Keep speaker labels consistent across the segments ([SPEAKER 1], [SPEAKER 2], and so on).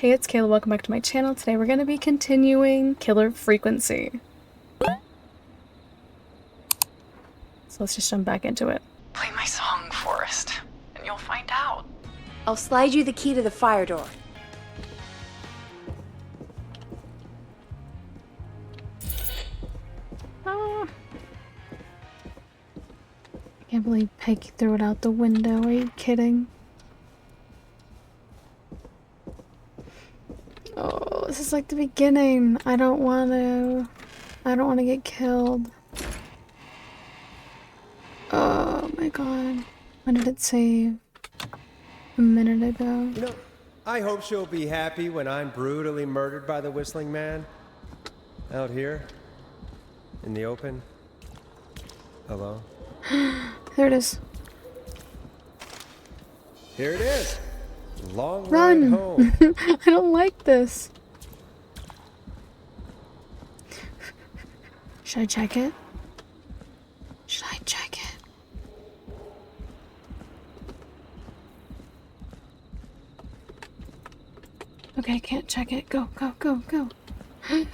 [SPEAKER 1] Hey, it's Kayla. Welcome back to my channel. Today we're going to be continuing Killer Frequency. So let's just jump back into it.
[SPEAKER 2] Play my song, Forrest, and you'll find out.
[SPEAKER 3] I'll slide you the key to the fire door.
[SPEAKER 1] Ah. I can't believe Peggy threw it out the window. Are you kidding? Oh, this is like the beginning. I don't want to get killed. Oh my god. When did it save? A minute ago.
[SPEAKER 4] You know, I hope she'll be happy when I'm brutally murdered by the Whistling Man. Out here. In the open. Hello?
[SPEAKER 1] There it is.
[SPEAKER 4] Here it is. Long
[SPEAKER 1] Run!
[SPEAKER 4] ride home.
[SPEAKER 1] I don't like this. Should I check it? Should I check it? Okay, I can't check it. Go, go, go, go. I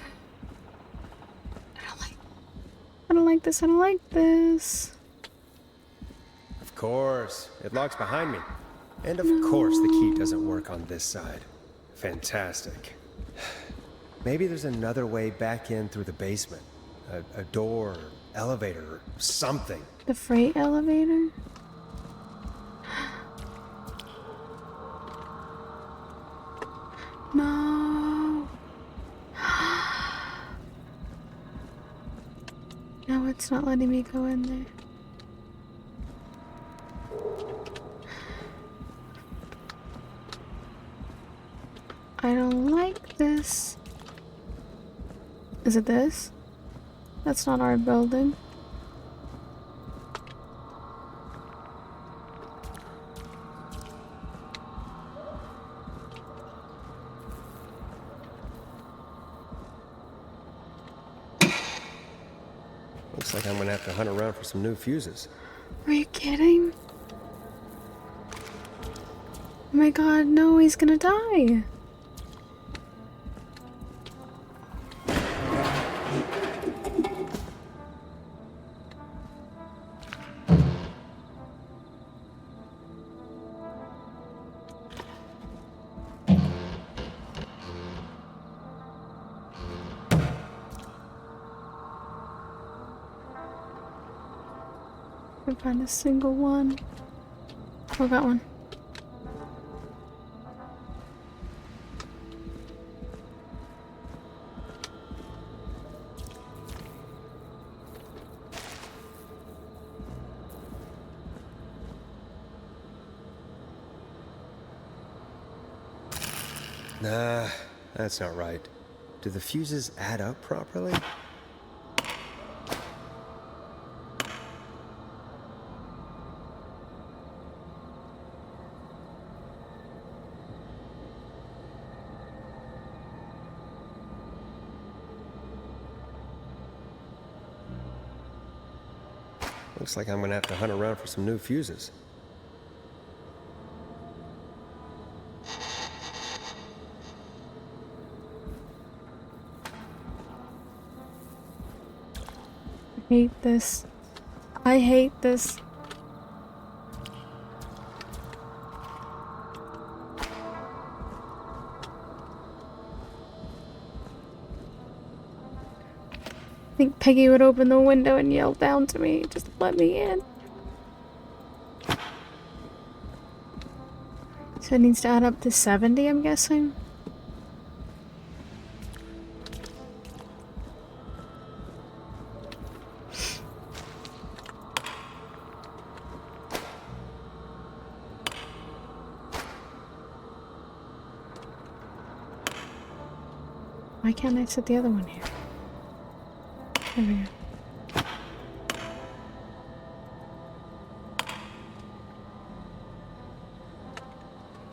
[SPEAKER 1] don't like this. I don't like this.
[SPEAKER 4] Of course. It locks behind me. And of course the key doesn't work on this side. Fantastic. Maybe there's another way back in through the basement. A door, or elevator, or something.
[SPEAKER 1] The freight elevator? No. No, it's not letting me go in there. I don't like this. Is it this? That's not our building.
[SPEAKER 4] Looks like I'm gonna have to hunt around for some new fuses.
[SPEAKER 1] Are you kidding? Oh my god, no, he's gonna die. I can't find a single one. Oh, got one.
[SPEAKER 4] Nah, that's not right. Do the fuses add up properly? Looks like I'm gonna have to hunt around for some new fuses.
[SPEAKER 1] I hate this. I hate this. I think Peggy would open the window and yell down to me, just let me in. So it needs to add up to 70, I'm guessing. Why can't I set the other one here? There we go.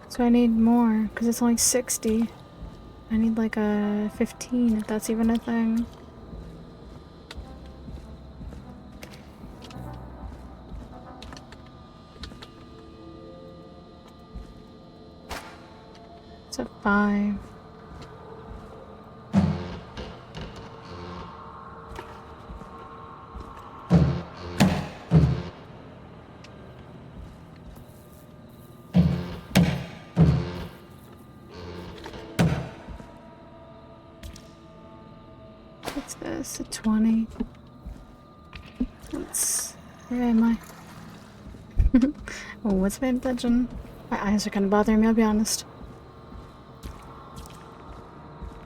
[SPEAKER 1] So I need more, because it's only 60. I need like a 15, if that's even a thing. It's a 5. What's this? A 20. Where am I? Oh, what's paying attention? My eyes are kind of bothering me, I'll be honest.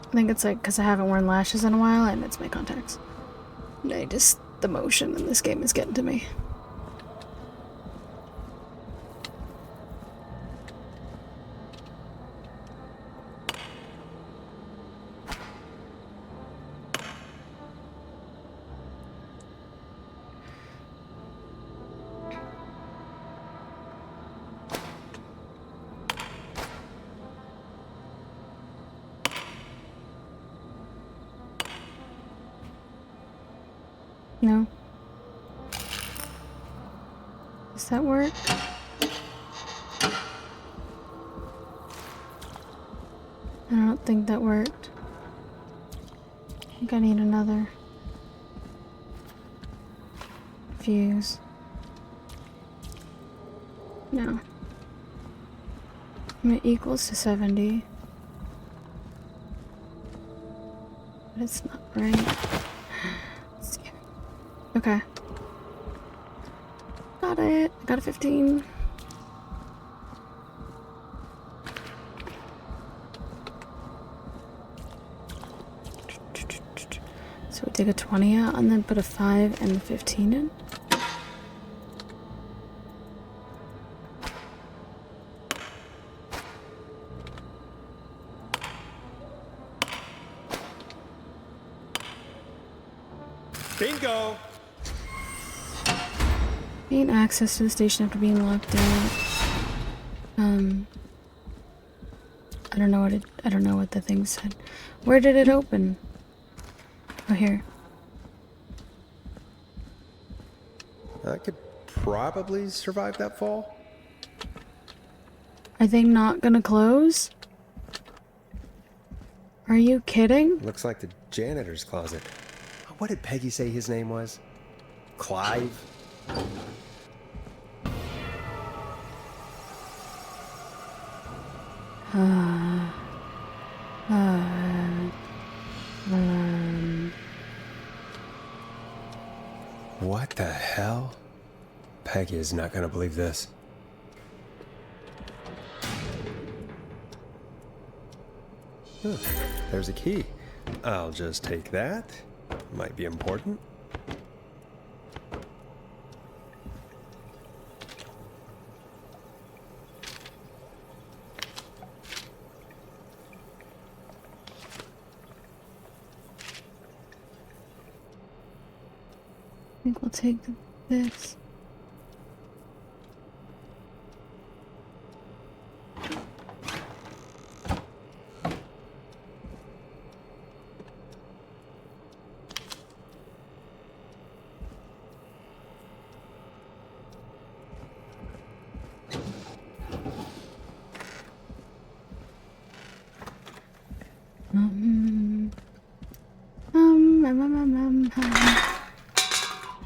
[SPEAKER 1] I think it's like because I haven't worn lashes in a while and it's my contacts. The motion in this game is getting to me. No. Does that work? I don't think that worked. I think I need another fuse. No. It equals to 70. But it's not right. Okay. Got it. Got a 15. So we take a 20 out and then put a 5 and the 15 in.
[SPEAKER 4] Bingo!
[SPEAKER 1] Gain access to the station after being locked out. I don't know what the thing said. Where did it open? Oh, here.
[SPEAKER 4] I could probably survive that fall.
[SPEAKER 1] Are they not gonna close? Are you kidding?
[SPEAKER 4] Looks like the janitor's closet. What did Peggy say his name was? Clive? What the hell? Peggy is not gonna believe this. Huh, there's a key. I'll just take that. Might be important.
[SPEAKER 1] I think we'll take this.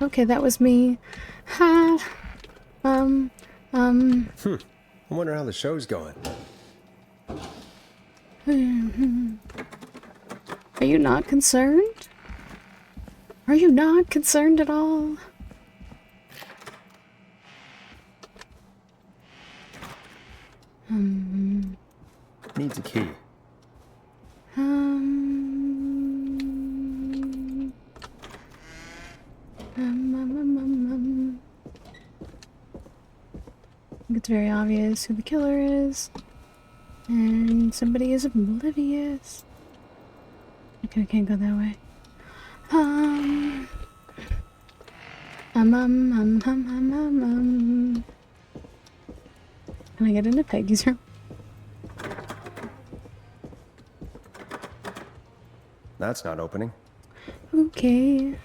[SPEAKER 1] Okay, that was me. Ha.
[SPEAKER 4] I wonder how the show's going.
[SPEAKER 1] Are you not concerned? Are you not concerned at all?
[SPEAKER 4] Needs a key.
[SPEAKER 1] I think it's very obvious who the killer is. And somebody is oblivious. Okay, I can't go that way. Can I get into Peggy's room?
[SPEAKER 4] That's not opening.
[SPEAKER 1] Okay.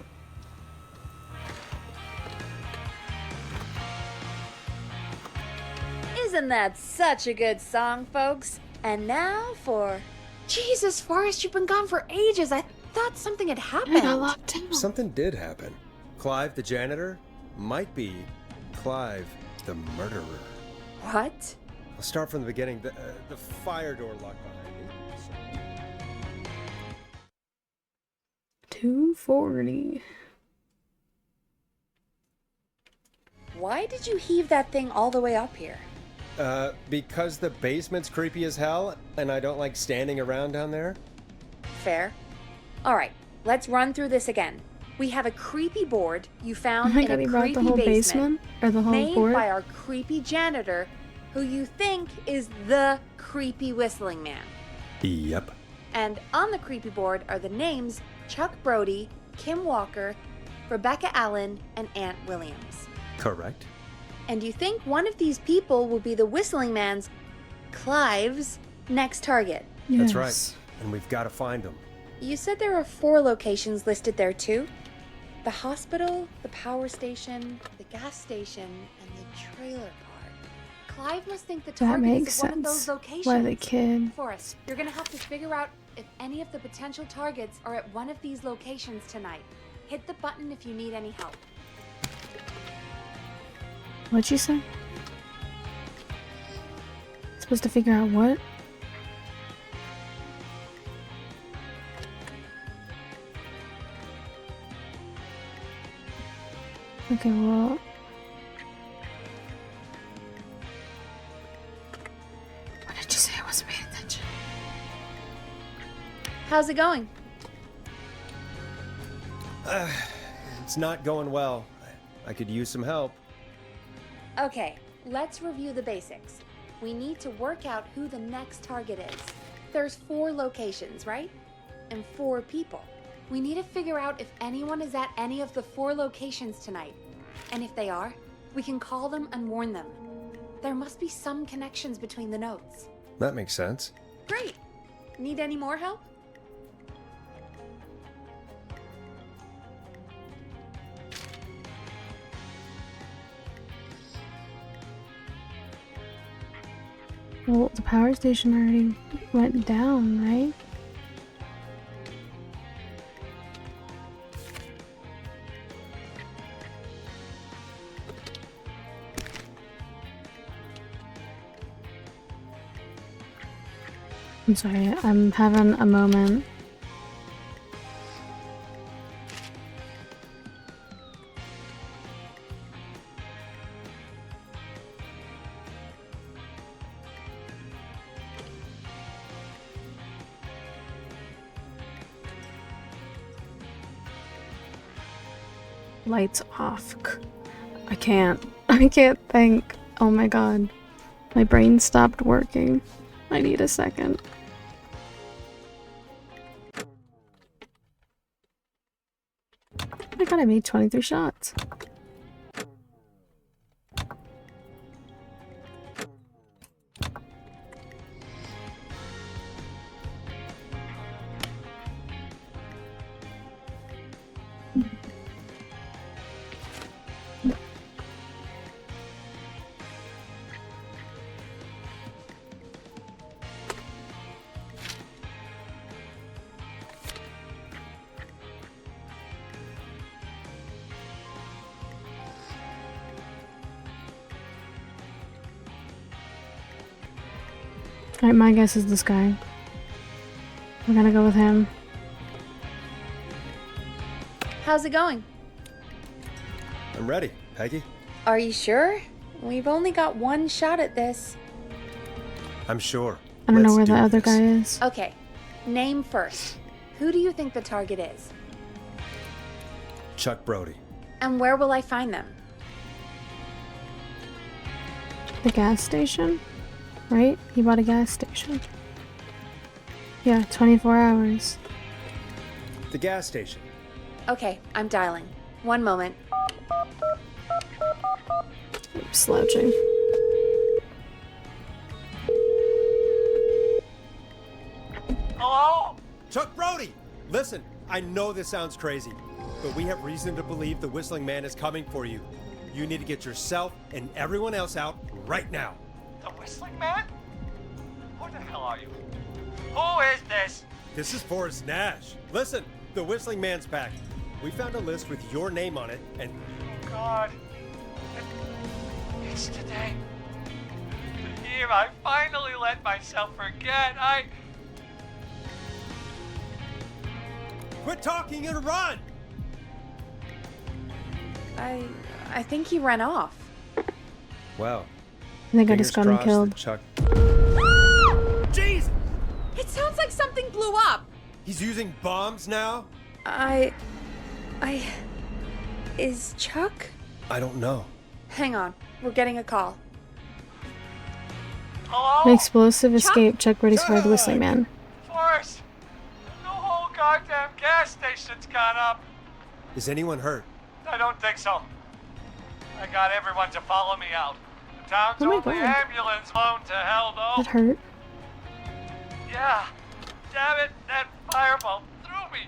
[SPEAKER 3] Isn't that such a good song, folks? And now for... Jesus, Forrest, you've been gone for ages. I thought something had
[SPEAKER 1] I got
[SPEAKER 3] happened.
[SPEAKER 1] locked out.
[SPEAKER 4] Something did happen. Clive, the janitor, might be Clive, the murderer.
[SPEAKER 3] What?
[SPEAKER 4] I'll start from the beginning. The fire door locked behind me.
[SPEAKER 1] 240.
[SPEAKER 3] Why did you heave that thing all the way up here?
[SPEAKER 4] Because the basement's creepy as hell, and I don't like standing around down there.
[SPEAKER 3] Fair. All right, let's run through this again. We have a creepy board you
[SPEAKER 1] Oh
[SPEAKER 3] found
[SPEAKER 1] my
[SPEAKER 3] in
[SPEAKER 1] god,
[SPEAKER 3] a
[SPEAKER 1] he brought
[SPEAKER 3] creepy
[SPEAKER 1] the whole
[SPEAKER 3] basement,
[SPEAKER 1] Or the whole
[SPEAKER 3] made
[SPEAKER 1] board?
[SPEAKER 3] by our creepy janitor, who you think is the creepy whistling man.
[SPEAKER 4] Yep.
[SPEAKER 3] And on the creepy board are the names Chuck Brody, Kim Walker, Rebecca Allen, and Aunt Williams.
[SPEAKER 4] Correct.
[SPEAKER 3] And you think one of these people will be the whistling man's, Clive's, next target.
[SPEAKER 4] That's
[SPEAKER 1] Yes.
[SPEAKER 4] right. And we've got to find him.
[SPEAKER 3] You said there are 4 locations listed there too? The hospital, the power station, the gas station, and the trailer park. Clive must think the
[SPEAKER 1] That
[SPEAKER 3] target
[SPEAKER 1] makes
[SPEAKER 3] is at one of those
[SPEAKER 1] sense.
[SPEAKER 3] locations.
[SPEAKER 1] Why the kid?
[SPEAKER 3] Forrest, you're gonna have to figure out if any of the potential targets are at one of these locations tonight. Hit the button if you need any help.
[SPEAKER 1] What'd you say? Supposed to figure out what? Okay, well... What did you say? I wasn't paying attention.
[SPEAKER 3] How's it going?
[SPEAKER 4] It's not going well. I could use some help.
[SPEAKER 3] Okay, let's review the basics. We need to work out who the next target is. There's 4 locations, right? And 4 people. We need to figure out if anyone is at any of the 4 locations tonight. And if they are, we can call them and warn them. There must be some connections between the notes.
[SPEAKER 4] That makes sense.
[SPEAKER 3] Great! Need any more help?
[SPEAKER 1] Well, the power station already went down, right? I'm sorry, I'm having a moment. Lights off. I can't think. Oh my god. My brain stopped working. I need a second. Oh my god, I made 23 shots. Alright, my guess is this guy. We're gonna go with him.
[SPEAKER 3] How's it going?
[SPEAKER 4] I'm ready, Peggy.
[SPEAKER 3] Are you sure? We've only got 1 shot at this.
[SPEAKER 4] I'm sure.
[SPEAKER 1] I don't know where
[SPEAKER 4] Let's
[SPEAKER 1] the
[SPEAKER 4] do
[SPEAKER 1] other
[SPEAKER 4] this.
[SPEAKER 1] guy is.
[SPEAKER 3] Okay, name first. Who do you think the target is?
[SPEAKER 4] Chuck Brody.
[SPEAKER 3] And where will I find them?
[SPEAKER 1] The gas station? Right? He bought a gas station. Yeah, 24 hours.
[SPEAKER 4] The gas station.
[SPEAKER 3] Okay, I'm dialing. 1 moment.
[SPEAKER 1] I'm slouching.
[SPEAKER 2] Hello?
[SPEAKER 4] Chuck Brody! Listen, I know this sounds crazy, but we have reason to believe the Whistling Man is coming for you. You need to get yourself and everyone else out right now.
[SPEAKER 2] The Whistling Man? Who
[SPEAKER 5] Who the hell are you? Who is this?
[SPEAKER 4] This is Forrest Nash. Listen, the Whistling Man's back. We found a list with your name on it, and
[SPEAKER 5] Oh, God. It's today. The year I finally let myself forget.
[SPEAKER 4] quit talking and run!
[SPEAKER 3] I think he ran off.
[SPEAKER 4] Well,
[SPEAKER 1] I think I just got him killed.
[SPEAKER 4] Chuck. Jeez!
[SPEAKER 3] It sounds like something blew up.
[SPEAKER 4] He's using bombs now?
[SPEAKER 3] Is Chuck?
[SPEAKER 4] I don't know.
[SPEAKER 3] Hang on, we're getting a call.
[SPEAKER 5] Hello?
[SPEAKER 1] An explosive escape. Chuck ready for the Whistling Man.
[SPEAKER 5] Forrest! The whole goddamn gas station's gone up.
[SPEAKER 4] Is anyone hurt?
[SPEAKER 5] I don't think so. I got everyone to follow me out. The town's
[SPEAKER 1] Oh my
[SPEAKER 5] only
[SPEAKER 1] God.
[SPEAKER 5] ambulance loaned to hell, though.
[SPEAKER 1] That hurt.
[SPEAKER 5] Yeah. Damn it, that fireball threw me.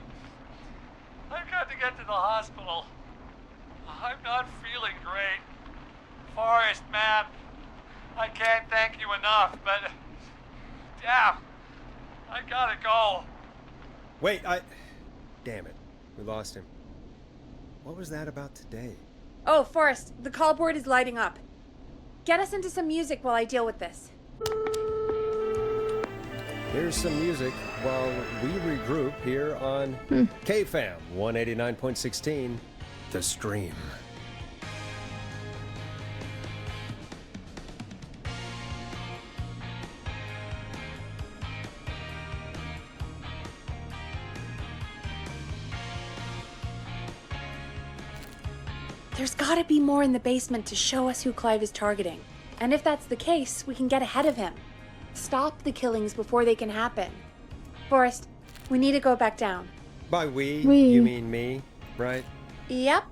[SPEAKER 5] I've got to get to the hospital. I'm not feeling great. Forrest, man, I can't thank you enough, but damn, I gotta go.
[SPEAKER 4] Wait, Damn it. We lost him. What was that about today?
[SPEAKER 3] Oh, Forrest, the call board is lighting up. Get us into some music while I deal with this.
[SPEAKER 4] Here's some music while we regroup here on KFAM 189.16, The Stream.
[SPEAKER 3] There's gotta be more in the basement to show us who Clive is targeting. And if that's the case, we can get ahead of him. Stop the killings before they can happen. Forrest, we need to go back down.
[SPEAKER 4] By we,
[SPEAKER 1] We.
[SPEAKER 4] you mean me, right?
[SPEAKER 3] Yep.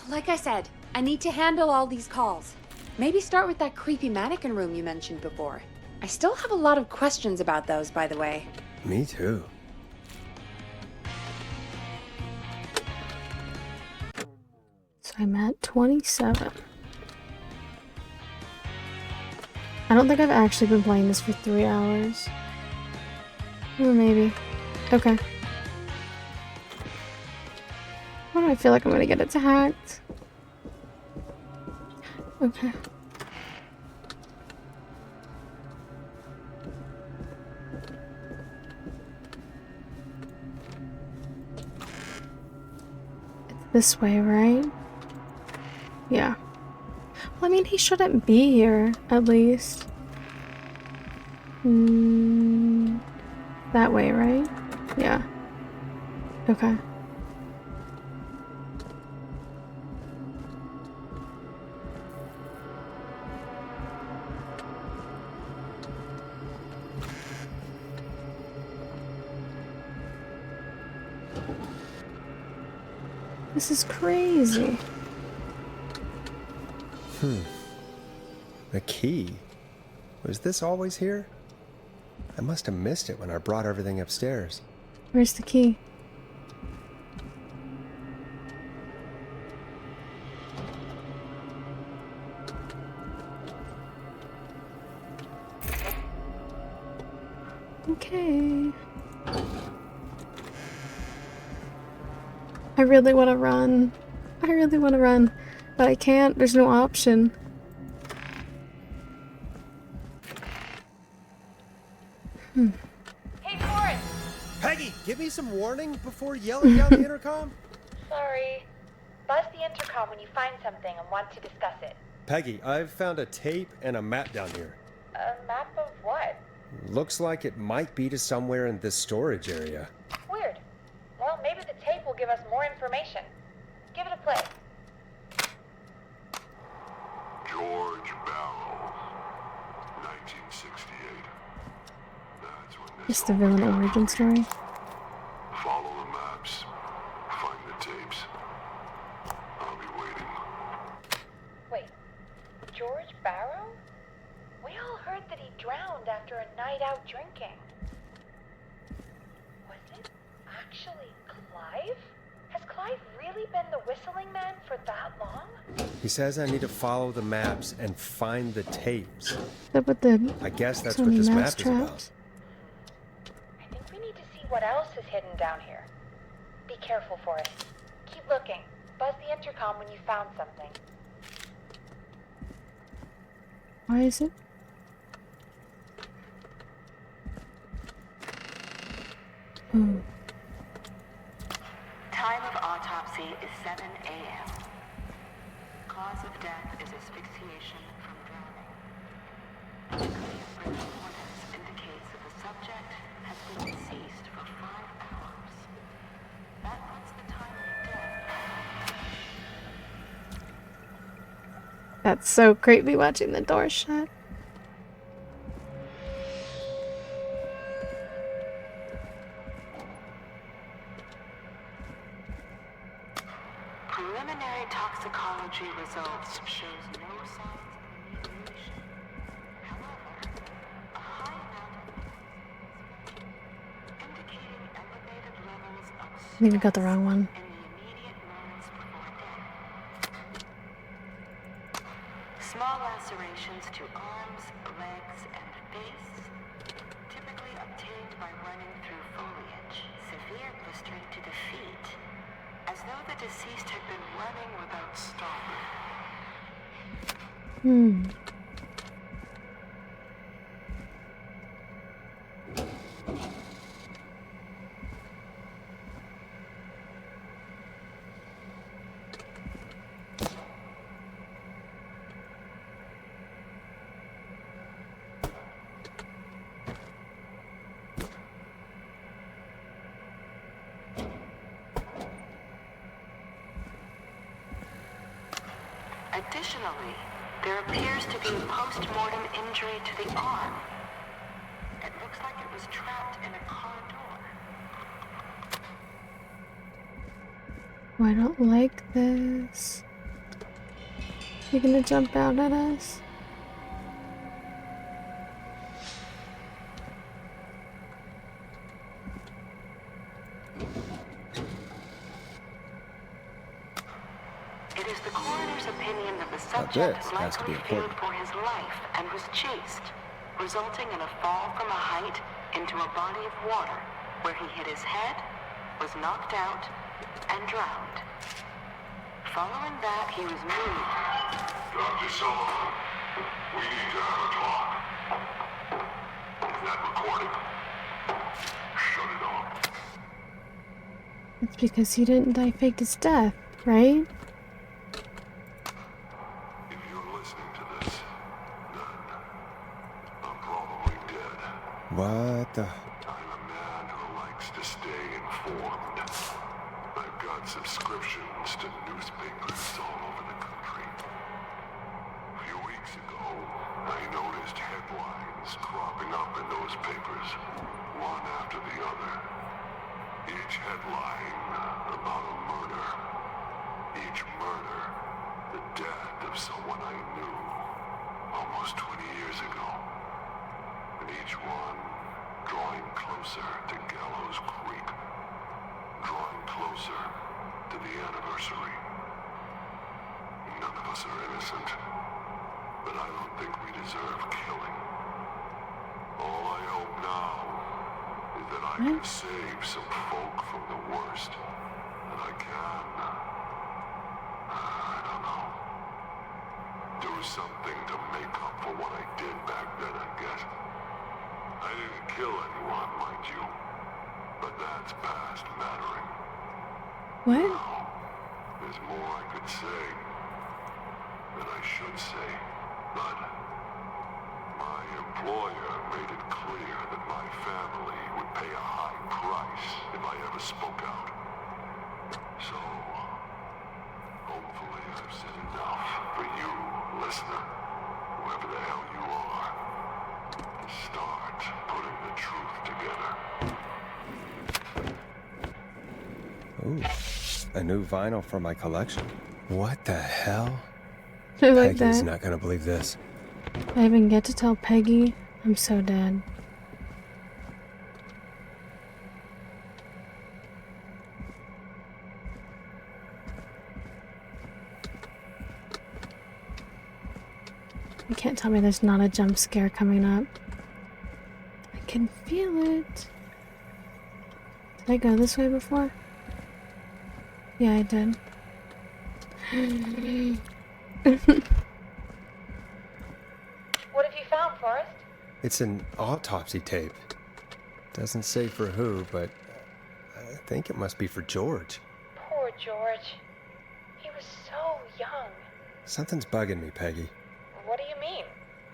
[SPEAKER 3] Like I said, I need to handle all these calls. Maybe start with that creepy mannequin room you mentioned before. I still have a lot of questions about those, by the way.
[SPEAKER 4] Me too.
[SPEAKER 1] So I'm at 27. I don't think I've actually been playing this for 3 hours. Or maybe. Okay. Why do I feel like I'm gonna get attacked? Okay. It's this way, right? Yeah. Well, I mean, he shouldn't be here, at least. That way, right? Yeah. Okay. This is crazy.
[SPEAKER 4] The key? Was this always here? I must have missed it when I brought everything upstairs.
[SPEAKER 1] Where's the key? Okay. I really want to run. I really want to run, but I can't. There's no option.
[SPEAKER 6] Hey, Forrest!
[SPEAKER 4] Peggy, give me some warning before yelling down the intercom.
[SPEAKER 6] Sorry. Buzz the intercom when you find something and want to discuss it.
[SPEAKER 4] Peggy, I've found a tape and a map down here.
[SPEAKER 6] A map of what?
[SPEAKER 4] Looks like it might be to somewhere in this storage area.
[SPEAKER 6] Weird. Well, maybe the tape will give us more information. Give it a play.
[SPEAKER 7] George Barrow, 1968. That's when this
[SPEAKER 1] Just the villain origin story.
[SPEAKER 7] Follow the maps. Find the tapes. I'll be waiting.
[SPEAKER 6] Wait. George Barrow? We all heard that he drowned after a night out drinking. Was it actually Clive? Has Clive really been the Whistling Man for that long?
[SPEAKER 4] He says I need to follow the maps and find the tapes.
[SPEAKER 1] Is that what the
[SPEAKER 4] I guess that's
[SPEAKER 1] so
[SPEAKER 4] what
[SPEAKER 1] many
[SPEAKER 4] this
[SPEAKER 1] mouse
[SPEAKER 4] map is about.
[SPEAKER 1] traps?
[SPEAKER 6] what else is hidden down here. Be careful, Forrest. Keep looking. Buzz the intercom when you found something.
[SPEAKER 1] Why is it? Hmm.
[SPEAKER 8] Time of autopsy is 7 a.m. Cause of death is asphyxiation from drowning. Degree of breathlessness indicates that the subject has been deceased for 5 hours. That puts the time of death.
[SPEAKER 1] That's so creepy watching the door shut.
[SPEAKER 8] Preliminary toxicology results shows no signs of inebriation. However, a high amount of indicating elevated levels of
[SPEAKER 1] I think I got the wrong one.
[SPEAKER 8] in the immediate moments before death. Small lacerations to arms, legs, and face, typically obtained by running through foliage. Severe blistering to the feet, as though the deceased had been running without stopping.
[SPEAKER 1] Hmm.
[SPEAKER 8] Additionally, there appears to be a post-mortem injury to the arm. It looks like it was trapped in a car door.
[SPEAKER 1] Oh, I don't like this. You gonna jump out at us?
[SPEAKER 8] It is the coroner's opinion that the
[SPEAKER 4] Now
[SPEAKER 8] subject
[SPEAKER 4] this has to be
[SPEAKER 8] likely feared
[SPEAKER 4] important.
[SPEAKER 8] for his life and was chased, resulting in a fall from a height into a body of water, where he hit his head, was knocked out, and drowned. Following that, he was moved.
[SPEAKER 7] Dr. Sullivan, we need to have a talk. Is that recording? Shut it off.
[SPEAKER 1] It's because he didn't die faked his death, right?
[SPEAKER 7] If you're listening to this, then I'm probably dead.
[SPEAKER 4] What the?
[SPEAKER 7] I'm a man who likes to stay informed. I've got subscriptions to newspapers all over the country. A few weeks ago, I noticed headlines cropping up in those papers, one after the other. Each headline about a murder. Each murder, the death of someone I knew almost 20 years ago. And each one drawing closer to Gallows Creek. Drawing closer to the anniversary. None of us are innocent, but I don't think we deserve killing. All I hope now is that I can save some folk from the worst. And I can, I don't know, do something to make up for what I did back then, I guess. I didn't kill anyone, mind you, but that's past mattering.
[SPEAKER 1] What?
[SPEAKER 7] Now, there's more I could say than I should say, but my employer made it clear that my family would pay a high price if I ever spoke out. So, hopefully I've said enough for you, listener, whoever the hell you are, to start putting the truth together.
[SPEAKER 4] Ooh, a new vinyl for my collection. What the hell?
[SPEAKER 1] I like
[SPEAKER 4] Peggy's
[SPEAKER 1] that.
[SPEAKER 4] not gonna believe this.
[SPEAKER 1] I even get to tell Peggy I'm so dead. You can't tell me there's not a jump scare coming up. I can feel it. Did I go this way before? Yeah, I did.
[SPEAKER 6] What have you found, Forrest?
[SPEAKER 4] It's an autopsy tape. Doesn't say for who, but I think it must be for George.
[SPEAKER 6] Poor George. He was so young.
[SPEAKER 4] Something's bugging me, Peggy.
[SPEAKER 6] What do you mean?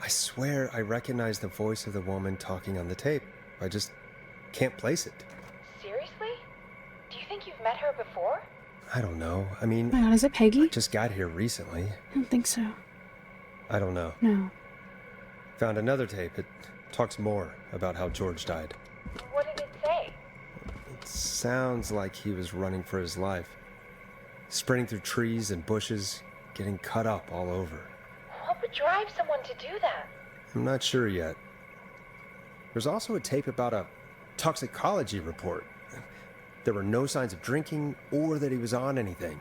[SPEAKER 4] I swear I recognize the voice of the woman talking on the tape. I just can't place it.
[SPEAKER 6] Seriously? Do you think you've met her before?
[SPEAKER 4] I don't know. I mean,
[SPEAKER 1] Oh my god, is it Peggy?
[SPEAKER 4] I just got here recently.
[SPEAKER 1] I don't think so.
[SPEAKER 4] I don't know.
[SPEAKER 1] No.
[SPEAKER 4] Found another tape. It talks more about how George died.
[SPEAKER 6] What did it say?
[SPEAKER 4] It sounds like he was running for his life. Sprinting through trees and bushes, getting cut up all over.
[SPEAKER 6] What would drive someone to do that?
[SPEAKER 4] I'm not sure yet. There's also a tape about a toxicology report. There were no signs of drinking or that he was on anything.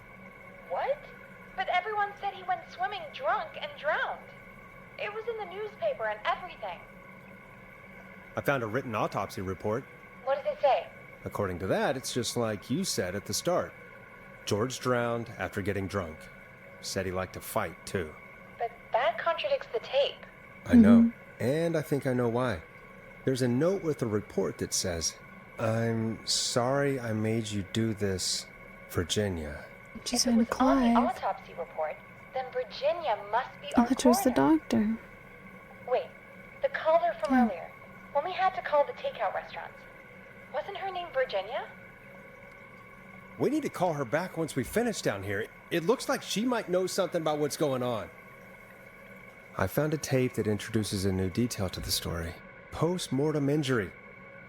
[SPEAKER 6] What? But everyone said he went swimming drunk and drowned. It was in the newspaper and everything.
[SPEAKER 4] I found a written autopsy report.
[SPEAKER 6] What does it say?
[SPEAKER 4] According to that, it's just like you said at the start. George drowned after getting drunk. Said he liked to fight, too.
[SPEAKER 6] But that contradicts the tape.
[SPEAKER 4] I know, and I think I know why. There's a note with a report that says, "I'm sorry I made you do this, Virginia."
[SPEAKER 1] She
[SPEAKER 6] If it
[SPEAKER 1] said
[SPEAKER 6] was on
[SPEAKER 1] Clive.
[SPEAKER 6] the autopsy report, then Virginia must be
[SPEAKER 1] I
[SPEAKER 6] our
[SPEAKER 1] thought she was the
[SPEAKER 6] coroner.
[SPEAKER 1] doctor.
[SPEAKER 6] Wait, the caller from earlier, when we had to call the takeout restaurants, wasn't her name Virginia?
[SPEAKER 4] We need to call her back once we finish down here. It looks like she might know something about what's going on. I found a tape that introduces a new detail to the story. Post-mortem injury.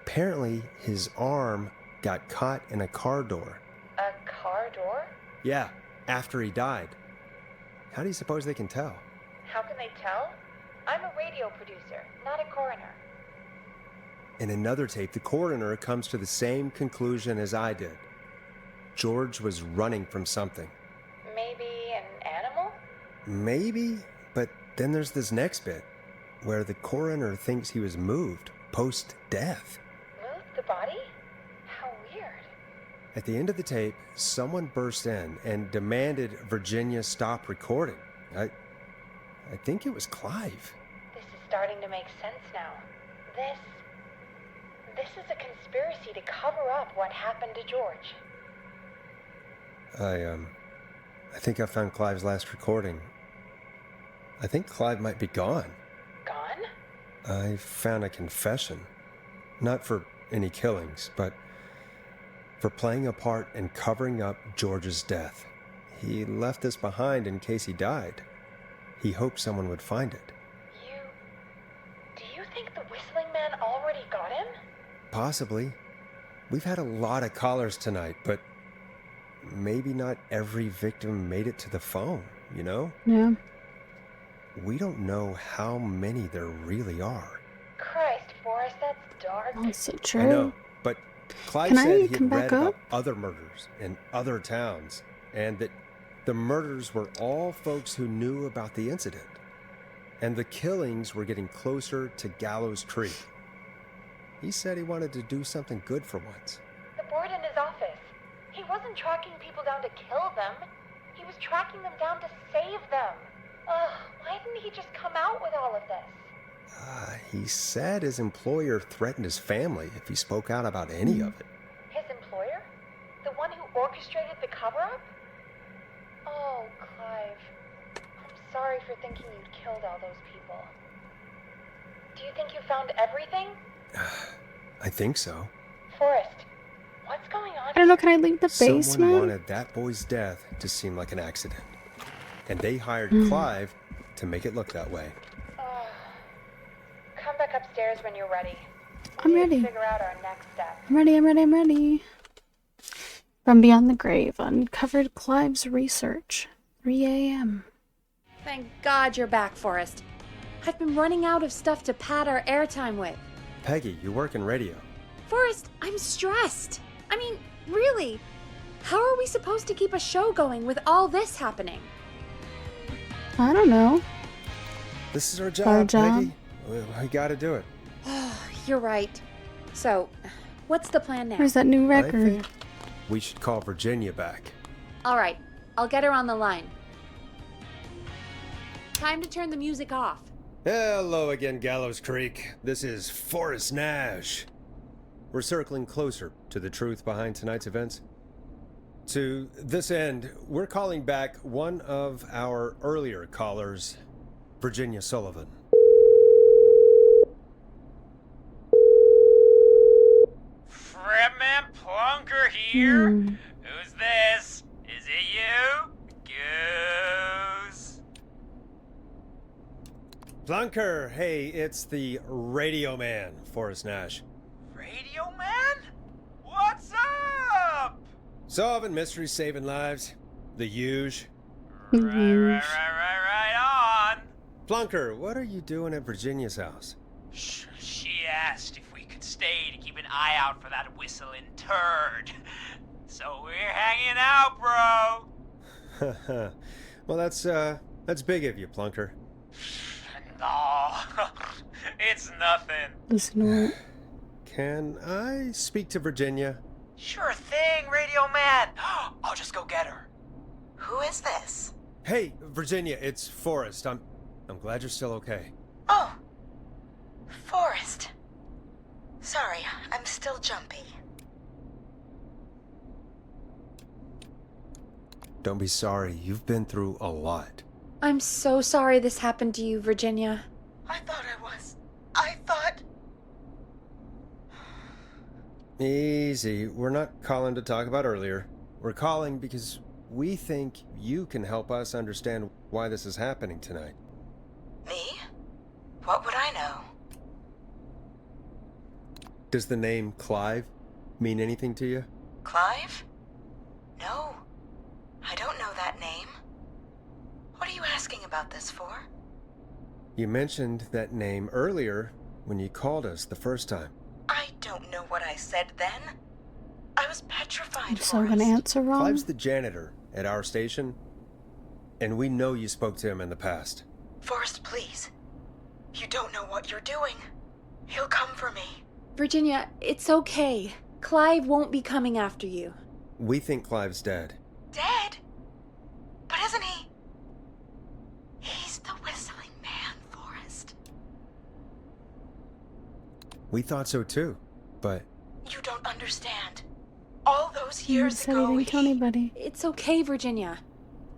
[SPEAKER 4] Apparently, his arm got caught in a car door.
[SPEAKER 6] A car door?
[SPEAKER 4] Yeah, after he died. How do you suppose they can tell?
[SPEAKER 6] How can they tell? I'm a radio producer, not a coroner.
[SPEAKER 4] In another tape, the coroner comes to the same conclusion as I did. George was running from something.
[SPEAKER 6] Maybe an animal?
[SPEAKER 4] Maybe, but then there's this next bit, where the coroner thinks he was moved post-death.
[SPEAKER 6] Moved the body? How weird.
[SPEAKER 4] At the end of the tape, someone burst in and demanded Virginia stop recording. I think it was Clive.
[SPEAKER 6] This is starting to make sense now. This is a conspiracy to cover up what happened to George.
[SPEAKER 4] I think I found Clive's last recording. I think Clive might be gone.
[SPEAKER 6] Gone?
[SPEAKER 4] I found a confession. Not for any killings, but for playing a part in covering up George's death. He left this behind in case he died. He hoped someone would find it.
[SPEAKER 6] Do you think the whistling man already got him?
[SPEAKER 4] Possibly. We've had a lot of callers tonight, but maybe not every victim made it to the phone, you know?
[SPEAKER 1] Yeah.
[SPEAKER 4] We don't know how many there really are.
[SPEAKER 6] Christ, Forrest, that's dark.
[SPEAKER 1] Oh, so true.
[SPEAKER 4] I know, but Clive
[SPEAKER 1] Can I
[SPEAKER 4] said he
[SPEAKER 1] come
[SPEAKER 4] had read
[SPEAKER 1] back
[SPEAKER 4] about
[SPEAKER 1] up?
[SPEAKER 4] other murders in other towns, and that the murders were all folks who knew about the incident. And the killings were getting closer to Gallows Tree. He said he wanted to do something good for once.
[SPEAKER 6] The board in his office. He wasn't tracking people down to kill them. He was tracking them down to save them. Ugh, why didn't he just come out with all of this?
[SPEAKER 4] He said his employer threatened his family if he spoke out about any of it.
[SPEAKER 6] His employer? The one who orchestrated the cover-up? Oh, Clive. I'm sorry for thinking you'd killed all those people. Do you think you found everything?
[SPEAKER 4] I think so.
[SPEAKER 6] Forrest, what's going on?
[SPEAKER 1] I don't know, can I leave the
[SPEAKER 4] Someone
[SPEAKER 1] basement?
[SPEAKER 4] wanted that boy's death to seem like an accident. And they hired Clive to make it look that way.
[SPEAKER 6] Oh. Come back upstairs when you're ready.
[SPEAKER 1] I'm
[SPEAKER 6] We need
[SPEAKER 1] ready.
[SPEAKER 6] to figure out our next step.
[SPEAKER 1] I'm ready. From Beyond the Grave, uncovered Clive's research. 3 a.m.
[SPEAKER 3] Thank God you're back, Forrest. I've been running out of stuff to pad our airtime with.
[SPEAKER 4] Peggy, you work in radio.
[SPEAKER 3] Forrest, I'm stressed. I mean, really, how are we supposed to keep a show going with all this happening?
[SPEAKER 1] I don't know.
[SPEAKER 4] This is our job,
[SPEAKER 1] Our job.
[SPEAKER 4] Peggy. We gotta do it.
[SPEAKER 3] You're right. So, What's the plan now?
[SPEAKER 1] Where's that new
[SPEAKER 4] I
[SPEAKER 1] record?
[SPEAKER 4] think we should call Virginia back.
[SPEAKER 3] All right, I'll get her on the line. Time to turn the music off.
[SPEAKER 4] Hello again, Gallows Creek. This is Forrest Nash. We're circling closer to the truth behind tonight's events. To this end, we're calling back one of our earlier callers, Virginia Sullivan.
[SPEAKER 9] Fredman Plunker here? Who's this? Is it you? Goose.
[SPEAKER 4] Plunker, hey, it's the Radio Man, Forrest Nash.
[SPEAKER 9] Radio Man? What's up?
[SPEAKER 4] Solving mysteries, saving lives. The huge.
[SPEAKER 9] Right on.
[SPEAKER 4] Plunker, what are you doing at Virginia's house?
[SPEAKER 9] She asked if we could stay to keep an eye out for that whistling turd. So we're hanging out, bro.
[SPEAKER 4] Well, that's big of you, Plunker.
[SPEAKER 9] No, it's nothing.
[SPEAKER 1] Listen to it.
[SPEAKER 4] Can I speak to Virginia?
[SPEAKER 9] Sure thing, Radio Man. I'll just go get her. Who is this?
[SPEAKER 4] Hey, Virginia, it's Forrest. I'm glad you're still okay.
[SPEAKER 8] Oh, Forrest. Sorry, I'm still jumpy.
[SPEAKER 4] Don't be sorry. You've been through a lot.
[SPEAKER 3] I'm so sorry this happened to you, Virginia.
[SPEAKER 8] I thought I was. I thought...
[SPEAKER 4] Easy. We're not calling to talk about earlier. We're calling because we think you can help us understand why this is happening tonight.
[SPEAKER 8] Me? What would I know?
[SPEAKER 4] Does the name Clive mean anything to you?
[SPEAKER 8] Clive? No. I don't know that name. What are you asking about this for?
[SPEAKER 4] You mentioned that name earlier when you called us the first time.
[SPEAKER 8] I don't know what I said then. I was petrified,
[SPEAKER 1] I'm so gonna
[SPEAKER 8] Forrest.
[SPEAKER 1] answer wrong.
[SPEAKER 4] Clive's the janitor at our station, and we know you spoke to him in the past.
[SPEAKER 8] Forrest, please. You don't know what you're doing. He'll come for me.
[SPEAKER 3] Virginia, it's okay. Clive won't be coming after you.
[SPEAKER 4] We think Clive's dead.
[SPEAKER 8] Dead? But isn't he? He's the whistling man, Forrest.
[SPEAKER 4] We thought so too, but
[SPEAKER 8] You don't understand. All those
[SPEAKER 1] He
[SPEAKER 8] years
[SPEAKER 1] said he
[SPEAKER 8] ago,
[SPEAKER 1] didn't tell anybody.
[SPEAKER 3] It's okay, Virginia.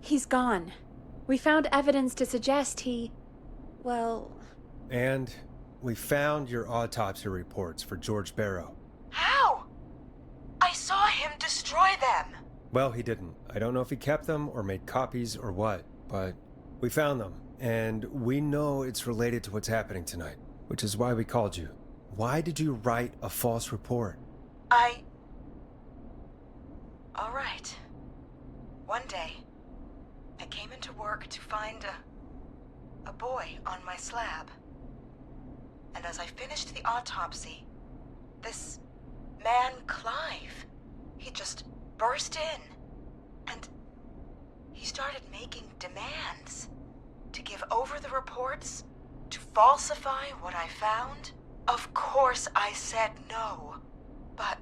[SPEAKER 3] He's gone. We found evidence to suggest he... well...
[SPEAKER 4] And we found your autopsy reports for George Barrow.
[SPEAKER 8] How? I saw him destroy them.
[SPEAKER 4] Well, he didn't. I don't know if he kept them or made copies or what, but we found them, and we know it's related to what's happening tonight, which is why we called you. Why did you write a false report?
[SPEAKER 8] All right. One day, I came into work to find a boy on my slab. And as I finished the autopsy, this man, Clive, he just burst in. And he started making demands to give over the reports, to falsify what I found. Of course I said no. But,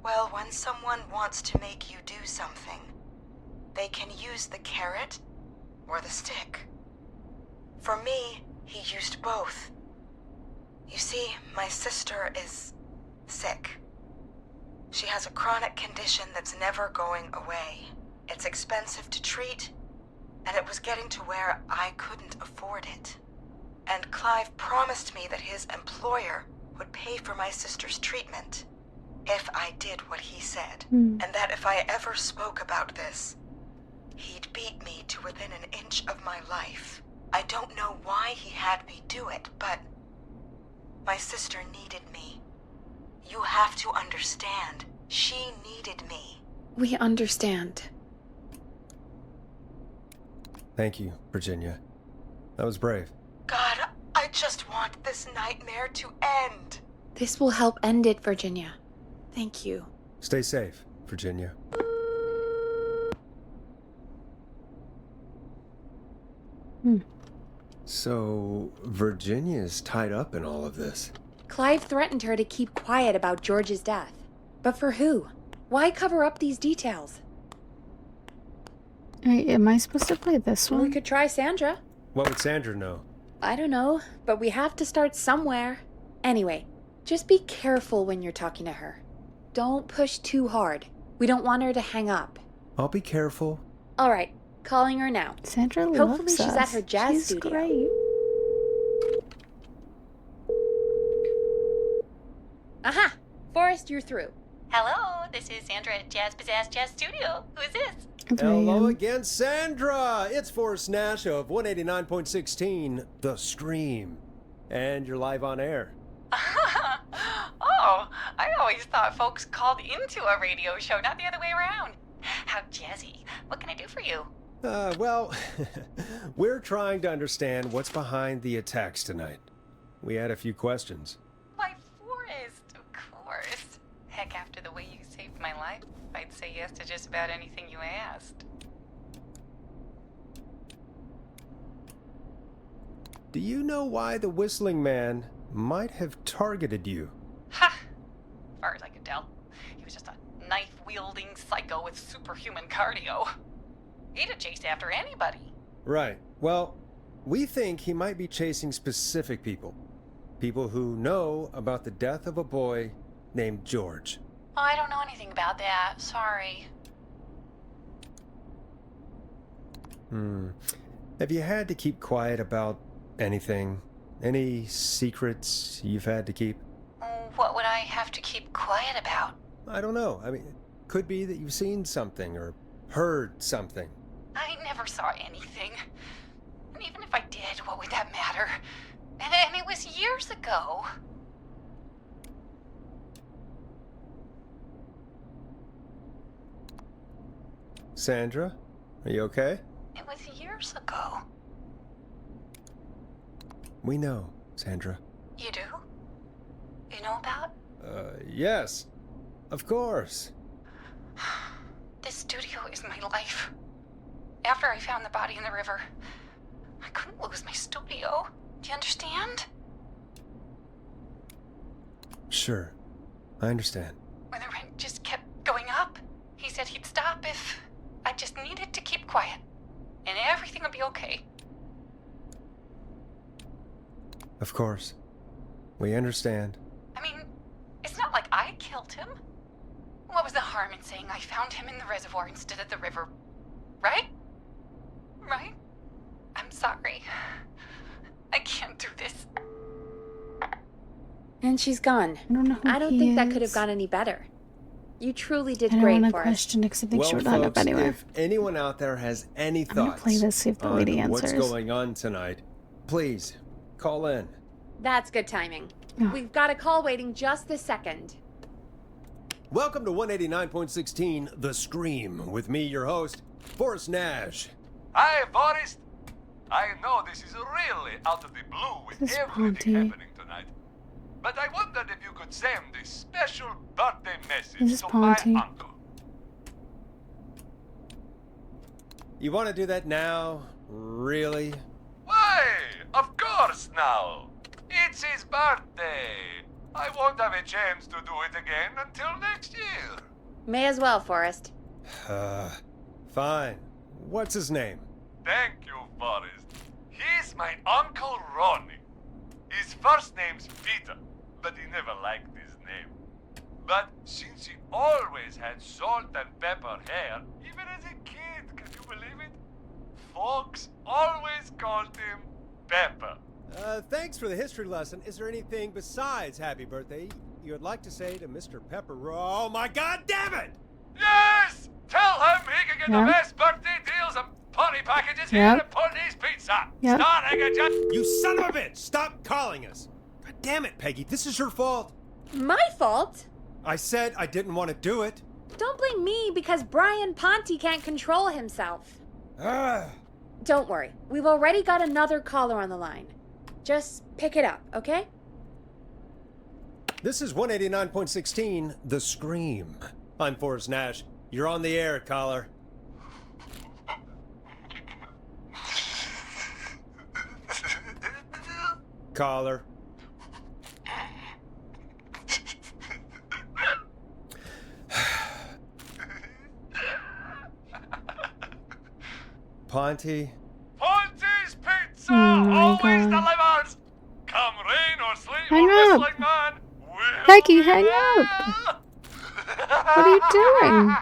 [SPEAKER 8] well, when someone wants to make you do something, they can use the carrot or the stick. For me, he used both. You see, my sister is sick. She has a chronic condition that's never going away. It's expensive to treat, and it was getting to where I couldn't afford it. And Clive promised me that his employer would pay for my sister's treatment if I did what he said, and that if I ever spoke about this, he'd beat me to within an inch of my life. I don't know why he had me do it, but my sister needed me. You have to understand, she needed me.
[SPEAKER 3] We understand.
[SPEAKER 4] Thank you, Virginia. That was brave.
[SPEAKER 8] God, I just want this nightmare to end.
[SPEAKER 3] This will help end it, Virginia. Thank you.
[SPEAKER 4] Stay safe, Virginia. So, Virginia's tied up in all of this.
[SPEAKER 3] Clive threatened her to keep quiet about George's death. But for who? Why cover up these details?
[SPEAKER 1] Wait, am I supposed to play this
[SPEAKER 3] We
[SPEAKER 1] one?
[SPEAKER 3] could try Sandra.
[SPEAKER 4] What would Sandra know?
[SPEAKER 3] I don't know, but we have to start somewhere. Anyway, just be careful when you're talking to her. Don't push too hard. We don't want her to hang up.
[SPEAKER 4] I'll be careful.
[SPEAKER 3] All right, calling her now.
[SPEAKER 1] Sandra
[SPEAKER 3] Hopefully
[SPEAKER 1] loves
[SPEAKER 3] she's
[SPEAKER 1] us.
[SPEAKER 3] at her jazz
[SPEAKER 1] She's
[SPEAKER 3] studio.
[SPEAKER 1] great.
[SPEAKER 3] Aha! Forrest, you're through.
[SPEAKER 10] Hello, this is Sandra at Jazz Pizzazz Jazz Studio. Who is this?
[SPEAKER 4] Hello again, Sandra! It's Forrest Nash of 189.16, The Scream. And you're live on air.
[SPEAKER 2] Oh, I always thought folks called into a radio show, not the other way around.
[SPEAKER 10] How jazzy. What can I do for you?
[SPEAKER 4] Well, we're trying to understand what's behind the attacks tonight. We had a few questions.
[SPEAKER 2] Why, Forrest, of course. Heck, after the way you saved my life, I'd say yes to just about anything you asked.
[SPEAKER 4] Do you know why the Whistling Man might have targeted you?
[SPEAKER 2] Ha! As far as I could tell, he was just a knife-wielding psycho with superhuman cardio. He'd have chased after anybody.
[SPEAKER 4] Right. Well, we think he might be chasing specific people. People who know about the death of a boy named George.
[SPEAKER 10] Oh, I don't know anything about that. Sorry.
[SPEAKER 4] Have you had to keep quiet about anything? Any secrets you've had to keep?
[SPEAKER 10] What would I have to keep quiet about?
[SPEAKER 4] I don't know. I mean, it could be that you've seen something or heard something.
[SPEAKER 2] I never saw anything. And even if I did, what would that matter? And it was years ago.
[SPEAKER 4] Sandra, are you okay?
[SPEAKER 2] It was years ago.
[SPEAKER 4] We know, Sandra.
[SPEAKER 2] You do? You know about?
[SPEAKER 4] Yes. Of course.
[SPEAKER 2] This studio is my life. After I found the body in the river, I couldn't lose my studio. Do you understand?
[SPEAKER 4] Sure. I understand.
[SPEAKER 2] When the rent just kept going up, he said he'd stop if I just needed to keep quiet. And everything would be okay.
[SPEAKER 4] Of course. We understand.
[SPEAKER 2] I mean, it's not like I killed him. What was the harm in saying I found him in the reservoir instead of the river? Right? Right? I'm sorry. I can't do this.
[SPEAKER 3] And she's gone.
[SPEAKER 1] I don't know who
[SPEAKER 3] I don't
[SPEAKER 1] he
[SPEAKER 3] think that could
[SPEAKER 1] is.
[SPEAKER 3] have gone any better. You truly did
[SPEAKER 1] I don't
[SPEAKER 3] great
[SPEAKER 1] want to
[SPEAKER 3] for us.
[SPEAKER 1] question it because I think
[SPEAKER 4] Well,
[SPEAKER 1] she would end up
[SPEAKER 4] folks,
[SPEAKER 1] anywhere.
[SPEAKER 4] if anyone out there has any
[SPEAKER 1] I'm gonna
[SPEAKER 4] thoughts
[SPEAKER 1] play this, see if the lady
[SPEAKER 4] on what's
[SPEAKER 1] answers.
[SPEAKER 4] going on tonight, please call in.
[SPEAKER 3] That's good timing.
[SPEAKER 1] Oh.
[SPEAKER 3] We've got a call waiting just this second.
[SPEAKER 4] Welcome to 189.16, The Scream, with me, your host, Forrest Nash.
[SPEAKER 5] Hi, Forrest. I know this is really out of the blue with
[SPEAKER 1] This is
[SPEAKER 5] everything
[SPEAKER 1] Ponty.
[SPEAKER 5] happening tonight. But I wondered if you could send a special birthday message
[SPEAKER 1] This is
[SPEAKER 5] to
[SPEAKER 1] Ponty.
[SPEAKER 5] my uncle.
[SPEAKER 4] You want to do that now? Really?
[SPEAKER 5] Why? Of course now. It's his birthday. I won't have a chance to do it again until next year.
[SPEAKER 3] May as well, Forrest.
[SPEAKER 4] Fine. What's his name?
[SPEAKER 5] Thank you, Forrest. He's my Uncle Ronnie. His first name's Peter, but he never liked his name. But since he always had salt and pepper hair, even as a kid, can you believe it? Folks always called him Pepper.
[SPEAKER 4] Thanks for the history lesson. Is there anything besides happy birthday you would like to say to Mr. Pepper? Oh my god damn it!
[SPEAKER 5] Yes! Tell him he can get
[SPEAKER 1] Yeah.
[SPEAKER 5] the best birthday deals and party packages
[SPEAKER 1] Yep.
[SPEAKER 5] here at Putney's Pizza.
[SPEAKER 1] Yep.
[SPEAKER 5] Starting at just...
[SPEAKER 4] You son of a bitch! Stop calling us! God damn it, Peggy, this is your fault!
[SPEAKER 3] My fault?
[SPEAKER 4] I said I didn't want to do it.
[SPEAKER 3] Don't blame me because Brian Ponty can't control himself.
[SPEAKER 4] Ah.
[SPEAKER 3] Don't worry. We've already got another caller on the line. Just pick it up, okay?
[SPEAKER 4] This is 189.16, The Scream. I'm Forrest Nash. You're on the air, caller. Caller. Ponty?
[SPEAKER 5] Ponty's Pizza
[SPEAKER 1] Oh my
[SPEAKER 5] always
[SPEAKER 1] God.
[SPEAKER 5] delivers! Come rain or sleet
[SPEAKER 1] Hang
[SPEAKER 5] or
[SPEAKER 1] up.
[SPEAKER 5] whistling man, we'll
[SPEAKER 1] Peggy,
[SPEAKER 5] be
[SPEAKER 1] hang
[SPEAKER 5] there!
[SPEAKER 1] up. What are you doing?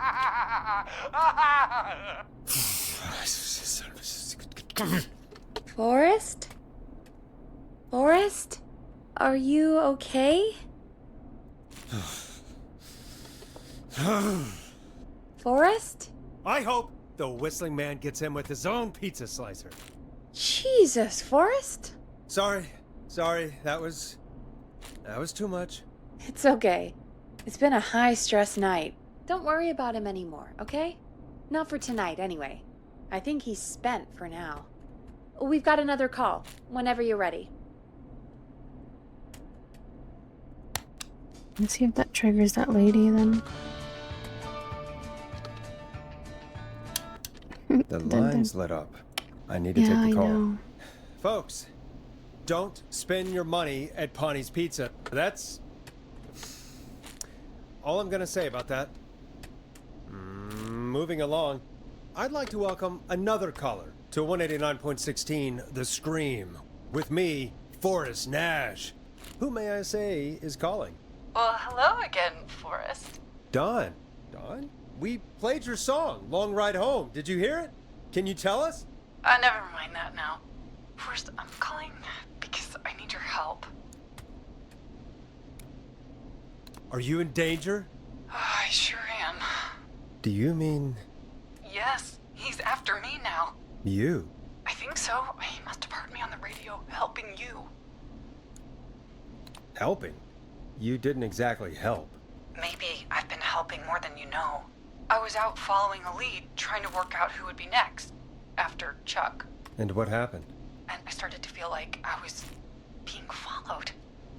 [SPEAKER 3] Forrest? Forrest? Are you okay? Forrest?
[SPEAKER 4] I hope the whistling man gets in with his own pizza slicer.
[SPEAKER 3] Jesus, Forrest?
[SPEAKER 4] Sorry, that was too much.
[SPEAKER 3] It's okay. It's been a high-stress night. Don't worry about him anymore, okay? Not for tonight, anyway. I think he's spent for now. We've got another call, whenever you're ready.
[SPEAKER 1] Let's see if that triggers that lady then.
[SPEAKER 4] The line's lit up. I need to
[SPEAKER 1] Yeah,
[SPEAKER 4] take
[SPEAKER 1] I
[SPEAKER 4] the call.
[SPEAKER 1] know.
[SPEAKER 4] Folks, don't spend your money at Ponty's Pizza. That's all I'm gonna say about that. Moving along, I'd like to welcome another caller to 189.16 The Scream. With me, Forrest Nash. Who, may I say, is calling?
[SPEAKER 2] Well, hello again, Forrest.
[SPEAKER 4] Don. Don? We played your song, Long Ride Home. Did you hear it? Can you tell us?
[SPEAKER 2] Never mind that now. First, I'm calling because I need your help.
[SPEAKER 4] Are you in danger?
[SPEAKER 2] I sure am.
[SPEAKER 4] Do you mean
[SPEAKER 2] Yes, he's after me now.
[SPEAKER 4] you?
[SPEAKER 2] I think so. He must have heard me on the radio helping you.
[SPEAKER 4] Helping? You didn't exactly help.
[SPEAKER 2] Maybe I've been helping more than you know. I was out following a lead, trying to work out who would be next, after Chuck.
[SPEAKER 4] And what happened?
[SPEAKER 2] And I started to feel like I was being followed.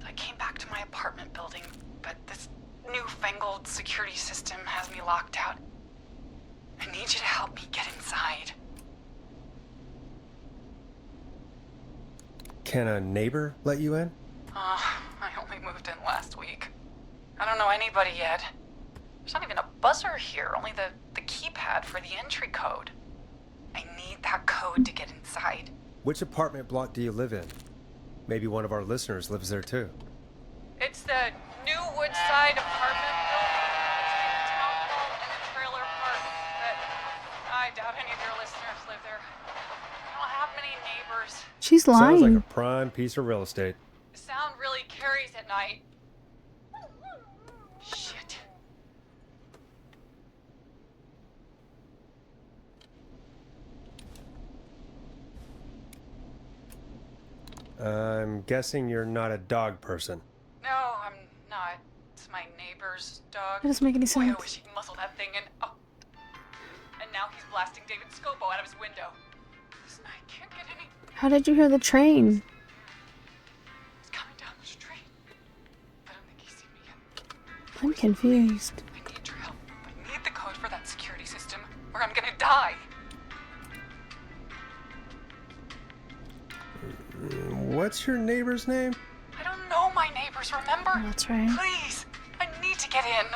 [SPEAKER 2] I came back to my apartment building, but this newfangled security system has me locked out. I need you to help me get inside.
[SPEAKER 4] Can a neighbor let you in?
[SPEAKER 2] I only moved in last week. I don't know anybody yet. There's not even a buzzer here, only the keypad for the entry code. I need that code to get inside.
[SPEAKER 4] Which apartment block do you live in? Maybe one of our listeners lives there too.
[SPEAKER 2] It's the new Woodside apartment building between the town hall and the trailer park, but I doubt any of your listeners live there. I don't have many neighbors.
[SPEAKER 1] She's
[SPEAKER 4] Sounds like
[SPEAKER 1] lying.
[SPEAKER 4] a prime piece of real estate.
[SPEAKER 2] The sound really carries at night. Shit.
[SPEAKER 4] I'm guessing you're not a dog person.
[SPEAKER 2] No, I'm not. It's my neighbor's dog.
[SPEAKER 1] That doesn't make any
[SPEAKER 2] Boy, I
[SPEAKER 1] sense.
[SPEAKER 2] wish he'd muzzle that thing and and now he's blasting David Scopo out of his window. Listen, I can't get any.
[SPEAKER 1] How did you hear the train?
[SPEAKER 2] He's coming down the street. I don't think he's seen me yet.
[SPEAKER 1] I'm confused.
[SPEAKER 2] I need your help. I need the code for that security system, or I'm gonna die.
[SPEAKER 4] What's your neighbor's name?
[SPEAKER 2] I don't know my neighbors, remember?
[SPEAKER 1] Oh, that's right.
[SPEAKER 2] Please, I need to get in.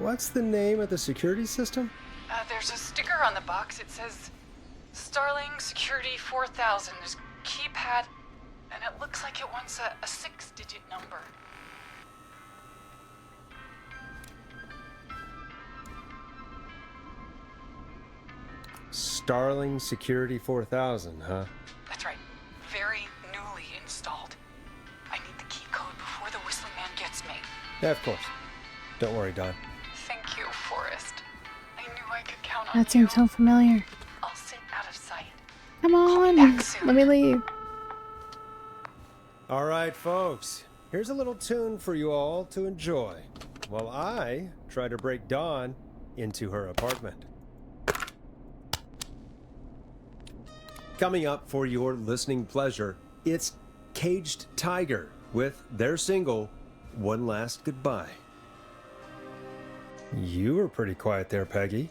[SPEAKER 4] What's the name of the security system?
[SPEAKER 2] There's a sticker on the box. It says Starling Security 4000. There's a keypad, and it looks like it wants a 6-digit number.
[SPEAKER 4] Starling Security 4000, huh?
[SPEAKER 2] That's right. Very newly installed. I need the key code before the whistling man gets me.
[SPEAKER 4] Yeah, of course. Don't worry, Don.
[SPEAKER 2] Thank you, Forrest. I knew I could count on
[SPEAKER 1] That seems
[SPEAKER 2] you.
[SPEAKER 1] so familiar.
[SPEAKER 2] I'll sit out of sight.
[SPEAKER 1] Come
[SPEAKER 2] Call me
[SPEAKER 1] on.
[SPEAKER 2] back soon.
[SPEAKER 1] Let me leave.
[SPEAKER 4] All right, folks. Here's a little tune for you all to enjoy while I try to break Dawn into her apartment. Coming up for your listening pleasure, it's Caged Tiger with their single, One Last Goodbye. You were pretty quiet there, Peggy.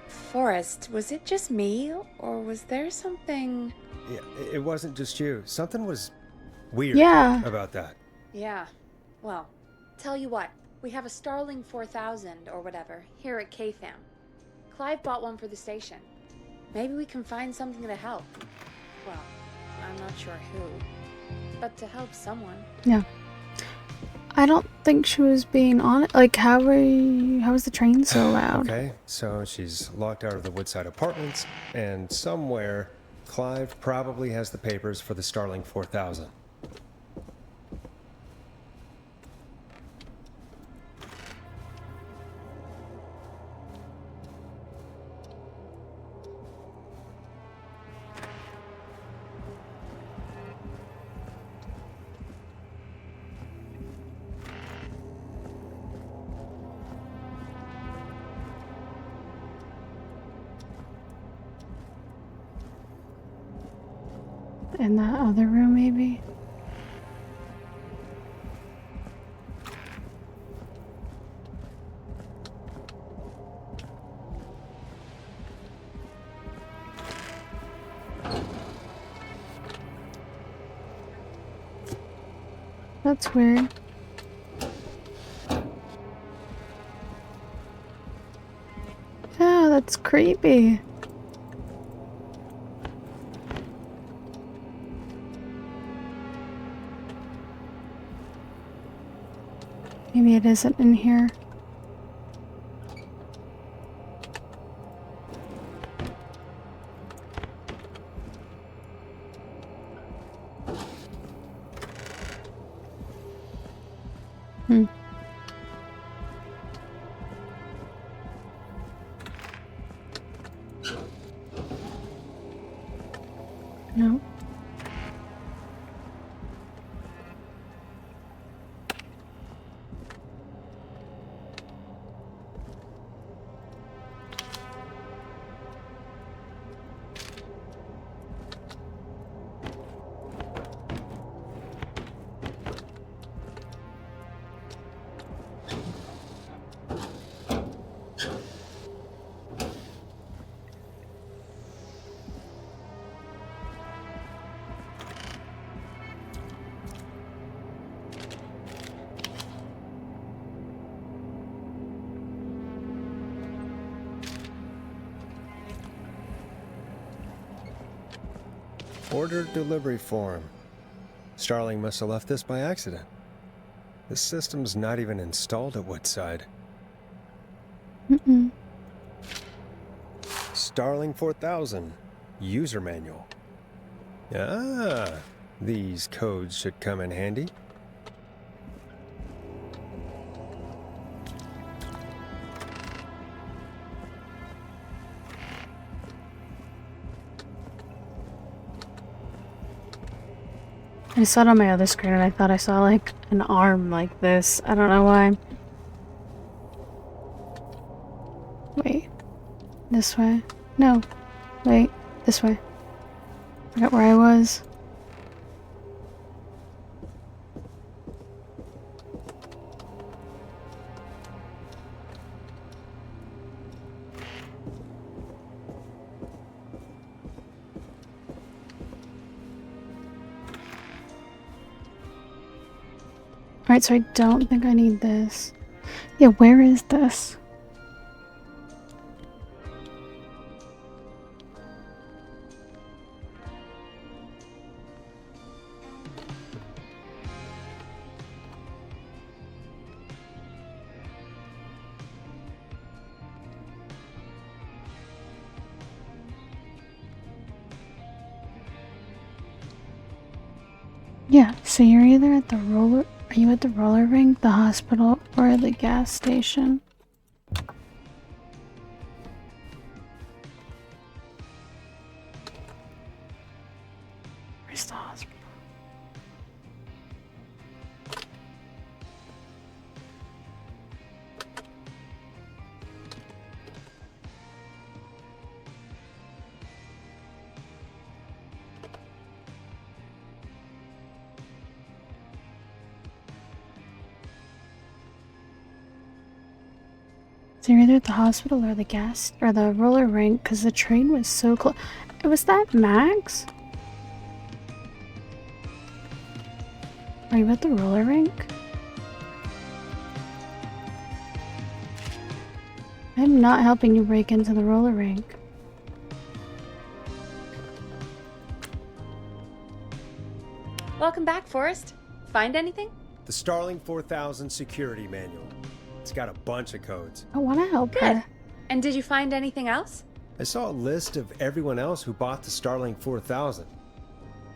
[SPEAKER 3] Forrest, was it just me, or was there something...
[SPEAKER 4] Yeah, it wasn't just you. Something was weird
[SPEAKER 1] Yeah.
[SPEAKER 4] about that.
[SPEAKER 3] Yeah, well, tell you what, we have a Starling 4000 or whatever here at KFAM. Clive bought one for the station. Maybe we can find something to help. Well, I'm not sure who, but to help someone.
[SPEAKER 1] Yeah. I don't think she was being honest. Like, how is the train so loud?
[SPEAKER 4] Okay, so she's locked out of the Woodside Apartments, and somewhere, Clive probably has the papers for the Starling 4000.
[SPEAKER 1] In that other room, maybe? That's weird. Yeah, that's creepy. Maybe it isn't in here. Hmm. No.
[SPEAKER 4] Order delivery form. Starling must have left this by accident. The system's not even installed at Woodside.
[SPEAKER 1] Mm-mm.
[SPEAKER 4] Starling 4000. User manual. Ah, these codes should come in handy.
[SPEAKER 1] I saw it on my other screen and I thought I saw like an arm like this. I don't know why. Wait. This way? No. Wait. This way. Forgot where I was. Alright, so I don't think I need this. Yeah, where is this? Yeah, so you're either at the roller... Are you at the roller rink, the hospital, or the gas station? Where's the hospital? So you're either at the hospital or the gas or the roller rink because the train was so close. Was that Max? Are you at the roller rink? I'm not helping you break into the roller rink.
[SPEAKER 3] Welcome back, Forrest. Find anything?
[SPEAKER 4] The Starling 4000 security manual. It's got a bunch of codes.
[SPEAKER 1] I want to help
[SPEAKER 3] Good.
[SPEAKER 1] her.
[SPEAKER 3] And did you find anything else?
[SPEAKER 4] I saw a list of everyone else who bought the Starling 4000.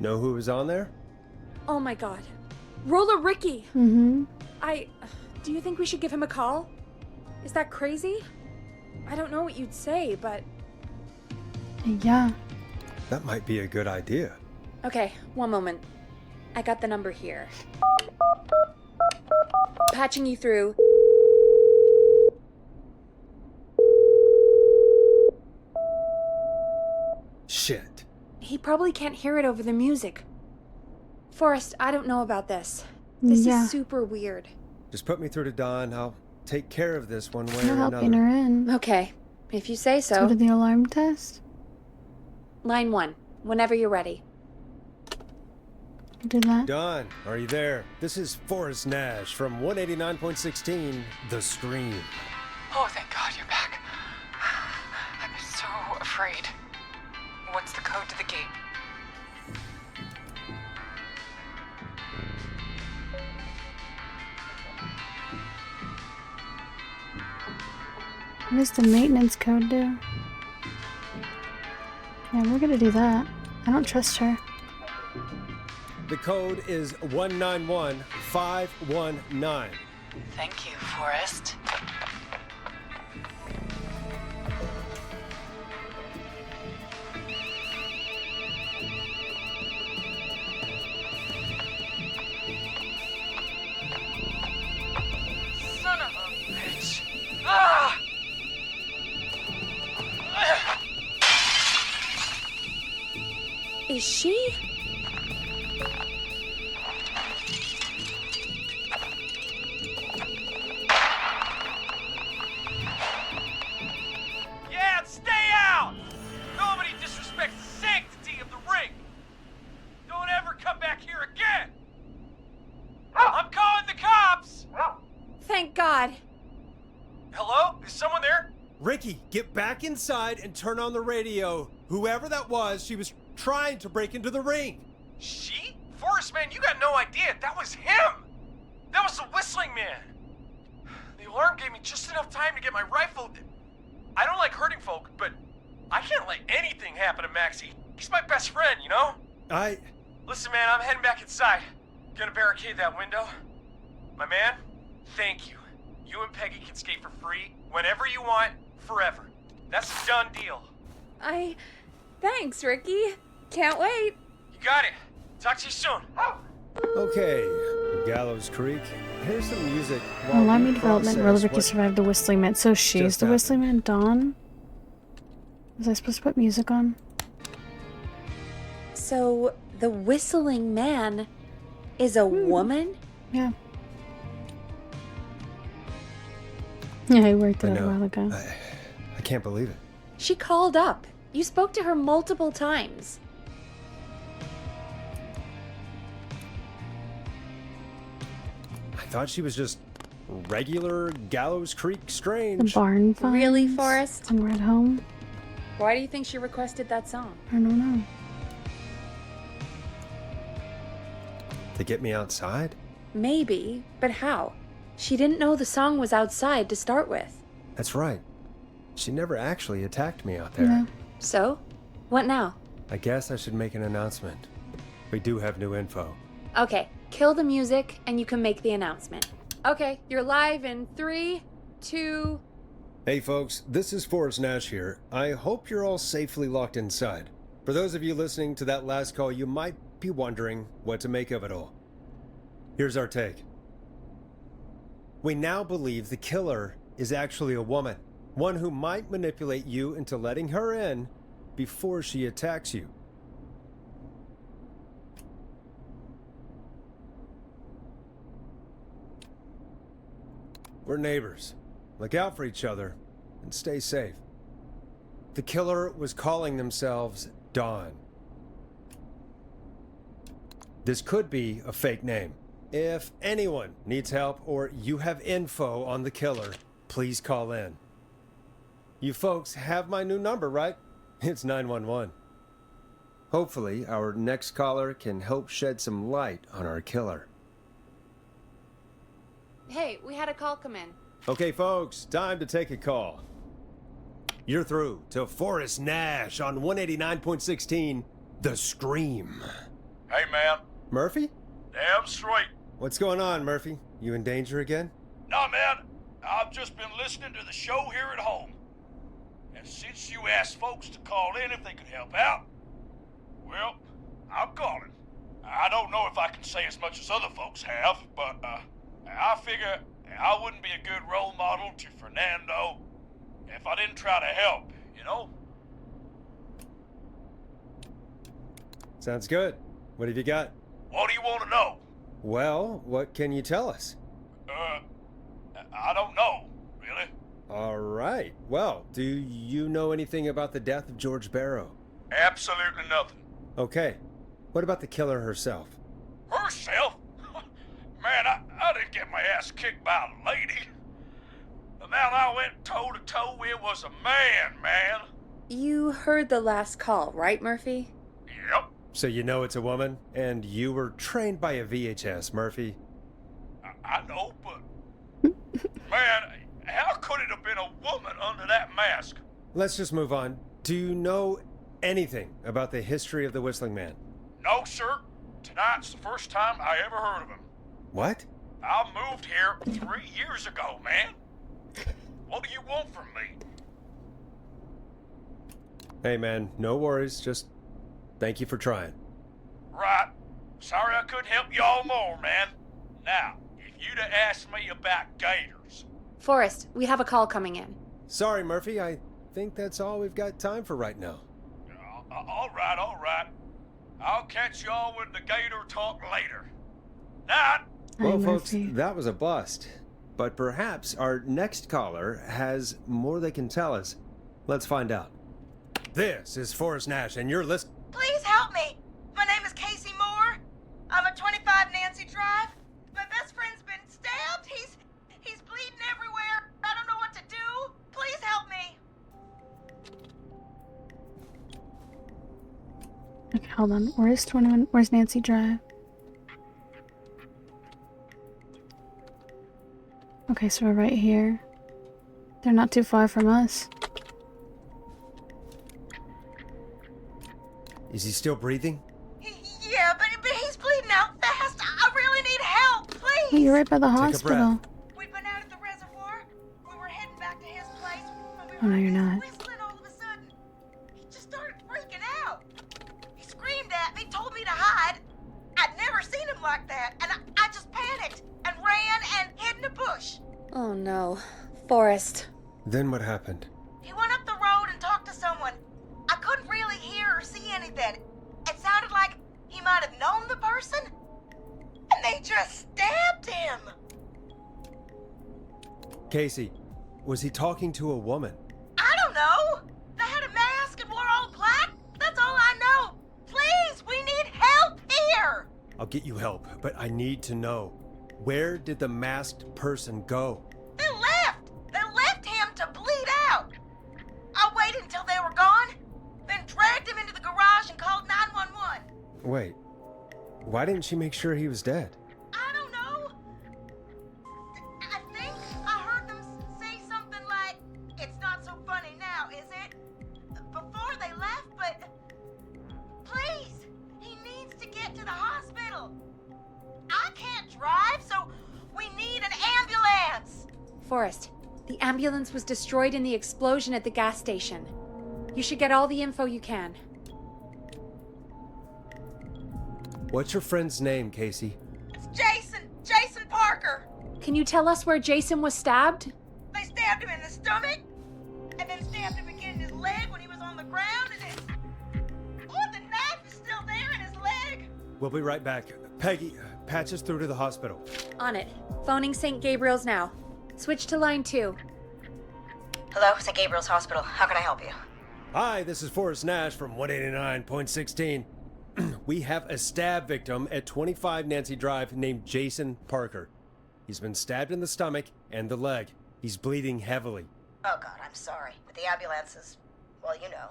[SPEAKER 4] Know who was on there?
[SPEAKER 3] Oh my god. Roller Ricky!
[SPEAKER 1] Mm-hmm.
[SPEAKER 3] Do you think we should give him a call? Is that crazy? I don't know what you'd say, but...
[SPEAKER 1] Yeah.
[SPEAKER 4] That might be a good idea.
[SPEAKER 3] Okay, one moment. I got the number here. Patching you through.
[SPEAKER 4] Shit.
[SPEAKER 3] He probably can't hear it over the music. Forrest, I don't know about this. This
[SPEAKER 1] Yeah.
[SPEAKER 3] is super weird.
[SPEAKER 4] Just put me through to Dawn. I'll take care of this one way
[SPEAKER 1] You're
[SPEAKER 4] or
[SPEAKER 1] helping
[SPEAKER 4] another.
[SPEAKER 1] her in.
[SPEAKER 3] Okay, if you say
[SPEAKER 1] So
[SPEAKER 3] so.
[SPEAKER 1] did the alarm test?
[SPEAKER 3] Line 1, whenever you're ready.
[SPEAKER 1] Do that?
[SPEAKER 4] Dawn, are you there? This is Forrest Nash from 189.16, The Scream.
[SPEAKER 2] Oh, thank God you're back. I'm so afraid. What's the code to the gate?
[SPEAKER 1] What does the maintenance code do? Yeah, we're gonna do that. I don't trust her.
[SPEAKER 4] The code is 191519.
[SPEAKER 2] Thank you, Forrest.
[SPEAKER 5] Son of a bitch! Ah!
[SPEAKER 3] Is she?
[SPEAKER 5] Yeah, stay out! Nobody disrespects the sanctity of the ring! Don't ever come back here again! I'm calling the cops!
[SPEAKER 3] Thank God.
[SPEAKER 5] Hello? Is someone there?
[SPEAKER 4] Ricky, get back inside and turn on the radio. Whoever that was, she was trying to break into the ring.
[SPEAKER 5] She? Forrest, man, you got no idea. That was him! That was the whistling man! The alarm gave me just enough time to get my rifle. I don't like hurting folk, but I can't let anything happen to Maxie. He's my best friend, you know? Listen, man, I'm heading back inside. Gonna barricade that window. My man, thank you. You and Peggy can skate for free whenever you want, forever. That's a done deal.
[SPEAKER 3] Thanks, Ricky. Can't wait.
[SPEAKER 5] You got it. Talk to you soon.
[SPEAKER 4] Okay, Gallows Creek. Here's some music. while
[SPEAKER 1] Alarm
[SPEAKER 4] you
[SPEAKER 1] development.
[SPEAKER 4] process
[SPEAKER 1] Roller Ricky
[SPEAKER 4] what
[SPEAKER 1] survived the whistling man. So she's
[SPEAKER 4] just
[SPEAKER 1] the whistling man, Dawn? Was I supposed to put music on?
[SPEAKER 3] So, the whistling man is a woman?
[SPEAKER 1] Yeah. Yeah, I worked
[SPEAKER 4] I
[SPEAKER 1] it out a
[SPEAKER 4] know.
[SPEAKER 1] while ago.
[SPEAKER 4] I can't believe it.
[SPEAKER 3] She called up. You spoke to her multiple times.
[SPEAKER 4] I thought she was just regular Gallows Creek
[SPEAKER 1] The
[SPEAKER 4] strange.
[SPEAKER 1] barn finds.
[SPEAKER 3] Really, Forrest?
[SPEAKER 1] And we're at home.
[SPEAKER 3] Why do you think she requested that song?
[SPEAKER 1] I don't know.
[SPEAKER 4] To get me outside?
[SPEAKER 3] Maybe, but how? She didn't know the song was outside to start with.
[SPEAKER 4] That's right. She never actually attacked me out there.
[SPEAKER 1] Yeah.
[SPEAKER 3] So, what now?
[SPEAKER 4] I guess I should make an announcement. We do have new info.
[SPEAKER 3] Okay, kill the music and you can make the announcement. Okay, you're live in 3, 2...
[SPEAKER 4] Hey folks, this is Forrest Nash here. I hope you're all safely locked inside. For those of you listening to that last call, you might be wondering what to make of it all. Here's our take. We now believe the killer is actually a woman. One who might manipulate you into letting her in before she attacks you. We're neighbors. Look out for each other and stay safe. The killer was calling themselves Dawn. This could be a fake name. If anyone needs help or you have info on the killer, please call in. You folks have my new number, right? It's 911. Hopefully, our next caller can help shed some light on our killer.
[SPEAKER 3] Hey, we had a call come in.
[SPEAKER 4] Okay, folks, time to take a call. You're through to Forrest Nash on 189.16, The Scream.
[SPEAKER 11] Hey, man.
[SPEAKER 4] Murphy?
[SPEAKER 11] Damn straight.
[SPEAKER 4] What's going on, Murphy? You in danger again?
[SPEAKER 11] Nah, man. I've just been listening to the show here at home. And since you asked folks to call in if they could help out, well, I'm calling. I don't know if I can say as much as other folks have, but I figure I wouldn't be a good role model to Fernando if I didn't try to help, you know?
[SPEAKER 4] Sounds good. What have you got?
[SPEAKER 11] What do you want to know?
[SPEAKER 4] Well, what can you tell us?
[SPEAKER 11] I don't know, really.
[SPEAKER 4] All right. Well, do you know anything about the death of George Barrow?
[SPEAKER 11] Absolutely nothing.
[SPEAKER 4] Okay. What about the killer herself?
[SPEAKER 11] Herself? Man, I didn't get my ass kicked by a lady. The man I went toe-to-toe with was a man.
[SPEAKER 3] You heard the last call, right, Murphy?
[SPEAKER 11] Yep.
[SPEAKER 4] So you know it's a woman, and you were trained by a VHS, Murphy.
[SPEAKER 11] I know, but... man, how could it have been a woman under that mask?
[SPEAKER 4] Let's just move on. Do you know anything about the history of the Whistling Man?
[SPEAKER 11] No, sir. Tonight's the first time I ever heard of him.
[SPEAKER 4] What?
[SPEAKER 11] I moved here 3 years ago, man. What do you want from me?
[SPEAKER 4] Hey, man, no worries. Just thank you for trying.
[SPEAKER 11] Right. Sorry I couldn't help y'all more, man. Now, if you'd have asked me about gators...
[SPEAKER 3] Forrest, we have a call coming in.
[SPEAKER 4] Sorry, Murphy. I think that's all we've got time for right now.
[SPEAKER 11] All right. I'll catch y'all with the gator talk later. Night.
[SPEAKER 4] Well,
[SPEAKER 1] Hi,
[SPEAKER 4] folks,
[SPEAKER 1] Murphy.
[SPEAKER 4] that was a bust. But perhaps our next caller has more they can tell us. Let's find out. This is Forrest Nash, and you're listening.
[SPEAKER 12] Please help me. My name is Casey Moore. I'm at 25 Nancy Drive. My best friend's been stabbed. He's bleeding everywhere. I don't know what to do. Please help me.
[SPEAKER 1] Okay, hold on. Where's 21? Where's Nancy Drive? Okay, so we're right here. They're not too far from us.
[SPEAKER 4] Is he still breathing?
[SPEAKER 12] Yeah, but he's bleeding out fast. I really need help, please.
[SPEAKER 1] Hey, you're right by the
[SPEAKER 4] Take a
[SPEAKER 1] hospital.
[SPEAKER 12] We've been out at the reservoir. We were heading back to his place when we
[SPEAKER 1] Oh, no,
[SPEAKER 12] heard
[SPEAKER 1] you're
[SPEAKER 12] this
[SPEAKER 1] not.
[SPEAKER 12] whistling all of a sudden. He just started freaking out. He screamed at me, told me to hide. I'd never seen him like that, and I just panicked and ran and hid in a bush.
[SPEAKER 3] Oh no. Forrest.
[SPEAKER 4] Then what happened?
[SPEAKER 12] He went up the road and talked to someone. I couldn't really hear or see anything. It sounded like he might have known the person, and they just stabbed him.
[SPEAKER 4] Casey, was he talking to a woman?
[SPEAKER 12] I don't know. They had a mask and wore all black. That's all I know. Please, we need help here.
[SPEAKER 4] I'll get you help, but I need to know. Where did the masked person go?
[SPEAKER 12] They left. They left him to bleed out. I waited until they were gone, then dragged him into the garage and called 911.
[SPEAKER 4] Wait, why didn't she make sure he was dead?
[SPEAKER 12] I don't know. I think I heard them say something like, "It's not so funny now, is it?" before they left, but please, he needs to get to the hospital. I can't drive, so we need an ambulance.
[SPEAKER 3] Forrest, the ambulance was destroyed in the explosion at the gas station. You should get all the info you can.
[SPEAKER 4] What's your friend's name, Casey?
[SPEAKER 12] It's Jason Parker.
[SPEAKER 3] Can you tell us where Jason was stabbed?
[SPEAKER 12] They stabbed him in the stomach, and then stabbed him again in his leg when he was on the ground, and then... oh, the knife is still there in his leg.
[SPEAKER 4] We'll be right back. Peggy, patch us through to the hospital.
[SPEAKER 3] On it. Phoning St. Gabriel's now. Switch to line 2.
[SPEAKER 12] Hello, St. Gabriel's Hospital. How can I help you?
[SPEAKER 4] Hi, this is Forrest Nash from 189.16. We have a stab victim at 25 Nancy Drive named Jason Parker. He's been stabbed in the stomach and the leg. He's bleeding heavily.
[SPEAKER 12] Oh God, I'm sorry. But the ambulance is, well, you know.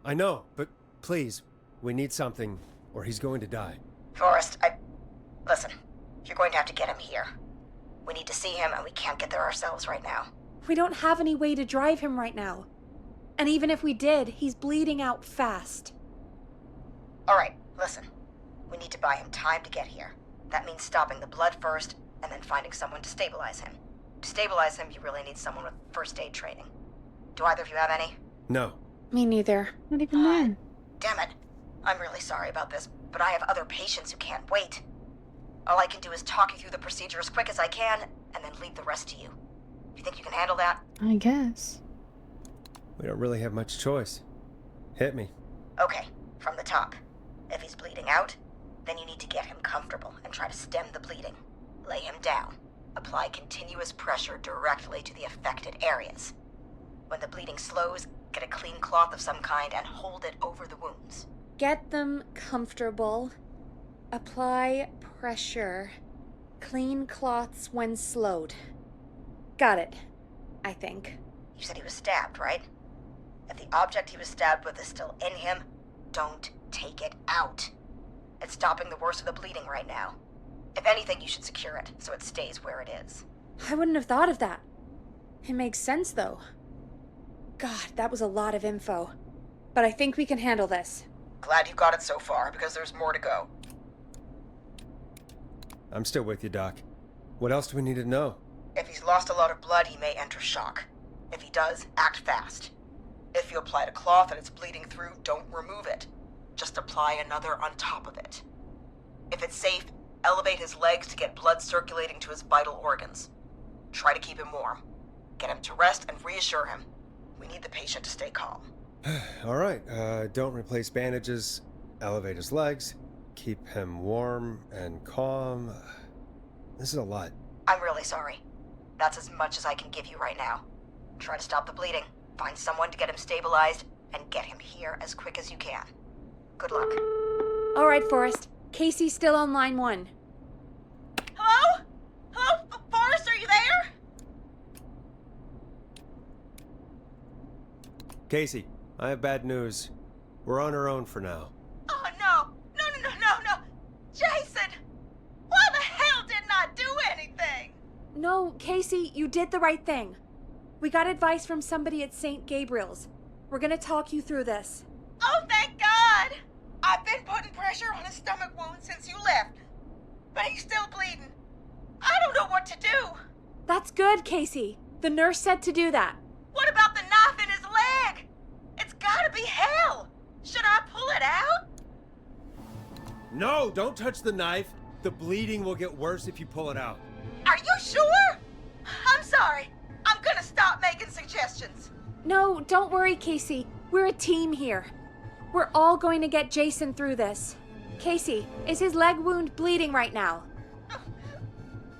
[SPEAKER 4] I know, but please, we need something, or he's going to die.
[SPEAKER 12] Forrest, listen, you're going to have to get him here. We need to see him, and we can't get there ourselves right now.
[SPEAKER 3] We don't have any way to drive him right now. And even if we did, he's bleeding out fast.
[SPEAKER 12] Alright, listen. We need to buy him time to get here. That means stopping the blood first, and then finding someone to stabilize him. To stabilize him, you really need someone with first aid training. Do either of you have any?
[SPEAKER 4] No.
[SPEAKER 3] Me neither.
[SPEAKER 1] Not even then.
[SPEAKER 12] Damn it. I'm really sorry about this, but I have other patients who can't wait. All I can do is talk you through the procedure as quick as I can, and then leave the rest to you. You think you can handle that?
[SPEAKER 1] I guess.
[SPEAKER 4] We don't really have much choice. Hit me.
[SPEAKER 12] Okay, from the top. If he's bleeding out, then you need to get him comfortable and try to stem the bleeding. Lay him down. Apply continuous pressure directly to the affected areas. When the bleeding slows, get a clean cloth of some kind and hold it over the wounds.
[SPEAKER 3] Get them comfortable. Apply pressure. Clean cloths when slowed. Got it, I think.
[SPEAKER 12] You said he was stabbed, right? If the object he was stabbed with is still in him, don't take it out. It's stopping the worst of the bleeding right now. If anything, you should secure it so it stays where it is.
[SPEAKER 3] I wouldn't have thought of that. It makes sense, though. God, that was a lot of info. But I think we can handle this.
[SPEAKER 12] Glad you got it so far, because there's more to go.
[SPEAKER 4] I'm still with you, Doc. What else do we need to know?
[SPEAKER 12] If he's lost a lot of blood, he may enter shock. If he does, act fast. If you applied a cloth and it's bleeding through, don't remove it. Just apply another on top of it. If it's safe, elevate his legs to get blood circulating to his vital organs. Try to keep him warm. Get him to rest and reassure him. We need the patient to stay calm.
[SPEAKER 4] All right, don't replace bandages. Elevate his legs. Keep him warm and calm. This is a lot.
[SPEAKER 12] I'm really sorry. That's as much as I can give you right now. Try to stop the bleeding. Find someone to get him stabilized, and get him here as quick as you can. Good luck.
[SPEAKER 3] All right, Forrest. Casey's still on line 1.
[SPEAKER 12] Hello? Hello? Forrest, are you there?
[SPEAKER 4] Casey, I have bad news. We're on our own for now.
[SPEAKER 12] Oh, no. No. Jason! Why the hell didn't I do anything?
[SPEAKER 3] No, Casey, you did the right thing. We got advice from somebody at St. Gabriel's. We're gonna talk you through this.
[SPEAKER 12] Oh, thank God! I've been putting pressure on his stomach wound since you left. But he's still bleeding. I don't know what to do.
[SPEAKER 3] That's good, Casey. The nurse said to do that.
[SPEAKER 12] What about the knife in his leg? It's gotta be hell. Should I pull it out?
[SPEAKER 4] No, don't touch the knife. The bleeding will get worse if you pull it out.
[SPEAKER 12] Are you sure? I'm sorry. I'm gonna stop making suggestions.
[SPEAKER 3] No, don't worry, Casey. We're a team here. We're all going to get Jason through this. Casey, is his leg wound bleeding right now?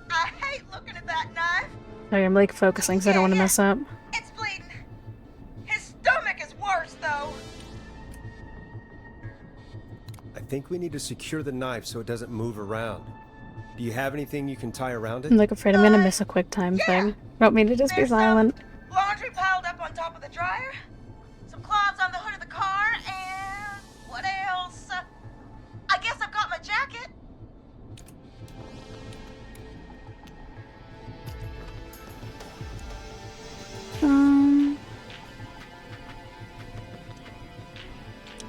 [SPEAKER 12] I hate looking at that knife.
[SPEAKER 1] Sorry, I'm like focusing because I don't want to mess up.
[SPEAKER 12] It's bleeding. His stomach is worse, though.
[SPEAKER 4] I think we need to secure the knife so it doesn't move around. Do you have anything you can tie around it?
[SPEAKER 1] I'm like afraid I'm gonna miss a quick time thing. Want me to just be
[SPEAKER 12] There's some
[SPEAKER 1] silent?
[SPEAKER 12] laundry piled up on top of the dryer, some cloths on the hood of the car, and what else? I guess I've got my jacket.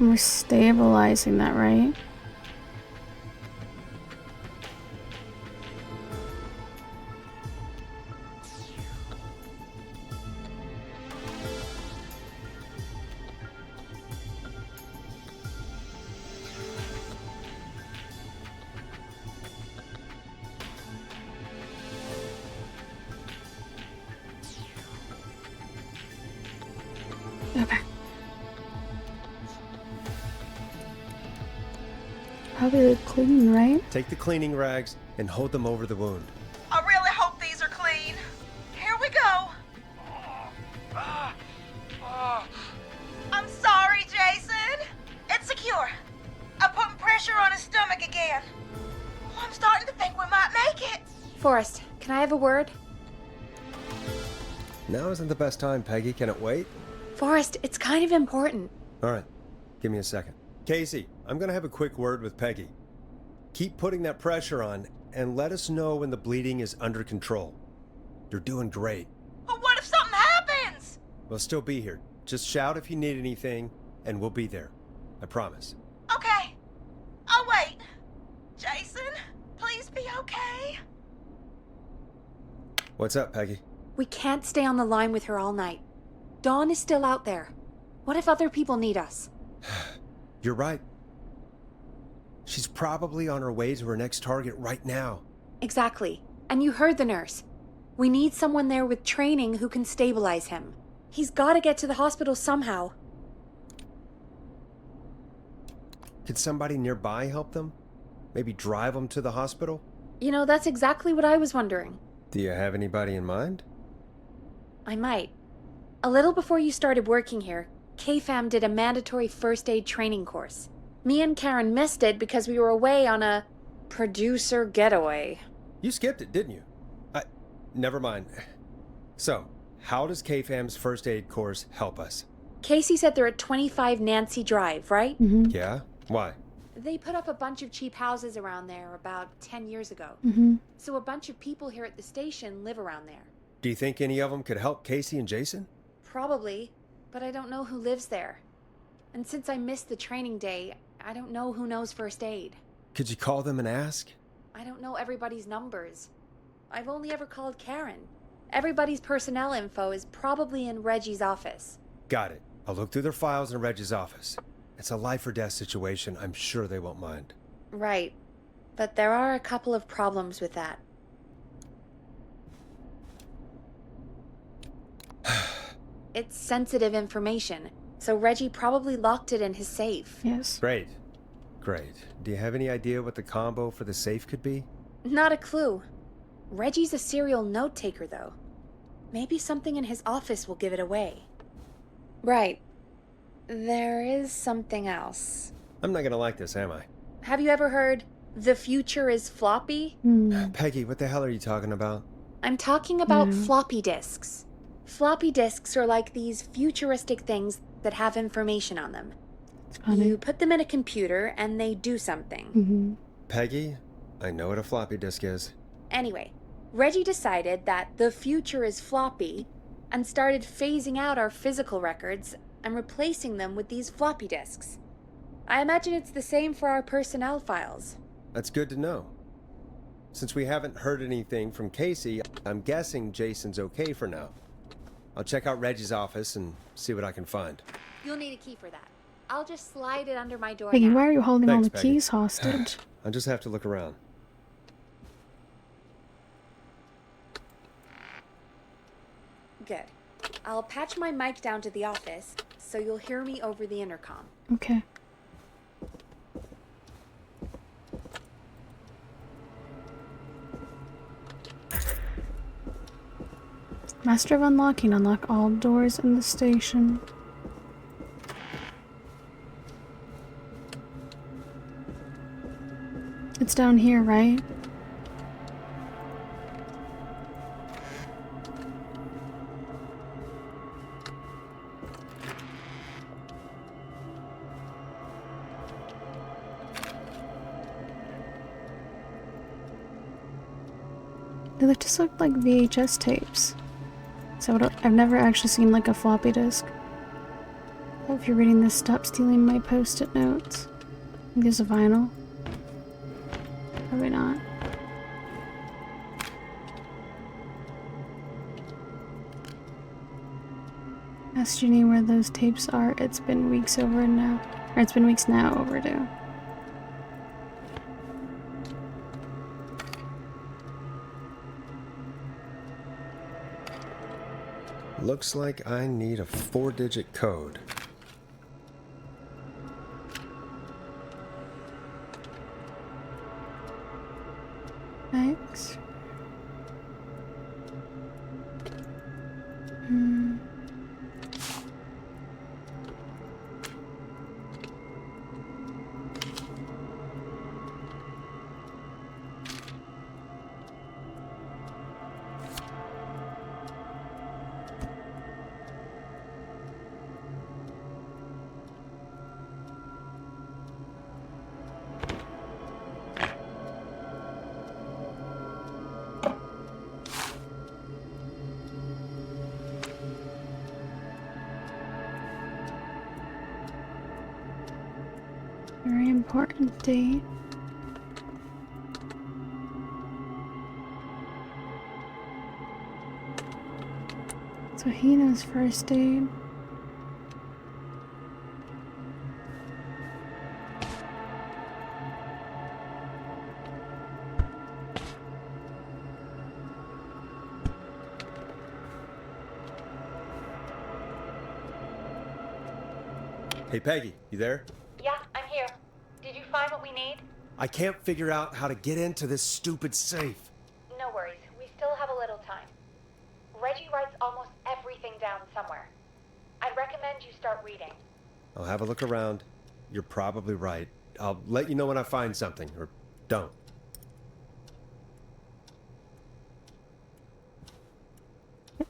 [SPEAKER 1] We're stabilizing that, right? Okay. Probably clean, right?
[SPEAKER 4] Take the cleaning rags and hold them over the wound.
[SPEAKER 12] I really hope these are clean. Here we go. I'm sorry, Jason. It's secure. I'm putting pressure on his stomach again. Oh, I'm starting to think we might make it.
[SPEAKER 3] Forrest, can I have a word?
[SPEAKER 4] Now isn't the best time, Peggy. Can it wait?
[SPEAKER 3] Forrest, it's kind of important.
[SPEAKER 4] All right. Give me a second. Casey, I'm gonna have a quick word with Peggy. Keep putting that pressure on, and let us know when the bleeding is under control. You're doing great.
[SPEAKER 12] Well, what if something happens?
[SPEAKER 4] We'll still be here. Just shout if you need anything, and we'll be there. I promise.
[SPEAKER 12] Okay. I'll wait. Jason, please be okay.
[SPEAKER 4] What's up, Peggy?
[SPEAKER 3] We can't stay on the line with her all night. Dawn is still out there. What if other people need us?
[SPEAKER 4] You're right. She's probably on her way to her next target right now.
[SPEAKER 3] Exactly. And you heard the nurse. We need someone there with training who can stabilize him. He's got to get to the hospital somehow.
[SPEAKER 4] Could somebody nearby help them? Maybe drive them to the hospital?
[SPEAKER 3] You know, that's exactly what I was wondering.
[SPEAKER 4] Do you have anybody in mind?
[SPEAKER 3] I might. A little before you started working here, KFAM did a mandatory first aid training course. Me and Karen missed it because we were away on a producer getaway.
[SPEAKER 4] You skipped it, didn't you? Never mind. So, how does KFAM's first aid course help us?
[SPEAKER 3] Casey said they're at 25 Nancy Drive, right?
[SPEAKER 1] Mm-hmm.
[SPEAKER 4] Yeah? Why?
[SPEAKER 3] They put up a bunch of cheap houses around there about 10 years ago.
[SPEAKER 1] Mm-hmm.
[SPEAKER 3] So a bunch of people here at the station live around there.
[SPEAKER 4] Do you think any of them could help Casey and Jason?
[SPEAKER 3] Probably, but I don't know who lives there. And since I missed the training day, I don't know who knows first aid.
[SPEAKER 4] Could you call them and ask?
[SPEAKER 3] I don't know everybody's numbers. I've only ever called Karen. Everybody's personnel info is probably in Reggie's office.
[SPEAKER 4] Got it. I'll look through their files in Reggie's office. It's a life or death situation. I'm sure they won't mind.
[SPEAKER 3] Right. But there are a couple of problems with that. It's sensitive information, so Reggie probably locked it in his safe.
[SPEAKER 1] Yes.
[SPEAKER 4] Great. Great. Do you have any idea what the combo for the safe could be?
[SPEAKER 3] Not a clue. Reggie's a serial note-taker, though. Maybe something in his office will give it away. Right. There is something else.
[SPEAKER 4] I'm not gonna like this, am I?
[SPEAKER 3] Have you ever heard, "The future is floppy"?
[SPEAKER 4] Peggy, what the hell are you talking about?
[SPEAKER 3] I'm talking about
[SPEAKER 1] Yeah.
[SPEAKER 3] floppy disks. Floppy disks are like these futuristic things that have information on them.
[SPEAKER 1] It's funny.
[SPEAKER 3] You put them in a computer and they do something.
[SPEAKER 1] Mm-hmm.
[SPEAKER 4] Peggy, I know what a floppy disk is.
[SPEAKER 3] Anyway, Reggie decided that the future is floppy and started phasing out our physical records and replacing them with these floppy disks. I imagine it's the same for our personnel files.
[SPEAKER 4] That's good to know. Since we haven't heard anything from Casey, I'm guessing Jason's okay for now. I'll check out Reggie's office and see what I can find.
[SPEAKER 3] You'll need a key for that. I'll just slide it under my door
[SPEAKER 1] Peggy,
[SPEAKER 3] now.
[SPEAKER 1] why are you holding all
[SPEAKER 4] Thanks,
[SPEAKER 1] the
[SPEAKER 4] Peggy.
[SPEAKER 1] keys hostage?
[SPEAKER 4] I'll just have to look around.
[SPEAKER 3] Good. I'll patch my mic down to the office, so you'll hear me over the intercom.
[SPEAKER 1] Okay. Master of Unlocking. Unlock all doors in the station. It's down here, right? They just look like VHS tapes. So I've never actually seen like a floppy disk. So if you're reading this, stop stealing my post-it notes. I think there's a vinyl. Probably not. Ask Ginny where those tapes are. It's been weeks over now. Or it's been weeks now overdue.
[SPEAKER 4] Looks like I need a 4-digit code.
[SPEAKER 1] X. Very important date. So he knows first aid.
[SPEAKER 4] Hey, Peggy, you there?
[SPEAKER 6] Yeah, I'm here. Did you find what we need?
[SPEAKER 4] I can't figure out how to get into this stupid safe.
[SPEAKER 6] No worries. We still have a little time. Reggie writes almost everything down somewhere. I'd recommend you start reading.
[SPEAKER 4] I'll have a look around. You're probably right. I'll let you know when I find something, or don't.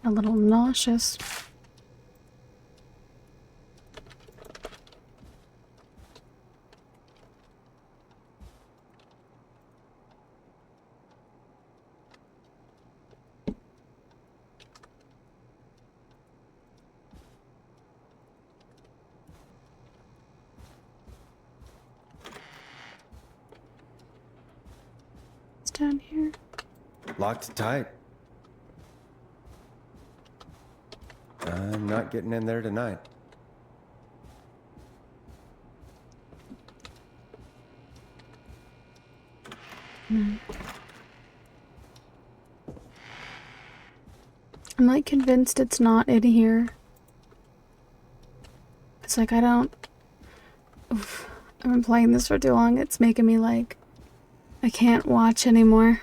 [SPEAKER 1] A little nauseous. It's down here.
[SPEAKER 4] Locked tight. I'm not getting in there tonight.
[SPEAKER 1] No. I'm like convinced it's not in here. It's like I don't... Oof. I've been playing this for too long. It's making me like... I can't watch anymore.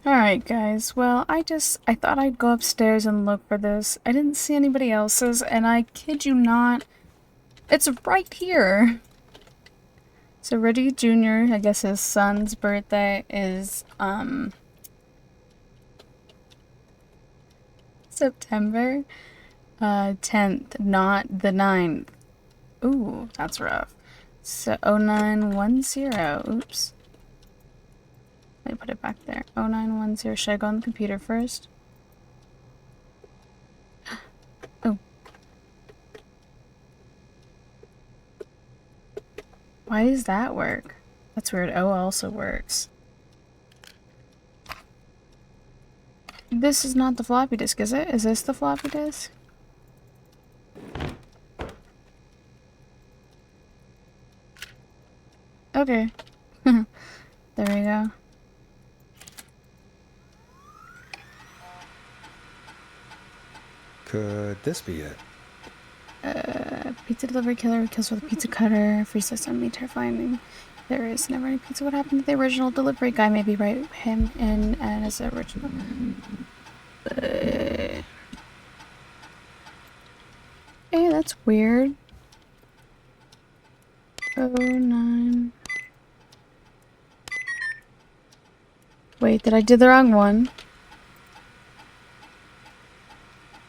[SPEAKER 1] Alright guys, well I thought I'd go upstairs and look for this. I didn't see anybody else's and I kid you not, it's right here. So Reggie Jr., I guess his son's birthday is September 10th, not the 9th. Ooh, that's rough. So 0910, oops. Let me put it back there. 0910. Should I go on the computer first? Oh. Why does that work? That's weird. O also works. This is not the floppy disk, is it? Is this the floppy disk? Okay. There we go.
[SPEAKER 4] Could this be it?
[SPEAKER 1] Pizza delivery killer kills with a pizza cutter. Free system, me terrifying. There is never any pizza. What happened to the original delivery guy? Maybe write him in as the original. Hey, that's weird. 09. Wait, did I do the wrong one?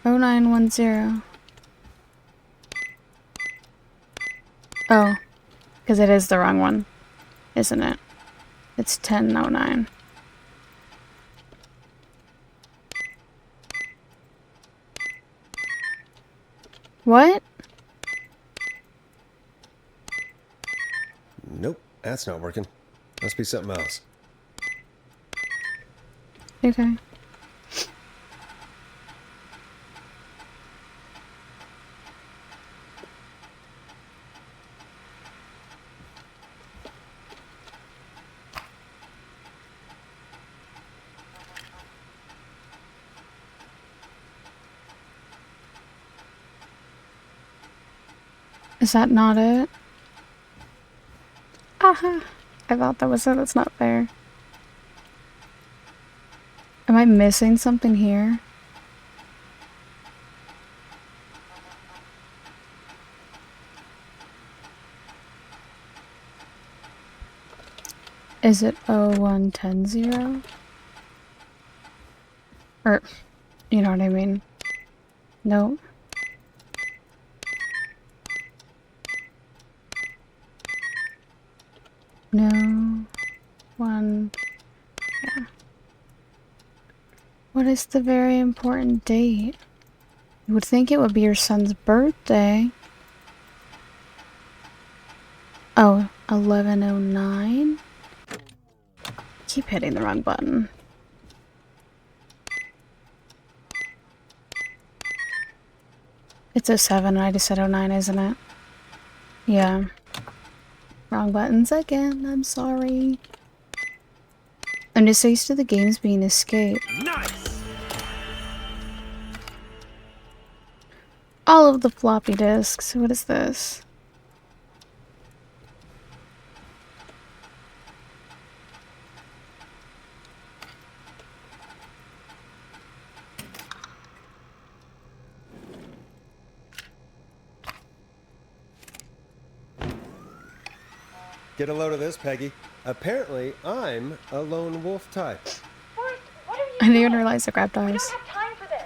[SPEAKER 1] 0910. Oh, because it is the wrong one, isn't it? It's 1009. What?
[SPEAKER 4] Nope, that's not working. Must be something else.
[SPEAKER 1] Okay. Is that not it? Aha! I thought that was it. That's not fair. Am I missing something here? Is it 0110? Or, you know what I mean? No. No. One. Yeah. What is the very important date? You would think it would be your son's birthday. Oh, 11:09. Keep hitting the wrong button. It's 07 and I just said 09, isn't it? Yeah. Wrong buttons again. I'm sorry. I'm just so used to the games being escape.
[SPEAKER 4] Nice!
[SPEAKER 1] All of the floppy disks. What is this?
[SPEAKER 4] Get a load of this, Peggy. Apparently, I'm a lone wolf type.
[SPEAKER 6] Forrest, what are you
[SPEAKER 1] I didn't even
[SPEAKER 6] doing?
[SPEAKER 1] realize I grabbed
[SPEAKER 6] We
[SPEAKER 1] eyes.
[SPEAKER 6] don't have time for this.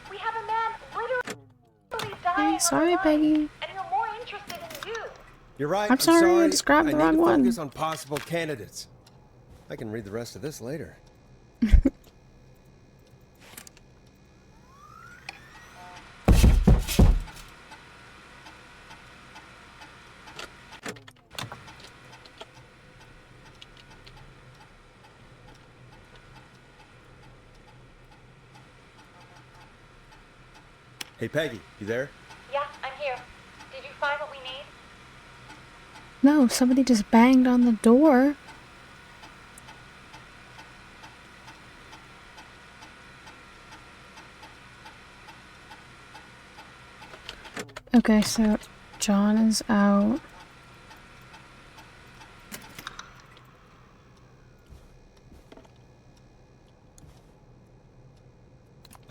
[SPEAKER 6] We have a man literally dying
[SPEAKER 1] Hey,
[SPEAKER 6] on
[SPEAKER 1] sorry,
[SPEAKER 6] the line,
[SPEAKER 1] Peggy.
[SPEAKER 6] and we're more interested in you.
[SPEAKER 4] You're right.
[SPEAKER 1] I'm sorry, I just grabbed the
[SPEAKER 4] I
[SPEAKER 1] wrong
[SPEAKER 4] need to
[SPEAKER 1] one.
[SPEAKER 4] focus on possible candidates. I can read the rest of this later. Hey, Peggy, you there?
[SPEAKER 6] Yeah, I'm here. Did you find what we need?
[SPEAKER 1] No, somebody just banged on the door. Okay, so John is out.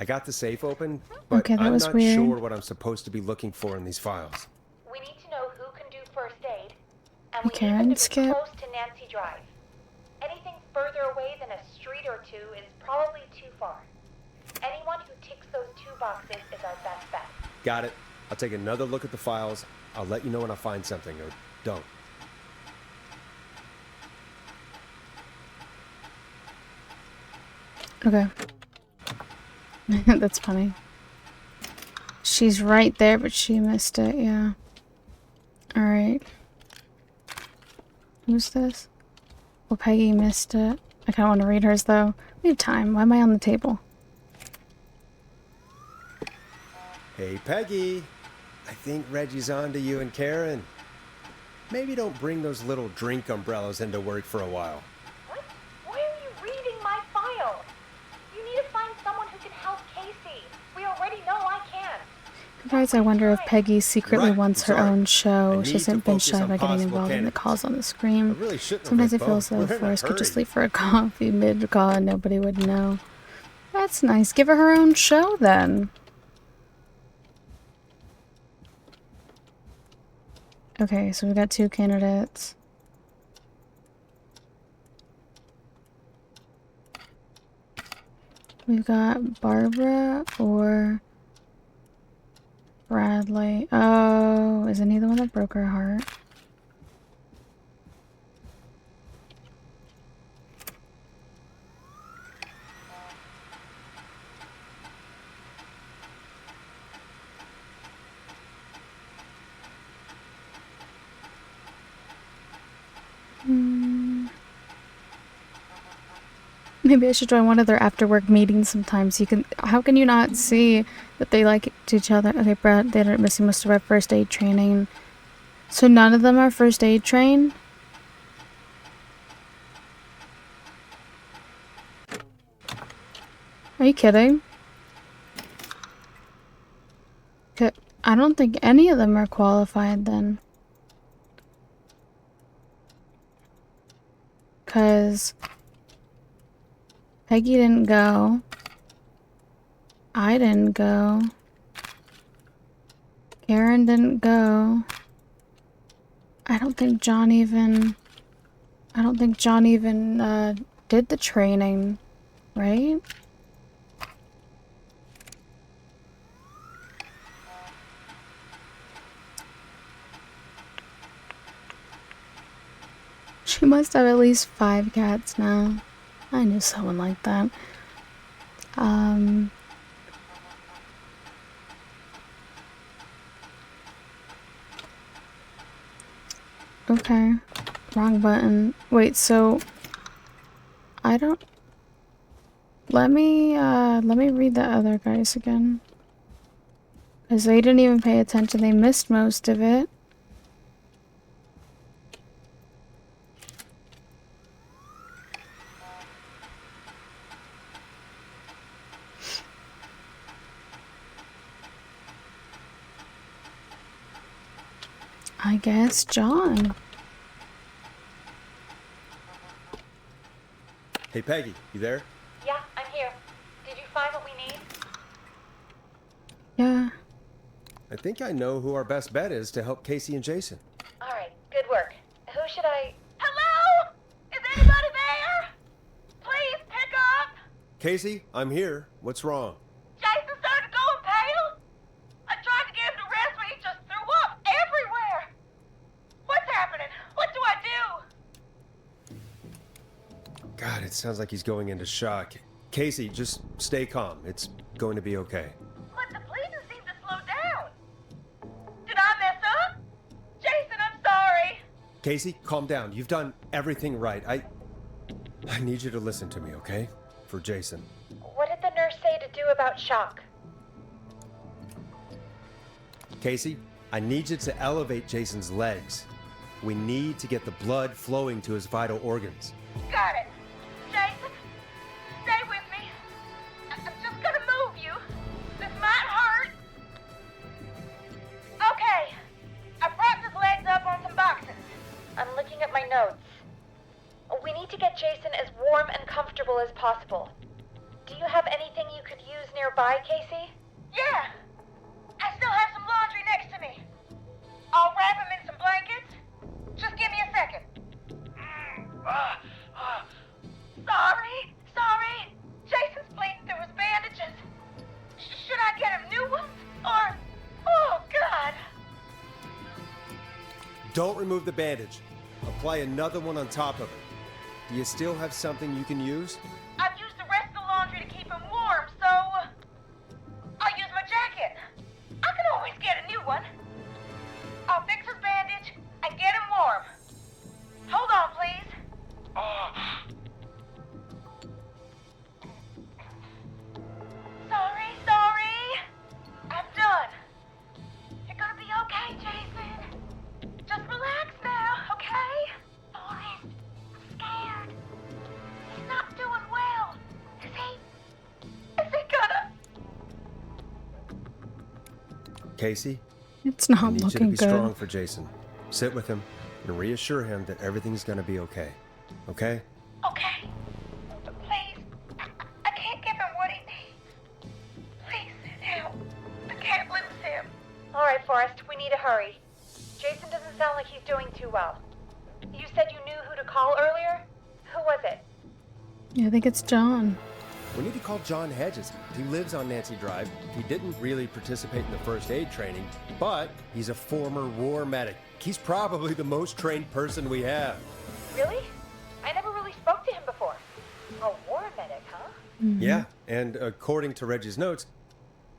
[SPEAKER 4] I got the safe open, but
[SPEAKER 1] Okay, that
[SPEAKER 4] I'm
[SPEAKER 1] was
[SPEAKER 4] not
[SPEAKER 1] weird.
[SPEAKER 4] sure what I'm supposed to be looking for in these files.
[SPEAKER 6] We need to know who can do first aid, and
[SPEAKER 1] Hey,
[SPEAKER 6] we need
[SPEAKER 1] Karen,
[SPEAKER 6] them to be
[SPEAKER 1] skip.
[SPEAKER 6] close to Nancy Drive. Anything further away than a street or two is probably too far. Anyone who ticks those two boxes is our best bet.
[SPEAKER 4] Got it. I'll take another look at the files. I'll let you know when I find something, or don't.
[SPEAKER 1] Okay. That's funny. She's right there, but she missed it, yeah. Alright. Who's this? Well, Peggy missed it. I kinda want to read hers, though. We have time. Why am I on the table?
[SPEAKER 4] Hey, Peggy. I think Reggie's on to you and Karen. Maybe don't bring those little drink umbrellas into work for a while.
[SPEAKER 6] What? Why are you reading my file? You need to find someone who can help Casey. We already know I can.
[SPEAKER 1] Sometimes I wonder if Peggy secretly
[SPEAKER 4] Right,
[SPEAKER 1] wants
[SPEAKER 4] I'm
[SPEAKER 1] her
[SPEAKER 4] sorry.
[SPEAKER 1] own
[SPEAKER 4] I
[SPEAKER 1] show.
[SPEAKER 4] need
[SPEAKER 1] She
[SPEAKER 4] to
[SPEAKER 1] hasn't been
[SPEAKER 4] focus
[SPEAKER 1] shy
[SPEAKER 4] on
[SPEAKER 1] by getting
[SPEAKER 4] possible
[SPEAKER 1] involved in the
[SPEAKER 4] candidates.
[SPEAKER 1] calls on the
[SPEAKER 4] I
[SPEAKER 1] screen.
[SPEAKER 4] really shouldn't have
[SPEAKER 1] Sometimes
[SPEAKER 4] hit
[SPEAKER 1] it feels
[SPEAKER 4] both.
[SPEAKER 1] as though
[SPEAKER 4] We're in a
[SPEAKER 1] Forrest could just
[SPEAKER 4] hurry.
[SPEAKER 1] leave for a coffee mid-call and nobody would know. That's nice. Give her own show, then. Okay, so we got two candidates. We've got Barbara or Bradley. Oh, isn't he the one that broke her heart? Maybe I should join one of their after-work meetings sometimes. You can. How can you not see that they like each other? Okay, Brad, they're missing most of our first aid training. So none of them are first aid trained? Are you kidding? I don't think any of them are qualified then. Because Peggy didn't go. I didn't go. Karen didn't go. I don't think John even did the training, right? She must have at least 5 cats now. I knew someone like that. Okay. Wrong button. Wait, so I don't let me read the other guys again. Cause they didn't even pay attention. They missed most of it. I guess John.
[SPEAKER 4] Hey, Peggy, you there?
[SPEAKER 6] Yeah, I'm here. Did you find what we need?
[SPEAKER 1] Yeah.
[SPEAKER 4] I think I know who our best bet is to help Casey and Jason.
[SPEAKER 6] All right, good work. Who should I... Hello? Is anybody there? Please pick up.
[SPEAKER 4] Casey, I'm here. What's wrong?
[SPEAKER 6] Jason started going pale. I tried to get him to rest, but he just threw up everywhere. What's happening? What do I do?
[SPEAKER 4] God, it sounds like he's going into shock. Casey, just stay calm. It's going to be okay.
[SPEAKER 6] But the bleeding seemed to slow down. Did I mess up? Jason, I'm sorry.
[SPEAKER 4] Casey, calm down. You've done everything right. I need you to listen to me, okay? For Jason.
[SPEAKER 6] What did the nurse say to do about shock?
[SPEAKER 4] Casey, I need you to elevate Jason's legs. We need to get the blood flowing to his vital organs.
[SPEAKER 6] Got it. Jason, stay with me. I'm just gonna move you. This might hurt. Okay. I propped his legs up on some boxes. I'm looking at my notes. We need to get Jason as warm and comfortable as possible. Do you have anything you could use nearby, Casey? Yeah. I still have some laundry next to me. I'll wrap him in some blankets. Just give me a second. Sorry. Jason's bleeding through his bandages. Should I get him new ones? Or... Oh, God.
[SPEAKER 4] Don't remove the bandage. Apply another one on top of it. Do you still have something you can use?
[SPEAKER 6] I've used the rest of the laundry to keep him warm, so... I'll use my jacket. I can always get a new one. I'll fix his bandage and get him warm. Hold on, please. Sorry. I'm done. You're gonna be okay, Jason. Just relax now, okay? Forrest, I'm scared. He's not doing well. Is he gonna...
[SPEAKER 4] Casey,
[SPEAKER 1] It's
[SPEAKER 4] I
[SPEAKER 1] not
[SPEAKER 4] need you to
[SPEAKER 1] looking
[SPEAKER 4] be
[SPEAKER 1] good.
[SPEAKER 4] strong for Jason. Sit with him and reassure him that everything's gonna be okay. Okay?
[SPEAKER 6] Okay. But please, I can't give him what he needs. Please, help. I can't lose him. All right, Forrest, we need to hurry. Jason doesn't sound like he's doing too well. You said you knew who to call earlier? Who was it?
[SPEAKER 1] Yeah, I think it's John.
[SPEAKER 4] We need to call John Hedges. He lives on Nancy Drive. He didn't really participate in the first aid training, but he's a former war medic. He's probably the most trained person we have.
[SPEAKER 6] Really? I never really spoke to him before. A war medic, huh?
[SPEAKER 4] Yeah, and according to Reggie's notes,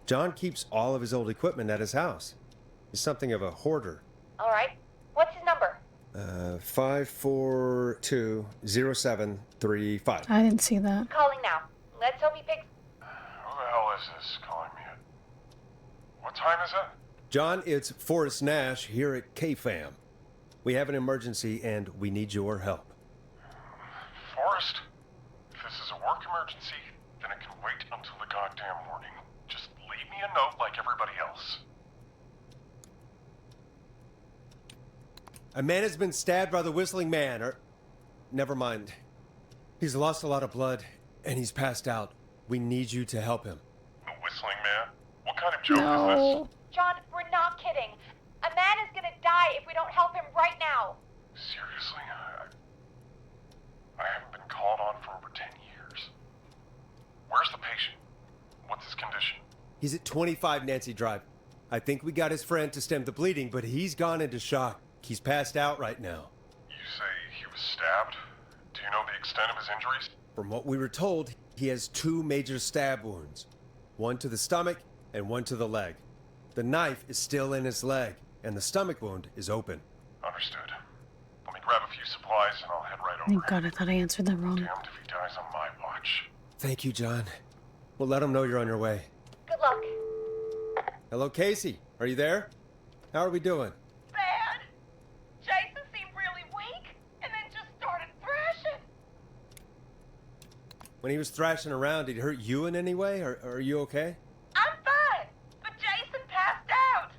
[SPEAKER 4] John keeps all of his old equipment at his house. He's something of a hoarder.
[SPEAKER 6] All right. What's his number?
[SPEAKER 4] 5420735.
[SPEAKER 1] I didn't see that.
[SPEAKER 6] Calling now. Let's hope he picks...
[SPEAKER 7] Who the hell is this calling me at? What time is it?
[SPEAKER 4] John, it's Forrest Nash here at KFAM. We have an emergency and we need your help.
[SPEAKER 7] Forrest? If this is a work emergency, then it can wait until the goddamn morning. Just leave me a note like everybody else.
[SPEAKER 4] A man has been stabbed by the Whistling Man, or... Never mind. He's lost a lot of blood, and he's passed out. We need you to help him.
[SPEAKER 7] The Whistling Man? What kind of joke is
[SPEAKER 1] No.
[SPEAKER 6] John, we're not kidding. A man is gonna die if we don't help him right now.
[SPEAKER 7] this? Seriously? I haven't been called on for over 10 years. Where's the patient? What's his condition?
[SPEAKER 4] He's at 25 Nancy Drive. I think we got his friend to stem the bleeding, but he's gone into shock. He's passed out right now.
[SPEAKER 7] You say he was stabbed? Do you know the extent of his injuries?
[SPEAKER 4] From what we were told, he has 2 major stab wounds. One to the stomach and one to the leg. The knife is still in his leg, and the stomach wound is open.
[SPEAKER 7] Understood. supplies and I'll head right over.
[SPEAKER 1] Thank God, I thought I answered that wrong.
[SPEAKER 7] Damned if he dies on my watch.
[SPEAKER 4] Thank you, John. We'll let him know you're on your way.
[SPEAKER 6] Good luck.
[SPEAKER 4] Hello, Casey. Are you there? How are we doing?
[SPEAKER 12] Bad. Jason seemed really weak and then just started thrashing.
[SPEAKER 4] When he was thrashing around, did he hurt you in any way? Or are you okay?
[SPEAKER 12] I'm fine, but Jason passed out.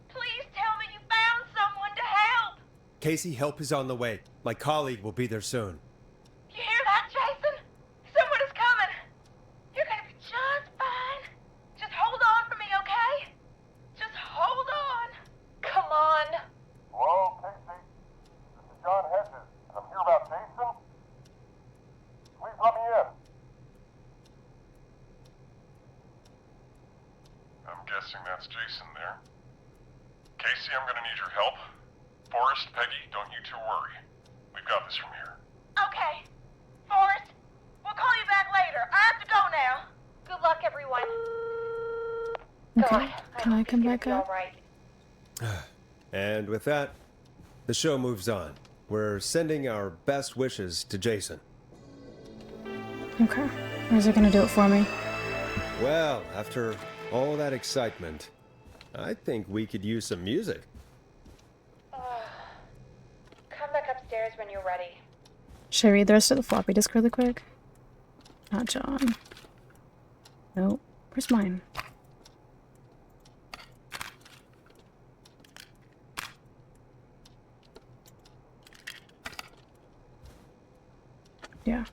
[SPEAKER 12] Please tell me you found someone to help.
[SPEAKER 4] Casey, help is on the way. My colleague will be there soon.
[SPEAKER 12] You hear that, Jason? Someone is coming. You're gonna be just fine. Just hold on for me, okay? Just hold on.
[SPEAKER 6] Come on.
[SPEAKER 7] Hello, Casey. This is John Hedges, and I'm here about Jason. Please let me in. I'm guessing that's Jason there. Casey, I'm gonna need your help. Forrest, Peggy, don't you two worry. We've got this from here.
[SPEAKER 12] Okay. Forrest, we'll call you back later. I have to go now.
[SPEAKER 6] Good luck, everyone.
[SPEAKER 1] Okay,
[SPEAKER 6] God,
[SPEAKER 1] can I
[SPEAKER 6] hope
[SPEAKER 1] come
[SPEAKER 6] he's
[SPEAKER 1] back
[SPEAKER 6] gonna
[SPEAKER 1] up?
[SPEAKER 6] be all right.
[SPEAKER 4] And with that, the show moves on. We're sending our best wishes to Jason.
[SPEAKER 1] Okay. Where's it gonna do it for me?
[SPEAKER 4] Well, after all that excitement, I think we could use some music.
[SPEAKER 6] Come back upstairs when you're ready.
[SPEAKER 1] Should I read the rest of the floppy disk really quick? Not John. Nope. Where's mine? Yeah.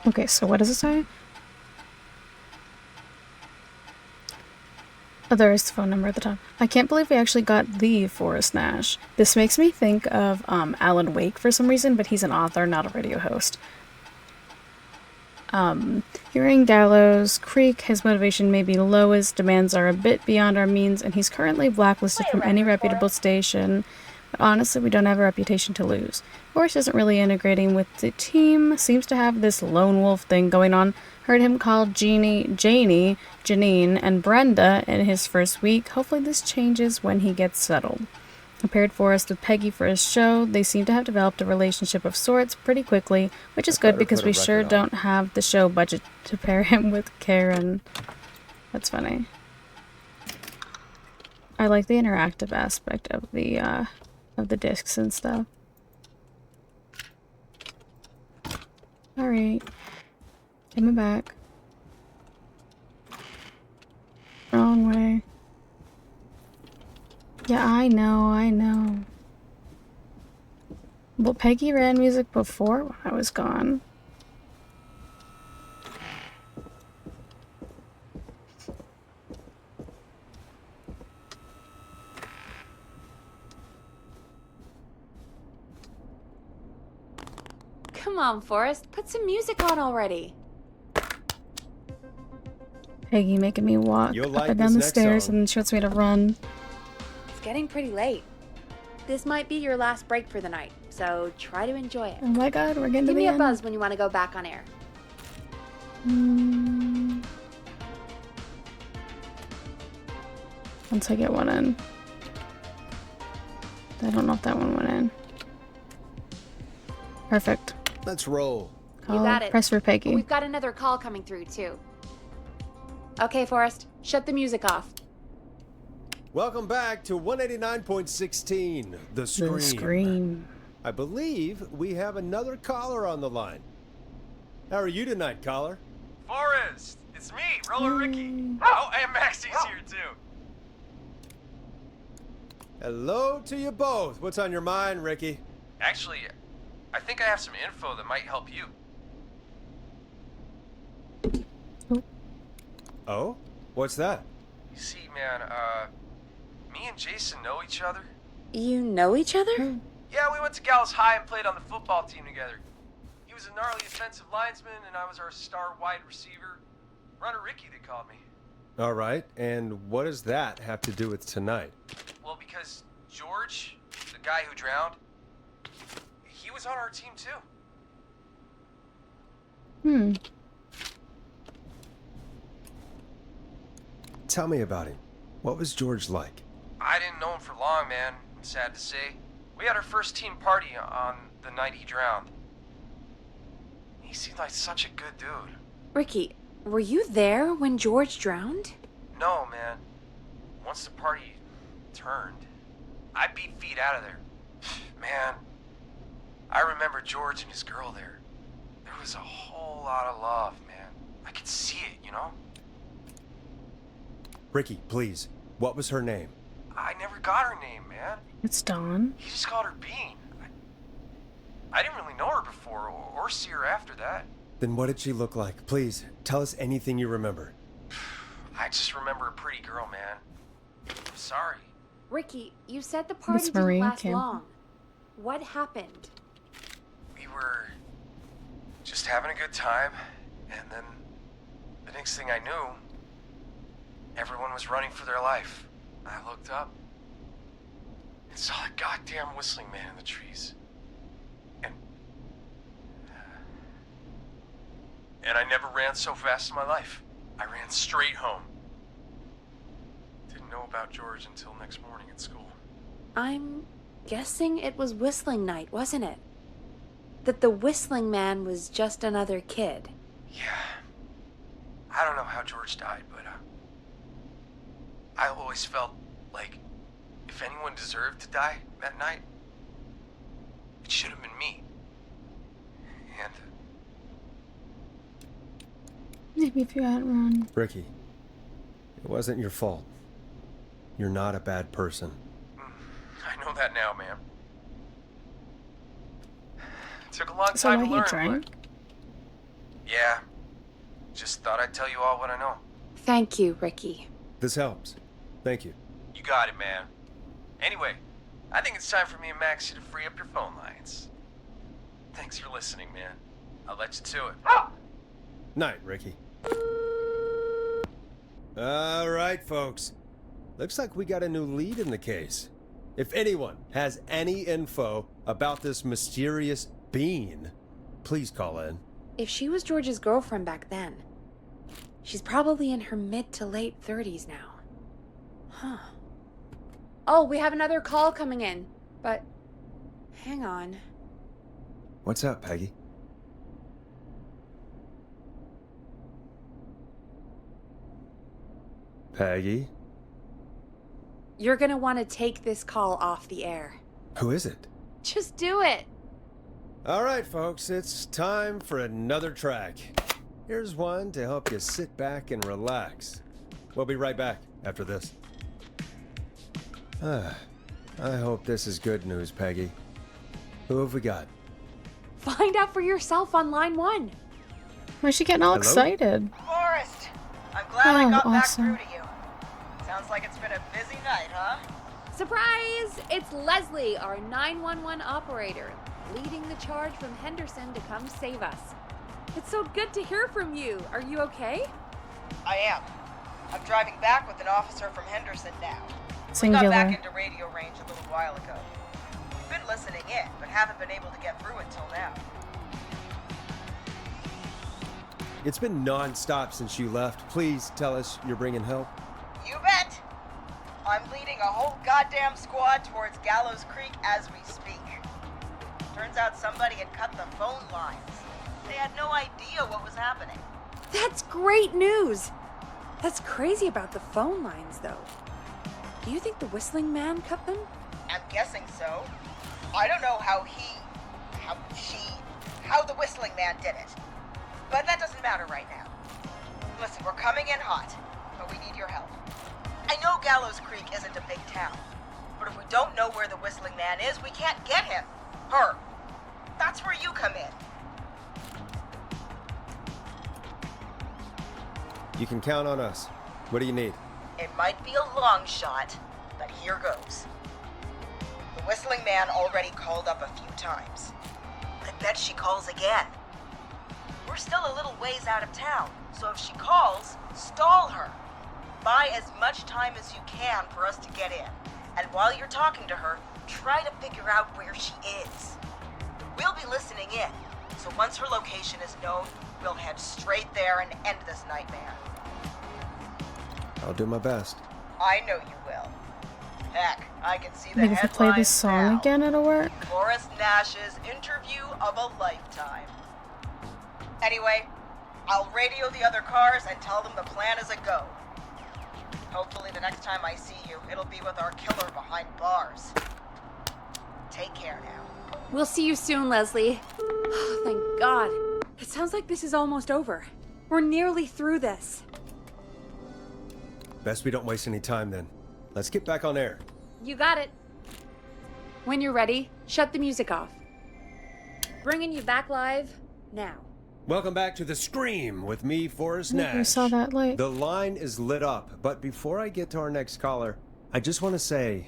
[SPEAKER 1] Okay, so what does it say? Oh, there is the phone number at the top. I can't believe we actually got the Forrest Nash. This makes me think of Alan Wake for some reason, but he's an author, not a radio host. Hearing Gallows Creek, his motivation may be low, his demands are a bit beyond our means, and he's currently blacklisted from any reputable station. But honestly, we don't have a reputation to lose. Forrest isn't really integrating with the team, seems to have this lone wolf thing going on. Heard him call Janie, Janine, and Brenda in his first week. Hopefully this changes when he gets settled. Compared Forrest with Peggy for his show, they seem to have developed a relationship of sorts pretty quickly, which is good because we sure don't have the show budget to pair him with Karen. That's funny. I like the interactive aspect of the discs and stuff. Alright. Give me back. Wrong way. Yeah, I know. Well, Peggy ran music before when I was gone.
[SPEAKER 3] Come on, Forrest, put some music on already.
[SPEAKER 1] Peggy making me walk
[SPEAKER 4] You'll
[SPEAKER 1] up
[SPEAKER 4] like
[SPEAKER 1] and down
[SPEAKER 4] this
[SPEAKER 1] the
[SPEAKER 4] next
[SPEAKER 1] stairs
[SPEAKER 4] song.
[SPEAKER 1] and then she wants me to run.
[SPEAKER 3] It's getting pretty late. This might be your last break for the night, so try to enjoy it.
[SPEAKER 1] Oh my god, we're getting
[SPEAKER 3] Give
[SPEAKER 1] to
[SPEAKER 3] me
[SPEAKER 1] the
[SPEAKER 3] a
[SPEAKER 1] end.
[SPEAKER 3] buzz when you want to go back on air.
[SPEAKER 1] Once I get one in. I don't know if that one went in. Perfect.
[SPEAKER 4] Let's roll.
[SPEAKER 3] You got it.
[SPEAKER 1] Press for Peggy.
[SPEAKER 3] We've got another call coming through, too. Okay, Forrest, shut the music off.
[SPEAKER 4] Welcome back to 189.16, The Scream.
[SPEAKER 1] The Scream.
[SPEAKER 4] I believe we have another caller on the line. How are you tonight, caller?
[SPEAKER 5] Forrest, it's me, Roller Ricky. Oh, and Maxie's here too.
[SPEAKER 4] Hello to you both. What's on your mind, Ricky?
[SPEAKER 13] Actually, I think I have some info that might help you.
[SPEAKER 4] Oh? What's that?
[SPEAKER 13] You see, man, me and Jason know each other.
[SPEAKER 3] You know each other?
[SPEAKER 13] Yeah, we went to Gallows High and played on the football team together. He was a gnarly offensive linesman, and I was our star wide receiver. Runner Ricky, they called me.
[SPEAKER 4] All right, and what does that have to do with tonight?
[SPEAKER 13] Well, because George, the guy who drowned, he was on our team too.
[SPEAKER 4] Tell me about him. What was George like?
[SPEAKER 13] I didn't know him for long, man. Sad to say. We had our first team party on the night he drowned. He seemed like such a good dude.
[SPEAKER 3] Ricky, were you there when George drowned?
[SPEAKER 13] No, man. Once the party turned, I beat feet out of there. Man, I remember George and his girl there. There was a whole lot of love, man. I could see it, you know?
[SPEAKER 4] Ricky, please. What was her name?
[SPEAKER 13] I never got her name, man.
[SPEAKER 1] It's Dawn.
[SPEAKER 13] He just called her Bean. I didn't really know her before or see her after that.
[SPEAKER 4] Then what did she look like? Please, tell us anything you remember.
[SPEAKER 13] I just remember a pretty girl, man. I'm sorry.
[SPEAKER 3] Ricky, you said the party
[SPEAKER 1] Miss
[SPEAKER 3] didn't
[SPEAKER 1] Marie
[SPEAKER 3] last
[SPEAKER 1] came.
[SPEAKER 3] long. What happened?
[SPEAKER 13] We were just having a good time, and then the next thing I knew, everyone was running for their life. I looked up and saw a goddamn whistling man in the trees. And I never ran so fast in my life. I ran straight home. Didn't know about George until next morning at school.
[SPEAKER 3] I'm guessing it was whistling night, wasn't it? That the whistling man was just another kid.
[SPEAKER 13] Yeah. I don't know how George died, but I always felt like if anyone deserved to die that night, it should have been me. And
[SPEAKER 1] Maybe if you hadn't run.
[SPEAKER 4] Ricky, it wasn't your fault. You're not a bad person.
[SPEAKER 13] I know that now, ma'am. It took a long
[SPEAKER 1] So
[SPEAKER 13] time
[SPEAKER 1] why
[SPEAKER 13] to
[SPEAKER 1] he
[SPEAKER 13] learn,
[SPEAKER 1] drank?
[SPEAKER 13] but yeah. Just thought I'd tell you all what I know.
[SPEAKER 3] Thank you, Ricky.
[SPEAKER 4] This helps. Thank you.
[SPEAKER 13] You got it, man. Anyway, I think it's time for me and Maxie to free up your phone lines. Thanks for listening, man. I'll let you to it.
[SPEAKER 4] Night, Ricky. All right, folks. Looks like we got a new lead in the case. If anyone has any info about this mysterious bean, please call in.
[SPEAKER 3] If she was George's girlfriend back then, she's probably in her mid to late 30s now. Huh. Oh, we have another call coming in, but hang on.
[SPEAKER 4] What's up, Peggy? Peggy?
[SPEAKER 3] You're gonna want to take this call off the air.
[SPEAKER 4] Who is it?
[SPEAKER 3] Just do it.
[SPEAKER 4] All right, folks, it's time for another track. Here's one to help you sit back and relax. We'll be right back after this. I hope this is good news, Peggy. Who have we got?
[SPEAKER 3] Find out for yourself on line 1.
[SPEAKER 1] Why is she getting all
[SPEAKER 4] Hello?
[SPEAKER 1] excited?
[SPEAKER 12] Forrest, I'm glad I got back
[SPEAKER 1] awesome.
[SPEAKER 12] through to you. Sounds like it's been a busy night, huh?
[SPEAKER 3] Surprise! It's Leslie, our 911 operator, leading the charge from Henderson to come save us. It's so good to hear from you. Are you okay?
[SPEAKER 12] I am. I'm driving back with an officer from Henderson now. We
[SPEAKER 1] Singular.
[SPEAKER 12] got back into radio range a little while ago. We've been listening in, but haven't been able to get through until now.
[SPEAKER 4] It's been non-stop since you left. Please tell us you're bringing help.
[SPEAKER 12] You bet! I'm leading a whole goddamn squad towards Gallows Creek as we speak. Turns out somebody had cut the phone lines. They had no idea what was happening.
[SPEAKER 3] That's great news! That's crazy about the phone lines, though. Do you think the whistling man cut them?
[SPEAKER 12] I'm guessing so. I don't know how the whistling man did it. But that doesn't matter right now. Listen, we're coming in hot, but we need your help. I know Gallows Creek isn't a big town, but if we don't know where the whistling man is, we can't get him. Her. That's where you come in.
[SPEAKER 4] You can count on us. What do you need?
[SPEAKER 12] It might be a long shot, but here goes. The whistling man already called up a few times. I bet she calls again. We're still a little ways out of town, so if she calls, stall her. Buy as much time as you can for us to get in. And while you're talking to her, try to figure out where she is. We'll be listening in, so once her location is known, we'll head straight there and end this nightmare.
[SPEAKER 4] I'll do my best.
[SPEAKER 12] I know you will. Heck, I can see
[SPEAKER 1] I
[SPEAKER 12] the
[SPEAKER 1] think if I play this
[SPEAKER 12] headlines
[SPEAKER 1] song
[SPEAKER 12] now.
[SPEAKER 1] again, it'll work.
[SPEAKER 12] Forrest Nash's interview of a lifetime. Anyway, I'll radio the other cars and tell them the plan is a go. Hopefully the next time I see you, it'll be with our killer behind bars. Take care now.
[SPEAKER 3] We'll see you soon, Leslie. Oh, thank God. It sounds like this is almost over. We're nearly through this.
[SPEAKER 4] Best we don't waste any time then. Let's get back on air.
[SPEAKER 3] You got it. When you're ready, shut the music off. Bringing you back live now.
[SPEAKER 4] Welcome back to The Scream with me, Forrest
[SPEAKER 1] I
[SPEAKER 4] Nash.
[SPEAKER 1] think we saw that light.
[SPEAKER 4] The line is lit up, but before I get to our next caller, I just want to say,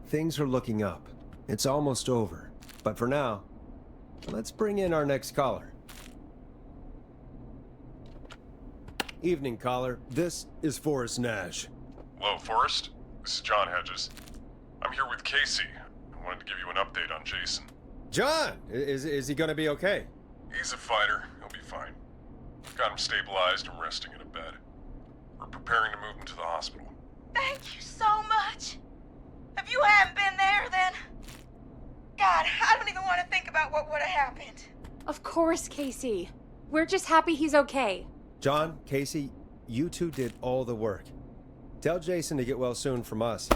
[SPEAKER 4] things are looking up. It's almost over. But for now, let's bring in our next caller. Evening, caller. This is Forrest Nash.
[SPEAKER 14] Hello, Forrest. This is John Hedges. I'm here with Casey. I wanted to give you an update on Jason.
[SPEAKER 4] John! Is he gonna be okay?
[SPEAKER 14] He's a fighter. He'll be fine. Got him stabilized and resting in a bed. We're preparing to move him to the hospital.
[SPEAKER 12] Thank you so much. If you hadn't been there, then... God, I don't even want to think about what would have happened.
[SPEAKER 3] Of course, Casey. We're just happy he's okay.
[SPEAKER 4] John, Casey, you two did all the work. Tell Jason to get well soon from us,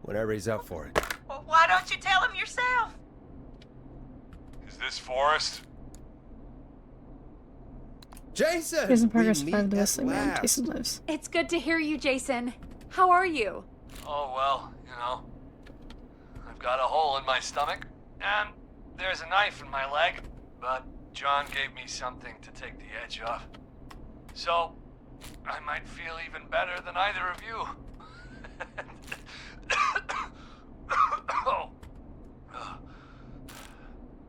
[SPEAKER 4] whenever he's up for it.
[SPEAKER 12] Well, why don't you tell him yourself?
[SPEAKER 14] Is this Forrest?
[SPEAKER 4] Jason!
[SPEAKER 1] Prison
[SPEAKER 4] we
[SPEAKER 1] Progress
[SPEAKER 4] meet
[SPEAKER 1] 5 The
[SPEAKER 4] at
[SPEAKER 1] Whistling Man.
[SPEAKER 4] last.
[SPEAKER 1] Jason lives.
[SPEAKER 3] It's good to hear you, Jason. How are you?
[SPEAKER 5] Oh, well, you know. I've got a hole in my stomach, and there's a knife in my leg, but John gave me something to take the edge off. So, I might feel even better than either of you. Oh.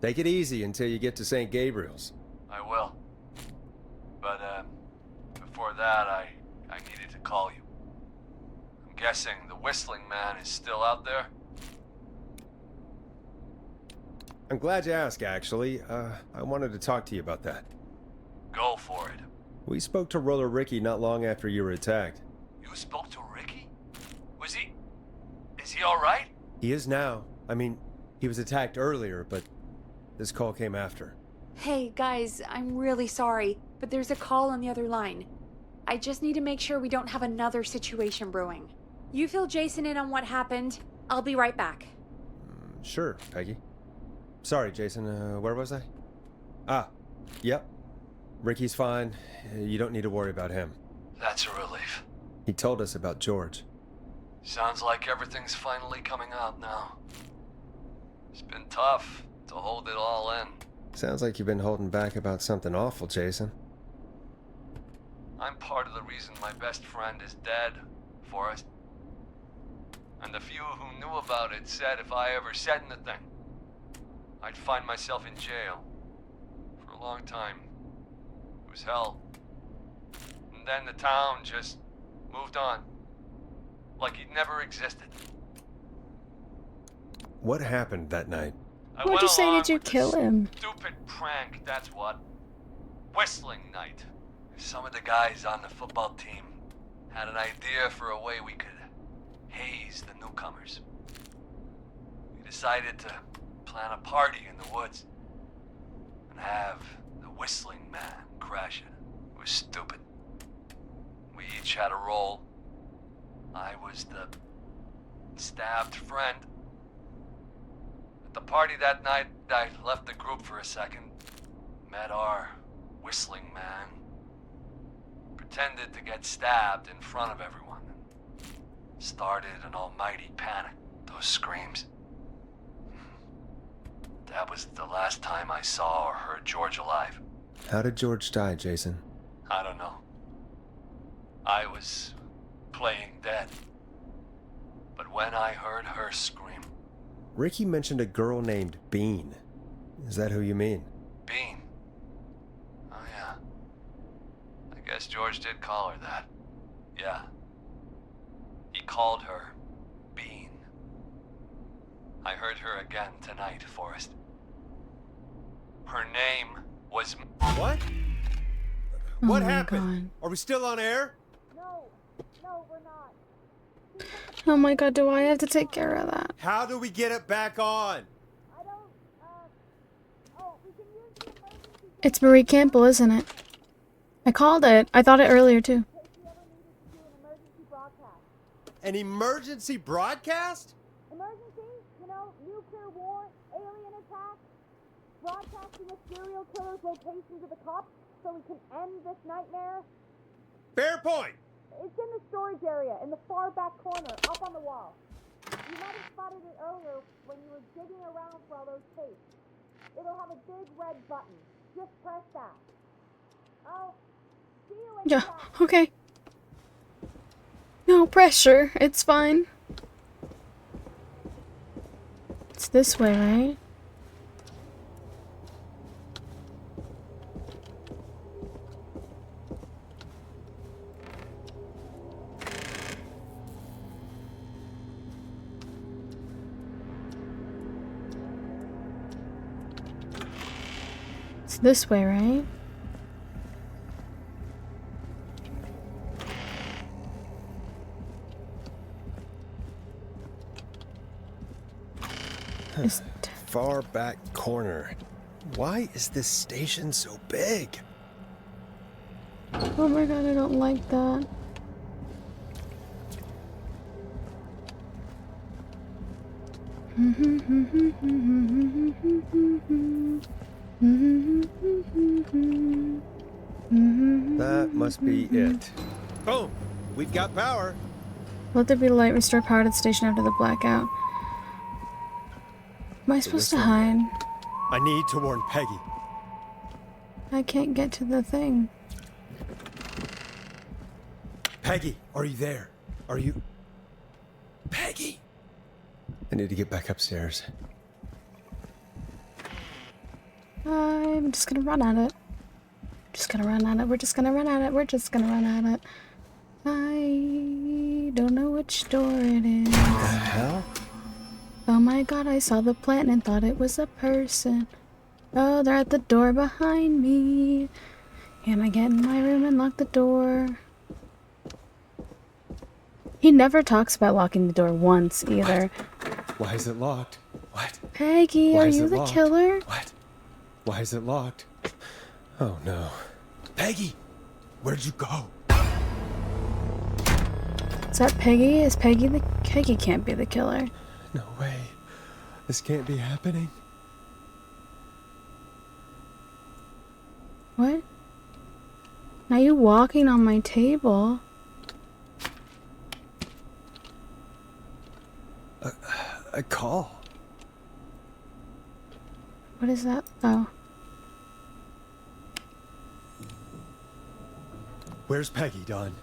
[SPEAKER 4] Take it easy until you get to St. Gabriel's.
[SPEAKER 5] I will. But, before that, I needed to call you. I'm guessing the Whistling Man is still out there?
[SPEAKER 4] I'm glad you asked, actually. I wanted to talk to you about that.
[SPEAKER 5] Go for it.
[SPEAKER 4] We spoke to Roller Ricky not long after you were attacked.
[SPEAKER 5] You spoke to Ricky? Is he alright?
[SPEAKER 4] He is now. I mean, he was attacked earlier, but this call came after.
[SPEAKER 3] Hey, guys, I'm really sorry, but there's a call on the other line. I just need to make sure we don't have another situation brewing. You fill Jason in on what happened. I'll be right back.
[SPEAKER 4] Sure, Peggy. Sorry, Jason, where was I? Yep. Ricky's fine. You don't need to worry about him.
[SPEAKER 5] That's a relief.
[SPEAKER 4] He told us about George.
[SPEAKER 5] Sounds like everything's finally coming out now. It's been tough to hold it all in.
[SPEAKER 4] Sounds like you've been holding back about something awful, Jason.
[SPEAKER 5] I'm part of the reason my best friend is dead, Forrest. And the few who knew about it said if I ever said anything, I'd find myself in jail. For a long time. It was hell. And then the town just moved on. Like he'd never existed.
[SPEAKER 4] What happened that night?
[SPEAKER 1] What'd you say? Did you kill him?
[SPEAKER 5] Stupid prank, that's what. Whistling night. Some of the guys on the football team had an idea for a way we could haze the newcomers. We decided to plan a party in the woods and have the Whistling Man crash it. It was stupid. We each had a role. I was the stabbed friend. At the party that night, I left the group for a second. Met our Whistling Man. Pretended to get stabbed in front of everyone. Started an almighty panic. Those screams. That was the last time I saw or heard George alive.
[SPEAKER 4] How did George die, Jason?
[SPEAKER 5] I don't know. I was playing dead. But when I heard her scream...
[SPEAKER 4] Ricky mentioned a girl named Bean. Is that who you mean?
[SPEAKER 5] Bean? Oh yeah. I guess George did call her that. Yeah. He called her Bean. I heard her again tonight, Forrest. Her name was...
[SPEAKER 4] What?
[SPEAKER 1] Oh
[SPEAKER 4] What
[SPEAKER 1] my
[SPEAKER 4] happened?
[SPEAKER 1] God.
[SPEAKER 4] Are we still on air?
[SPEAKER 6] No, we're not.
[SPEAKER 1] Oh my god, do I have to take care of that?
[SPEAKER 4] How do we get it back on?
[SPEAKER 1] It's Marie Campbell, isn't it? I called it. I thought it earlier too.
[SPEAKER 4] An emergency broadcast?
[SPEAKER 6] Emergency? You know, nuclear war, alien attack, broadcasting a serial killer's location to the cops so we can end this nightmare.
[SPEAKER 4] Fair point.
[SPEAKER 6] It's in the storage area, in the far back corner, up on the wall. You might have spotted it earlier when you were digging around for all those tapes. It'll have a big red button. Just press that. I'll see you when
[SPEAKER 1] Yeah,
[SPEAKER 6] you're back.
[SPEAKER 1] okay. No pressure. It's fine. It's this way, right? It's this way, right? It's
[SPEAKER 4] Far back corner. Why is this station so big?
[SPEAKER 1] oh my god, I don't like that.
[SPEAKER 4] That must be it. Boom! We've got power.
[SPEAKER 1] Let there be light. Restore power to the station after the blackout. Am I supposed to hide?
[SPEAKER 4] I need to warn Peggy.
[SPEAKER 1] I can't get to the thing.
[SPEAKER 4] Peggy, are you there? Are you... Peggy! I need to get back upstairs.
[SPEAKER 1] I'm just gonna run at it. Just gonna run at it. We're just gonna run at it. We're just gonna run at it. I don't know which door it is.
[SPEAKER 4] What the hell?
[SPEAKER 1] Oh my god, I saw the plant and thought it was a person. Oh, they're at the door behind me. Can I get in my room and lock the door? He never talks about locking the door once either.
[SPEAKER 4] Why is it locked? What?
[SPEAKER 1] Peggy,
[SPEAKER 4] Why
[SPEAKER 1] are
[SPEAKER 4] is
[SPEAKER 1] you
[SPEAKER 4] it
[SPEAKER 1] the
[SPEAKER 4] locked?
[SPEAKER 1] killer?
[SPEAKER 4] What? Why is it locked? Oh no. Peggy! Where'd you go?
[SPEAKER 1] Is that Peggy? Is Peggy the... Peggy can't be the killer.
[SPEAKER 4] No way. This can't be happening.
[SPEAKER 1] What? Now you walking on my table.
[SPEAKER 4] A call.
[SPEAKER 1] What is that? Oh.
[SPEAKER 4] Where's Peggy, Don?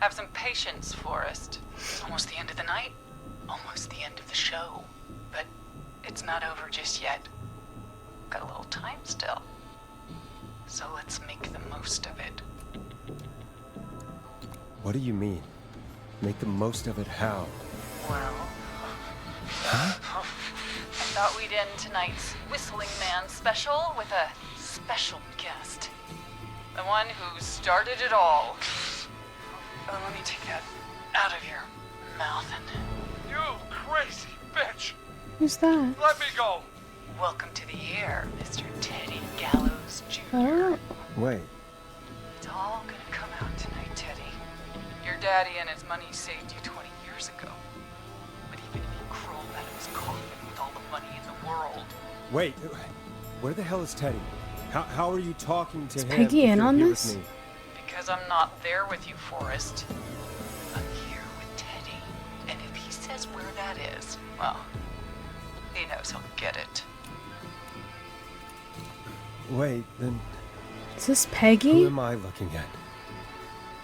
[SPEAKER 2] Have some patience, Forrest. It's almost the end of the night. Almost the end of the show. But it's not over just yet. Got a little time still. So let's make the most of it.
[SPEAKER 4] What do you mean? Make the most of it how?
[SPEAKER 2] Well...
[SPEAKER 4] Huh?
[SPEAKER 2] I thought we'd end tonight's Whistling Man special with a special guest. The one who started it all. Oh, let me take that out of your mouth and...
[SPEAKER 11] You crazy bitch!
[SPEAKER 1] Who's that?
[SPEAKER 11] Let me go!
[SPEAKER 2] Welcome to the air, Mr. Teddy Gallows Jr.
[SPEAKER 1] Oh.
[SPEAKER 4] Wait.
[SPEAKER 2] It's all gonna come out tonight, Teddy. Your daddy and his money saved you 20 years ago. But even if you crawled out of his coffin with all the money in the world...
[SPEAKER 4] Wait. Where the hell is Teddy? How are you talking to
[SPEAKER 1] Is
[SPEAKER 4] him?
[SPEAKER 1] Peggy
[SPEAKER 4] if
[SPEAKER 1] in
[SPEAKER 4] you're
[SPEAKER 1] on
[SPEAKER 4] here
[SPEAKER 1] this?
[SPEAKER 4] with me?
[SPEAKER 2] Because I'm not there with you, Forrest. I'm here with Teddy. And if he says where that is, well, he knows he'll get it.
[SPEAKER 4] Wait, then
[SPEAKER 1] Is this
[SPEAKER 4] who
[SPEAKER 1] Peggy?
[SPEAKER 4] am I looking at?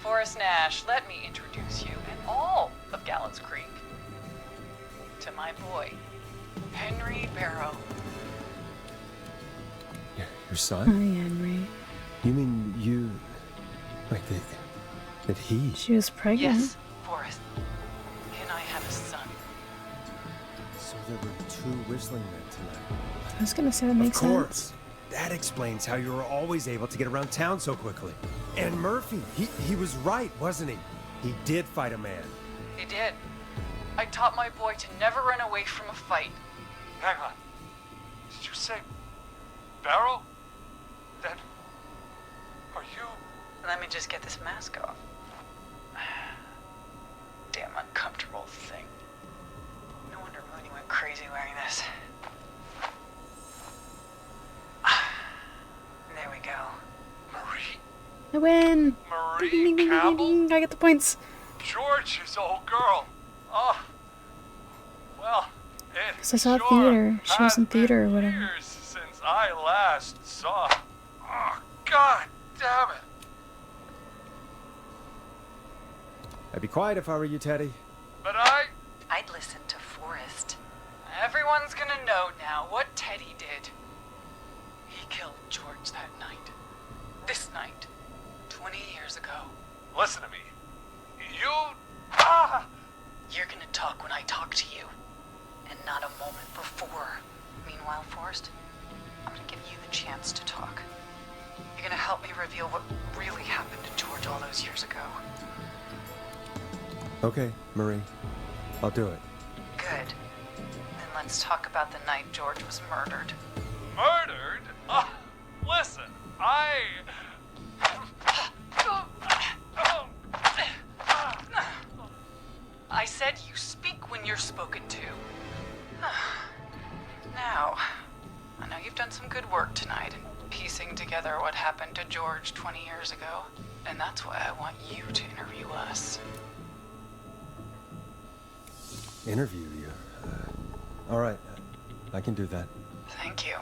[SPEAKER 2] Forrest Nash, let me introduce you and all of Gallows Creek to my boy, Henry Barrow.
[SPEAKER 4] Your
[SPEAKER 1] Hi,
[SPEAKER 4] son?
[SPEAKER 1] Henry.
[SPEAKER 4] You mean you... Like that he...
[SPEAKER 1] She was pregnant.
[SPEAKER 2] Yes, Forrest. Can I have a son?
[SPEAKER 4] So there were two whistling men tonight.
[SPEAKER 1] I was gonna say that makes
[SPEAKER 4] Of course.
[SPEAKER 1] sense.
[SPEAKER 4] That explains how you were always able to get around town so quickly. And Murphy, he was right, wasn't he? He did fight a man.
[SPEAKER 2] He did. I taught my boy to never run away from a fight.
[SPEAKER 5] Hang on. Did you say Barrow? Then are you?
[SPEAKER 2] Let me just get this mask off. Damn uncomfortable thing. No wonder Mooney went crazy wearing this. There we go.
[SPEAKER 5] Marie?
[SPEAKER 1] I win!
[SPEAKER 5] Marie
[SPEAKER 1] Ding, ding, ding, ding,
[SPEAKER 5] Campbell?
[SPEAKER 1] ding, ding. I get the points.
[SPEAKER 5] George's old girl. Oh. Well, it
[SPEAKER 1] Because I saw
[SPEAKER 5] sure
[SPEAKER 1] theater. She was
[SPEAKER 5] has
[SPEAKER 1] in theater
[SPEAKER 5] been
[SPEAKER 1] or whatever.
[SPEAKER 5] years since I last saw. Oh, God damn it.
[SPEAKER 4] I'd be quiet if I were you, Teddy.
[SPEAKER 5] But
[SPEAKER 2] I'd listen to Forrest. Everyone's gonna know now what Teddy did. He killed George that night. This night. 20 years ago.
[SPEAKER 5] Listen to me. You...
[SPEAKER 2] You're gonna talk when I talk to you. And not a moment before. Meanwhile, Forrest, I'm gonna give you the chance to talk. You're gonna help me reveal what really happened to George all those years ago.
[SPEAKER 4] Okay, Marie. I'll do it.
[SPEAKER 2] Good. Then let's talk about the night George was murdered.
[SPEAKER 5] Murdered? Listen,
[SPEAKER 2] I said you speak when you're spoken to. Now, I know you've done some good work tonight in piecing together what happened to George 20 years ago, and that's why I want you to interview us.
[SPEAKER 4] Interview you? All right. I can do that.
[SPEAKER 2] Thank you.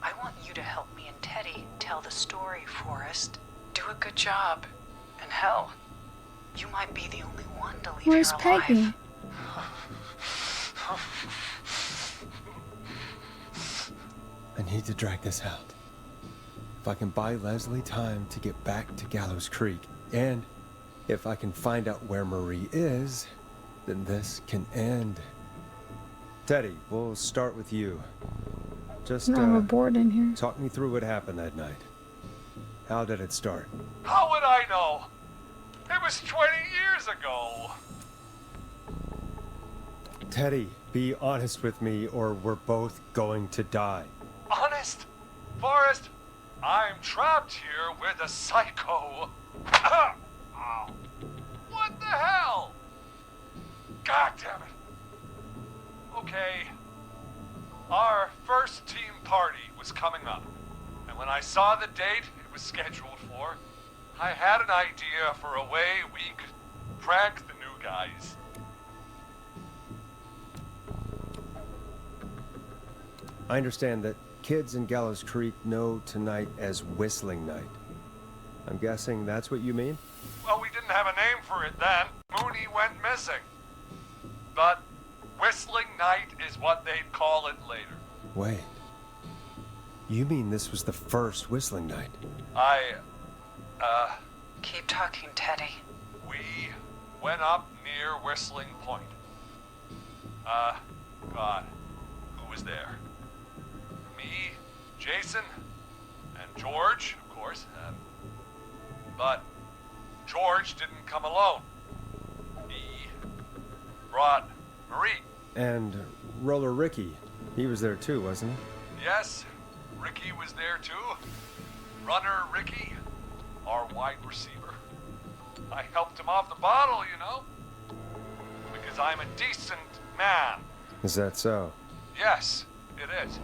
[SPEAKER 2] I want you to help me and Teddy tell the story, Forrest. Do a good job. And hell, you might be the only one to leave
[SPEAKER 1] Where's
[SPEAKER 2] here alive.
[SPEAKER 1] Peggy?
[SPEAKER 4] I need to drag this out. If I can buy Leslie time to get back to Gallows Creek, and if I can find out where Marie is, then this can end. Teddy, we'll start with you. Just,
[SPEAKER 1] I have a board in here.
[SPEAKER 4] talk me through what happened that night. How did it start?
[SPEAKER 5] how would I know? It was 20 years ago.
[SPEAKER 4] Teddy, be honest with me or we're both going to die.
[SPEAKER 5] Honest? Forrest, I'm trapped here with a psycho. Ow. What the hell? God damn it. Okay. Our first team party was coming up. And when I saw the date it was scheduled for, I had an idea for a way we could prank the new guys.
[SPEAKER 4] I understand that kids in Gallows Creek know tonight as Whistling Night. I'm guessing that's what you mean?
[SPEAKER 5] Well, we didn't have a name for it then. Mooney went missing. But Whistling Night is what they'd call it later.
[SPEAKER 4] Wait. You mean this was the first Whistling Night?
[SPEAKER 2] Keep talking, Teddy.
[SPEAKER 5] We went up near Whistling Point. God, who was there? Me, Jason, and George, of course. But George didn't come alone. He brought Marie.
[SPEAKER 4] And Roller Ricky, he was there too, wasn't he?
[SPEAKER 5] Yes, Ricky was there too. Runner Ricky, our wide receiver. I helped him off the bottle, you know. Because I'm a decent man.
[SPEAKER 4] Is that so?
[SPEAKER 5] Yes, it is.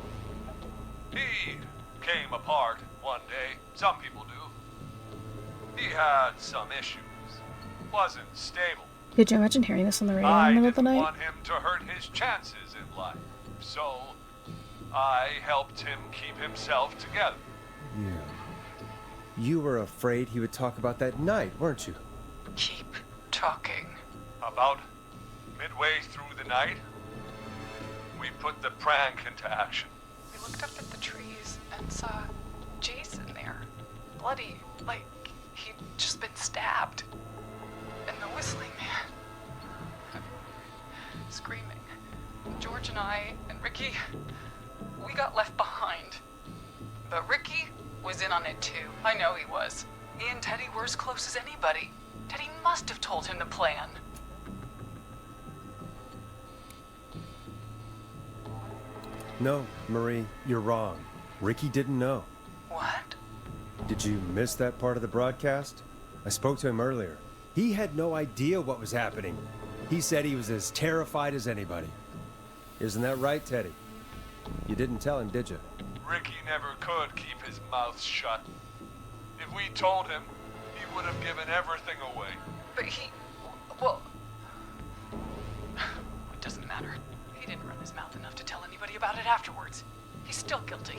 [SPEAKER 5] He came apart one day. Some people do. He had some issues. Wasn't stable.
[SPEAKER 1] Could you imagine hearing this on the radio in
[SPEAKER 5] I
[SPEAKER 1] the middle of the
[SPEAKER 5] didn't
[SPEAKER 1] night?
[SPEAKER 5] want him to hurt his chances in life. So, I helped him keep himself together.
[SPEAKER 4] Yeah. You were afraid he would talk about that night, weren't you?
[SPEAKER 2] Keep talking.
[SPEAKER 5] About midway through the night, we put the prank into action.
[SPEAKER 2] We looked up at the trees and saw Jason there. Bloody, like he'd just been stabbed. And the whistling man. Screaming. George and I and Ricky, we got left behind. But Ricky was in on it too. I know he was. He and Teddy were as close as anybody. Teddy must have told him the plan.
[SPEAKER 4] No, Marie, you're wrong. Ricky didn't know.
[SPEAKER 2] What?
[SPEAKER 4] Did you miss that part of the broadcast? I spoke to him earlier. He had no idea what was happening. He said he was as terrified as anybody. Isn't that right, Teddy? You didn't tell him, did you?
[SPEAKER 5] Ricky never could keep his mouth shut. If we told him, he would have given everything away.
[SPEAKER 2] But well... It doesn't matter. He didn't run his mouth enough to tell anybody about it afterwards. He's still guilty.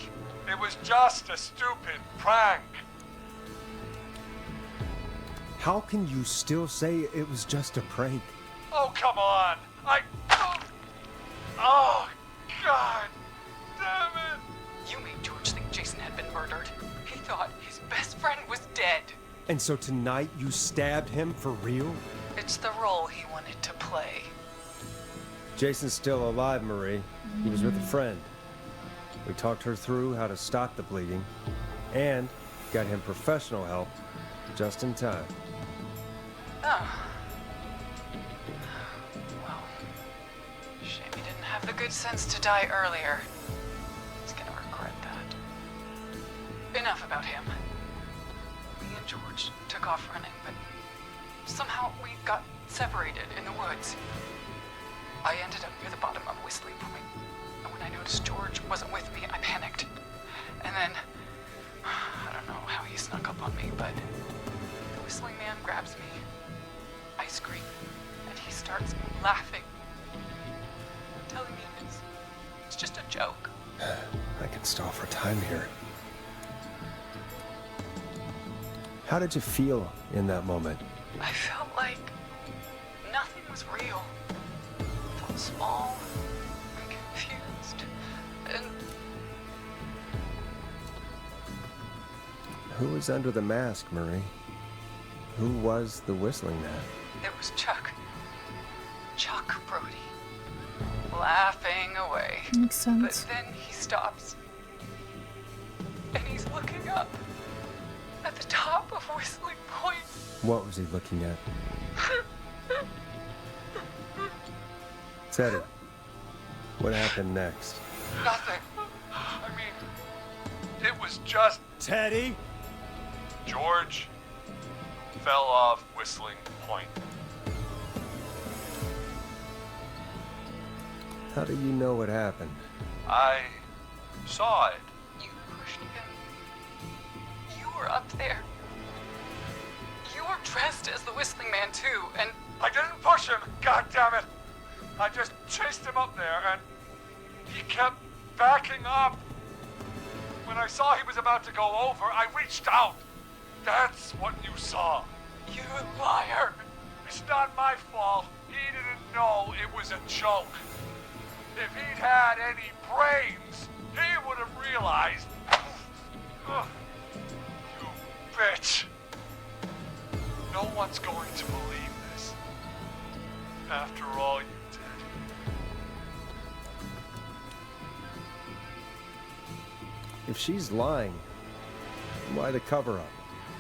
[SPEAKER 5] It was just a stupid prank.
[SPEAKER 4] How can you still say it was just a prank?
[SPEAKER 5] Oh, come on. Oh, God. Damn it.
[SPEAKER 2] You made George think Jason had been murdered. He thought his best friend was dead.
[SPEAKER 4] And so tonight you stabbed him for real?
[SPEAKER 2] It's the role he wanted to play.
[SPEAKER 4] Jason's still alive, Marie. He was with a friend. We talked her through how to stop the bleeding and got him professional help just in time.
[SPEAKER 2] Oh. Well, shame he didn't have the good sense to die earlier. He's gonna regret that. Enough about him. Me and George took off running, but somehow we got separated in the woods. I ended up near the bottom of Whistling Point, and when I noticed George wasn't with me, I panicked. And then, I don't know how he snuck up on me, but the Whistling Man grabs me. I scream, and he starts laughing, telling me it's just a joke.
[SPEAKER 4] I can stall for time here. How did you feel in that moment?
[SPEAKER 2] I felt like nothing was real. I felt small and confused, and...
[SPEAKER 4] Who was under the mask, Marie? Who was the Whistling Man?
[SPEAKER 2] It was Chuck. Chuck Brody. Laughing away.
[SPEAKER 1] Makes sense.
[SPEAKER 2] But then he stops. And he's looking up. At the top of Whistling Point.
[SPEAKER 4] What was he looking at? Teddy, what happened next?
[SPEAKER 5] Nothing. I mean, it was just...
[SPEAKER 4] Teddy?
[SPEAKER 5] George fell off Whistling Point.
[SPEAKER 4] How do you know what happened?
[SPEAKER 5] I saw it.
[SPEAKER 2] You pushed him. You were up there. You were dressed as the Whistling Man too, and...
[SPEAKER 5] I didn't push him, God damn it! I just chased him up there, and he kept backing up. When I saw he was about to go over, I reached out. That's what you saw.
[SPEAKER 2] You liar!
[SPEAKER 5] It's not my fault. He didn't know it was a joke. If he'd had any brains, he would have realized. Ugh. You bitch. No one's going to believe this. After all you did.
[SPEAKER 4] If she's lying, why the cover-up?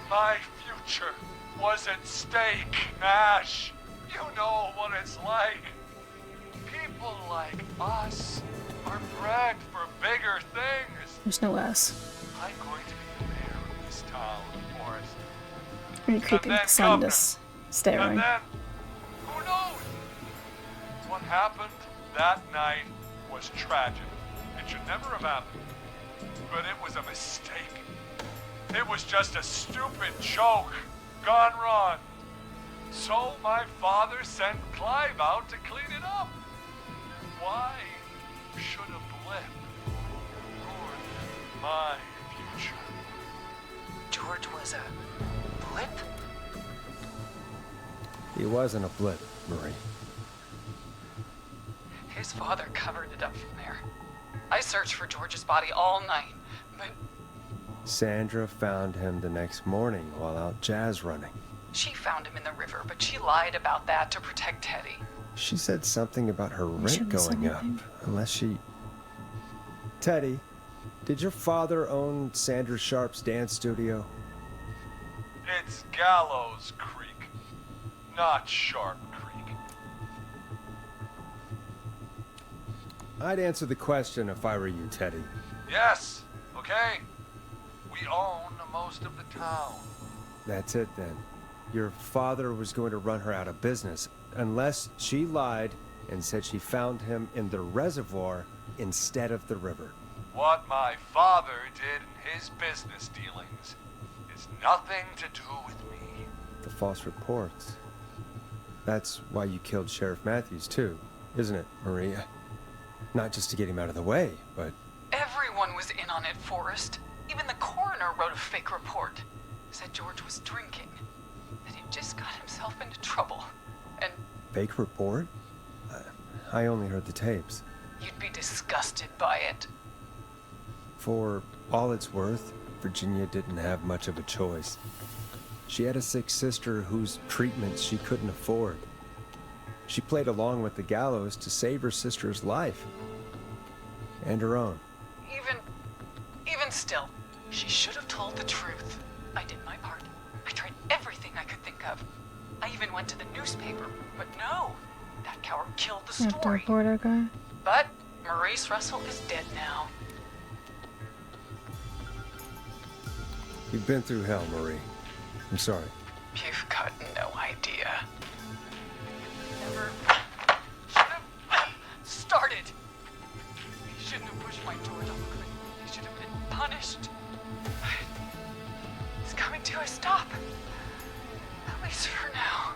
[SPEAKER 5] My future was at stake, Ash. You know what it's like. People like us are bred for bigger things.
[SPEAKER 1] There's no S.
[SPEAKER 5] I'm going to be the mayor of this town, Forrest.
[SPEAKER 1] Pretty creepy.
[SPEAKER 5] And then
[SPEAKER 1] Sun
[SPEAKER 5] governor.
[SPEAKER 1] just staring.
[SPEAKER 5] And then, who knows? What happened that night was tragic. It should never have happened. But it was a mistake. It was just a stupid joke gone wrong. So my father sent Clive out to clean it up. Why should a blip ruin my future?
[SPEAKER 2] George was a blip?
[SPEAKER 4] He wasn't a blip, Marie.
[SPEAKER 2] His father covered it up from there. I searched for George's body all night, but...
[SPEAKER 4] Sandra found him the next morning while out jazz running.
[SPEAKER 2] She found him in the river, but she lied about that to protect Teddy.
[SPEAKER 4] She said something about her
[SPEAKER 1] She
[SPEAKER 4] rent
[SPEAKER 1] didn't say
[SPEAKER 4] going up,
[SPEAKER 1] anything.
[SPEAKER 4] unless she... Teddy, did your father own Sandra Sharp's dance studio?
[SPEAKER 5] It's Gallows Creek, not Sharp Creek.
[SPEAKER 4] I'd answer the question if I were you, Teddy.
[SPEAKER 5] Yes, okay. We own most of the town.
[SPEAKER 4] That's it then. Your father was going to run her out of business, unless she lied and said she found him in the reservoir instead of the river.
[SPEAKER 5] What my father did in his business dealings is nothing to do with me.
[SPEAKER 4] The false reports. That's why you killed Sheriff Matthews too, isn't it, Maria? Not just to get him out of the way, but...
[SPEAKER 2] Everyone was in on it, Forrest. Even the coroner wrote a fake report. Said George was drinking. That he just got himself into trouble. And
[SPEAKER 4] Fake report? I only heard the tapes.
[SPEAKER 2] you'd be disgusted by it.
[SPEAKER 4] For all it's worth, Virginia didn't have much of a choice. She had a sick sister whose treatment she couldn't afford. She played along with the gallows to save her sister's life. And her own.
[SPEAKER 2] Even still, she should have told the truth. I did my part. I tried everything I could think of. I even went to the newspaper, but no. That coward killed the
[SPEAKER 1] You have to
[SPEAKER 2] story.
[SPEAKER 1] report our guy.
[SPEAKER 2] But Maurice Russell is dead now.
[SPEAKER 4] You've been through hell, Marie. I'm sorry.
[SPEAKER 2] You've got no idea. Never should have started. He shouldn't have pushed my George off a cliff. He should have been punished. It's coming to a stop. At least for now.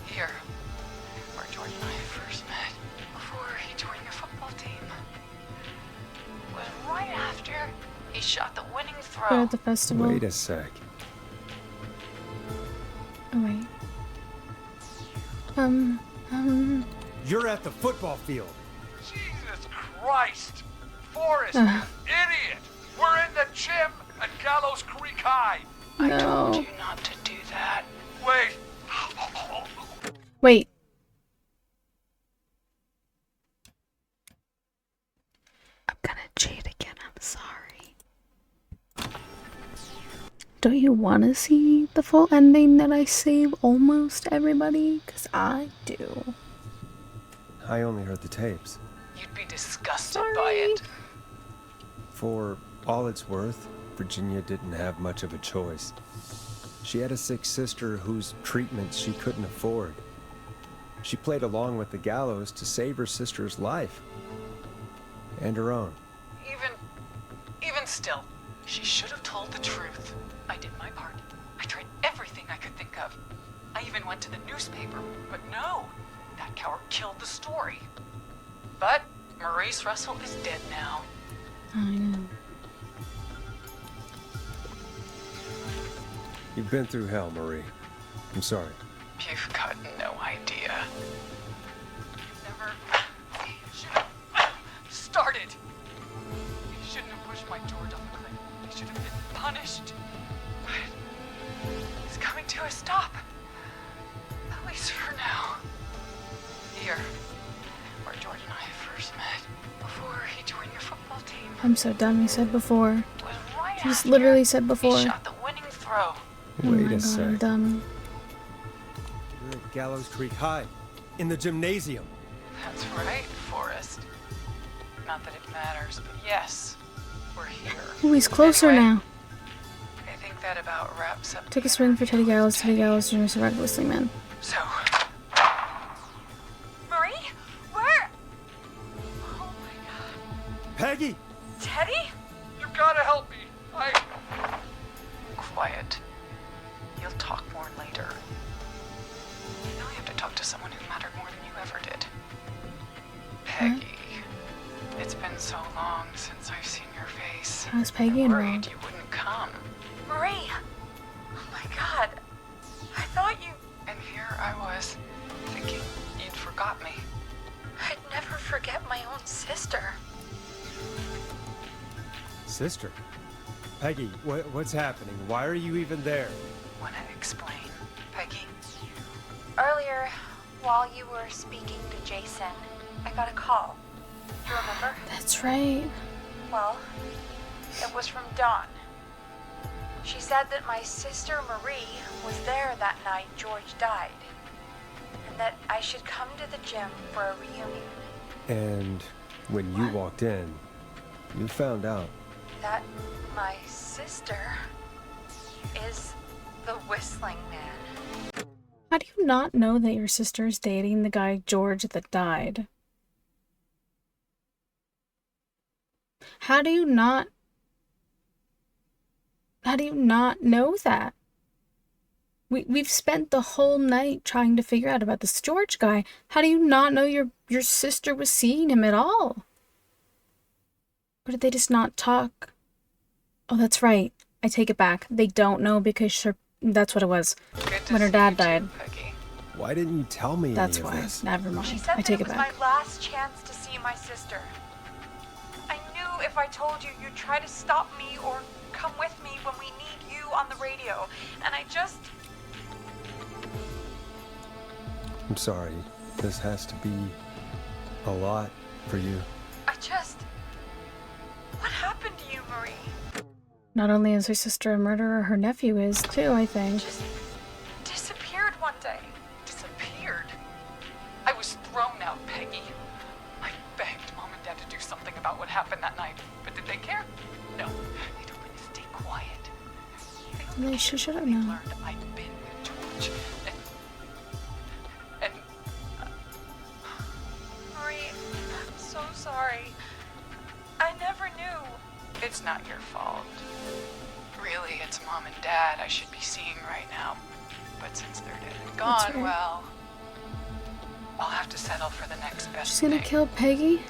[SPEAKER 2] Here, where George and I first met, before he joined your football team, was right after he shot the winning
[SPEAKER 1] We're
[SPEAKER 2] throw.
[SPEAKER 1] at the festival.
[SPEAKER 4] Wait a sec.
[SPEAKER 1] Oh, wait.
[SPEAKER 4] You're at the football field.
[SPEAKER 5] Jesus Christ! Forrest, you idiot! We're in the gym at Gallows Creek High.
[SPEAKER 2] I told
[SPEAKER 1] No.
[SPEAKER 2] you not to do that.
[SPEAKER 5] Wait.
[SPEAKER 1] Wait. I'm gonna cheat again. I'm sorry. Don't you want to see the full ending that I save almost everybody? Because I do.
[SPEAKER 4] I only heard the tapes.
[SPEAKER 2] You'd be disgusted by it.
[SPEAKER 4] For all it's worth, Virginia didn't have much of a choice. She had a sick sister whose treatment she couldn't afford. She played along with the gallows to save her sister's life. And her own.
[SPEAKER 2] Even still, she should have told the truth. I did my part. I tried everything I could think of. I even went to the newspaper, but no. That coward killed the story. But Maurice Russell is dead now.
[SPEAKER 1] I know.
[SPEAKER 4] You've been through hell, Marie. I'm sorry.
[SPEAKER 2] You've got no idea. Never should have started. He shouldn't have pushed my George off a cliff. He should have been punished. But it's coming to a stop. At least for now. Here, where George and I first met, before he joined your football team,
[SPEAKER 1] I'm so done. We said before.
[SPEAKER 2] was right
[SPEAKER 1] She just
[SPEAKER 2] after
[SPEAKER 1] literally said before.
[SPEAKER 2] he shot the winning throw.
[SPEAKER 1] Oh
[SPEAKER 4] Wait
[SPEAKER 1] my
[SPEAKER 4] a
[SPEAKER 1] God, I'm
[SPEAKER 4] sec.
[SPEAKER 1] done.
[SPEAKER 4] You're at Gallows Creek High, in the gymnasium.
[SPEAKER 2] That's right, Forrest. Not that it matters, but yes, we're here.
[SPEAKER 1] Oh, he's closer
[SPEAKER 2] Anyway,
[SPEAKER 1] now.
[SPEAKER 2] I think that about wraps up.
[SPEAKER 1] Took
[SPEAKER 2] the
[SPEAKER 1] a swing for Teddy
[SPEAKER 2] interview with
[SPEAKER 1] Gallows. Teddy Gallows Jr. survived whistling man.
[SPEAKER 2] So,
[SPEAKER 12] Marie? Where? Oh my god.
[SPEAKER 4] Peggy!
[SPEAKER 12] Teddy?
[SPEAKER 5] You gotta help me.
[SPEAKER 2] quiet. You'll talk more later. You know you have to talk to someone who mattered more than you ever did. Peggy. It's been so long since I've seen your face.
[SPEAKER 1] How's Peggy
[SPEAKER 2] I worried
[SPEAKER 1] involved?
[SPEAKER 2] you wouldn't come.
[SPEAKER 12] Marie! Oh my god. I thought you...
[SPEAKER 2] And here I was, thinking you'd forgot me.
[SPEAKER 12] I'd never forget my own sister.
[SPEAKER 4] Sister? Peggy, what's happening? Why are you even there?
[SPEAKER 2] Wanna explain, Peggy?
[SPEAKER 6] Earlier, while you were speaking to Jason, I got a call. You remember?
[SPEAKER 1] That's right.
[SPEAKER 6] Well, it was from Dawn. She said that my sister Marie was there that night George died, and that I should come to the gym for a reunion.
[SPEAKER 4] And When you walked in, you found out.
[SPEAKER 2] That my sister is the Whistling Man.
[SPEAKER 1] How do you not know that your sister's dating the guy George that died? How do you not know that? We've spent the whole night trying to figure out about this George guy. How do you not know your sister was seeing him at all? Or did they just not talk? Oh, that's right. I take it back. They don't know because that's what it was. When her dad died.
[SPEAKER 4] Why didn't you tell me
[SPEAKER 1] That's
[SPEAKER 4] any of
[SPEAKER 1] why.
[SPEAKER 4] this?
[SPEAKER 1] Never mind.
[SPEAKER 2] She said
[SPEAKER 1] I take
[SPEAKER 2] that
[SPEAKER 1] it
[SPEAKER 2] it was
[SPEAKER 1] back.
[SPEAKER 2] my last chance to see my sister. I knew if I told you, you'd try to stop me or come with me when we need you on the radio. And I just...
[SPEAKER 4] I'm sorry. This has to be a lot for you.
[SPEAKER 2] What happened to you, Marie?
[SPEAKER 1] Not only is her sister a murderer, her nephew is too, I think.
[SPEAKER 2] Just disappeared one day. Disappeared? I was thrown out, Peggy. I begged Mom and Dad to do something about what happened that night. But did they care? No. They told me to stay quiet.
[SPEAKER 1] Well, she should have known.
[SPEAKER 2] Learned I'd been with George. And Marie, I'm so sorry. I never knew. It's not your fault. Really, it's Mom and Dad I should be seeing right now. But since they're dead and gone,
[SPEAKER 1] right.
[SPEAKER 2] well, I'll have to settle for the next best
[SPEAKER 1] She's gonna
[SPEAKER 2] thing.
[SPEAKER 1] kill Peggy?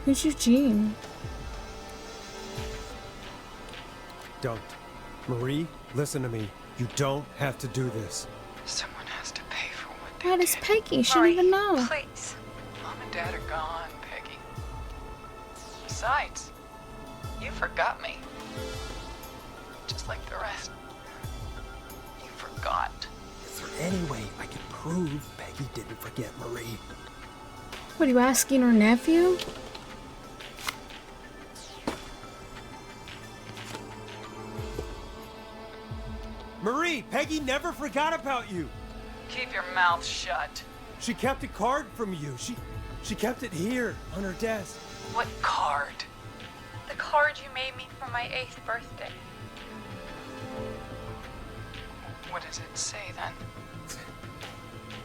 [SPEAKER 1] Who's Eugene?
[SPEAKER 4] Don't. Marie, listen to me. You don't have to do this.
[SPEAKER 2] Someone has to pay for what they
[SPEAKER 1] That
[SPEAKER 2] did.
[SPEAKER 1] is Peggy. She
[SPEAKER 2] Marie,
[SPEAKER 1] didn't even know.
[SPEAKER 2] Please. Mom and Dad are gone, Peggy. Besides, you forgot me. Just like the rest. You forgot.
[SPEAKER 4] Is there any way I can prove Peggy didn't forget Marie?
[SPEAKER 1] What are you asking her nephew?
[SPEAKER 4] Marie, Peggy never forgot about you.
[SPEAKER 2] Keep your mouth shut.
[SPEAKER 4] She kept a card from you. She kept it here on her desk.
[SPEAKER 2] What card? The card you made me for my 8th birthday. What does it say then?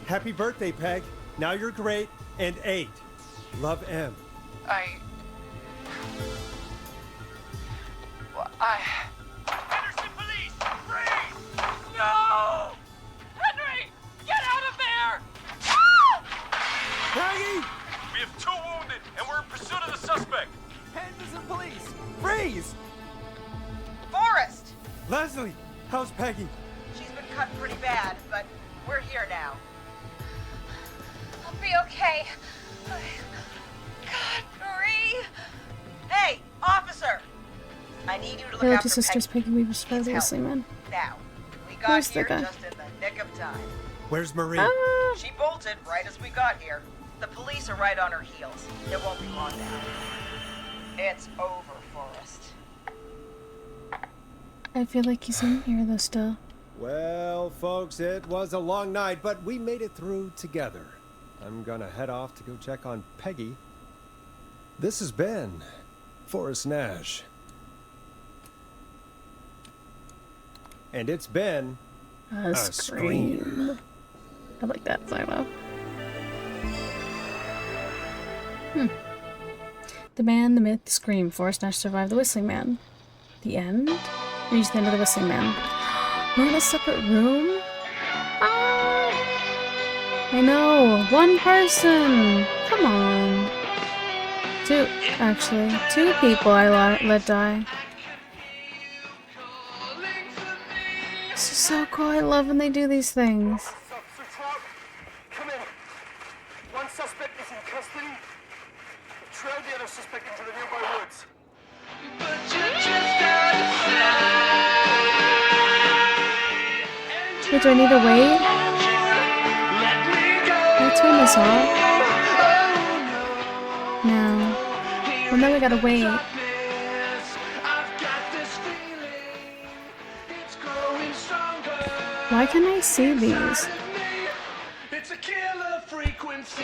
[SPEAKER 4] Happy birthday, Peg. Now you're great and 8. Love, M.
[SPEAKER 11] Henderson police! Freeze!
[SPEAKER 2] No! Henry! Get out of there! Ah!
[SPEAKER 4] Peggy!
[SPEAKER 11] We have 2 wounded, and we're in pursuit of the suspect.
[SPEAKER 4] Henderson police! Freeze!
[SPEAKER 12] Forrest!
[SPEAKER 4] Leslie, how's Peggy?
[SPEAKER 12] She's been cut pretty bad, but we're here now.
[SPEAKER 2] I'll be okay. God, Marie!
[SPEAKER 12] Hey, officer! I need you to look
[SPEAKER 1] Hello
[SPEAKER 12] after
[SPEAKER 1] to sisters
[SPEAKER 12] Peggy.
[SPEAKER 1] Peggy Weaver's
[SPEAKER 12] Needs
[SPEAKER 1] father,
[SPEAKER 12] help.
[SPEAKER 1] Whistling Man.
[SPEAKER 12] Now, we got
[SPEAKER 1] Where's the
[SPEAKER 12] here
[SPEAKER 1] guy?
[SPEAKER 12] just in the nick of time.
[SPEAKER 4] Where's Marie?
[SPEAKER 1] Ah!
[SPEAKER 12] She bolted right as we got here. The police are right on her heels. It won't be long now. It's over, Forrest.
[SPEAKER 1] I feel like he's in here though still.
[SPEAKER 4] Well, folks, it was a long night, but we made it through together. I'm gonna head off to go check on Peggy. This has been Forrest Nash. And it's been
[SPEAKER 1] A scream. I like that solo. The man, the myth, the scream. Forrest Nash survived the Whistling Man. The end? Reach the end of the Whistling Man. We're in a separate room? Ah! I know. 1 person. Come on. 2, actually. 2 people I let die. This is so cool. I love when they do these things.
[SPEAKER 11] Come in. One suspect is in custody. We've trailed the other suspect into the nearby woods.
[SPEAKER 1] Wait, do I need to wait? Can I turn this off? No. Well, now we gotta wait. Why can't I see these?
[SPEAKER 11] It's a killer frequency.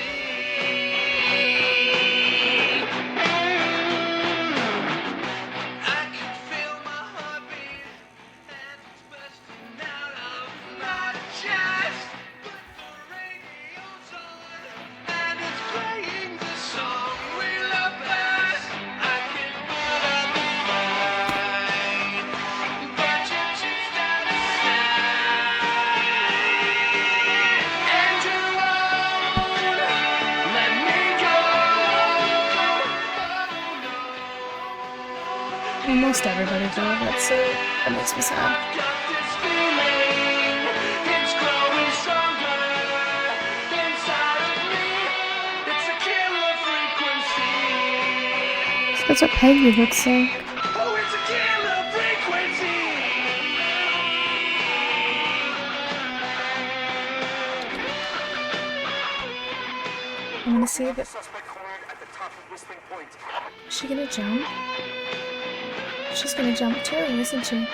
[SPEAKER 1] lost everybody though. That makes me sad. So that's what Peggy looks like. I'm gonna see if it... Is she gonna jump? She's gonna jump too, isn't she?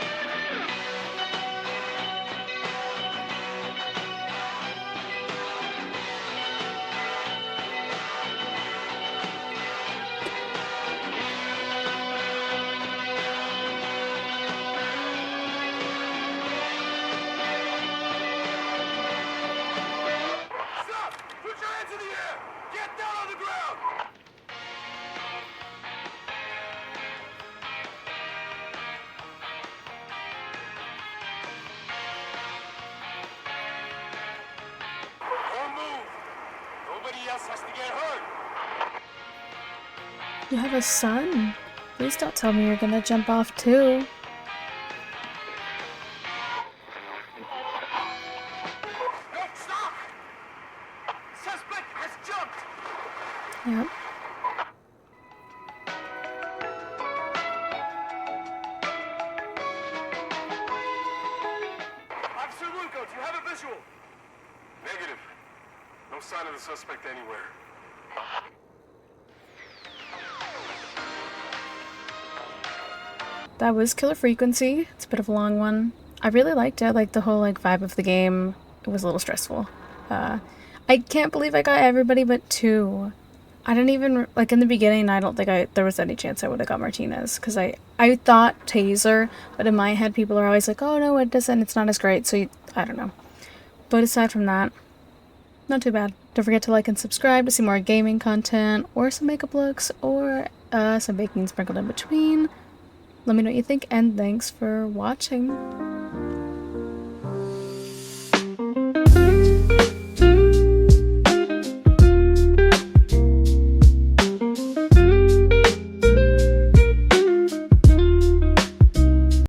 [SPEAKER 1] You have a son? Please don't tell me you're gonna jump off too.
[SPEAKER 11] Stop! Suspect has jumped!
[SPEAKER 1] Yep.
[SPEAKER 11] Officer Luco, do you have a visual? Negative. No sign of the suspect anywhere.
[SPEAKER 1] That was Killer Frequency. It's a bit of a long one. I really liked it. I liked the whole vibe of the game. It was a little stressful. I can't believe I got everybody but 2. I didn't even, in the beginning, I don't think there was any chance I would have got Martinez. Because I thought Taser, but in my head people are always like, oh no, it doesn't, it's not as great. So I don't know. But aside from that, not too bad. Don't forget to like and subscribe to see more gaming content, or some makeup looks, or some baking sprinkled in between. Let me know what you think, and thanks for watching.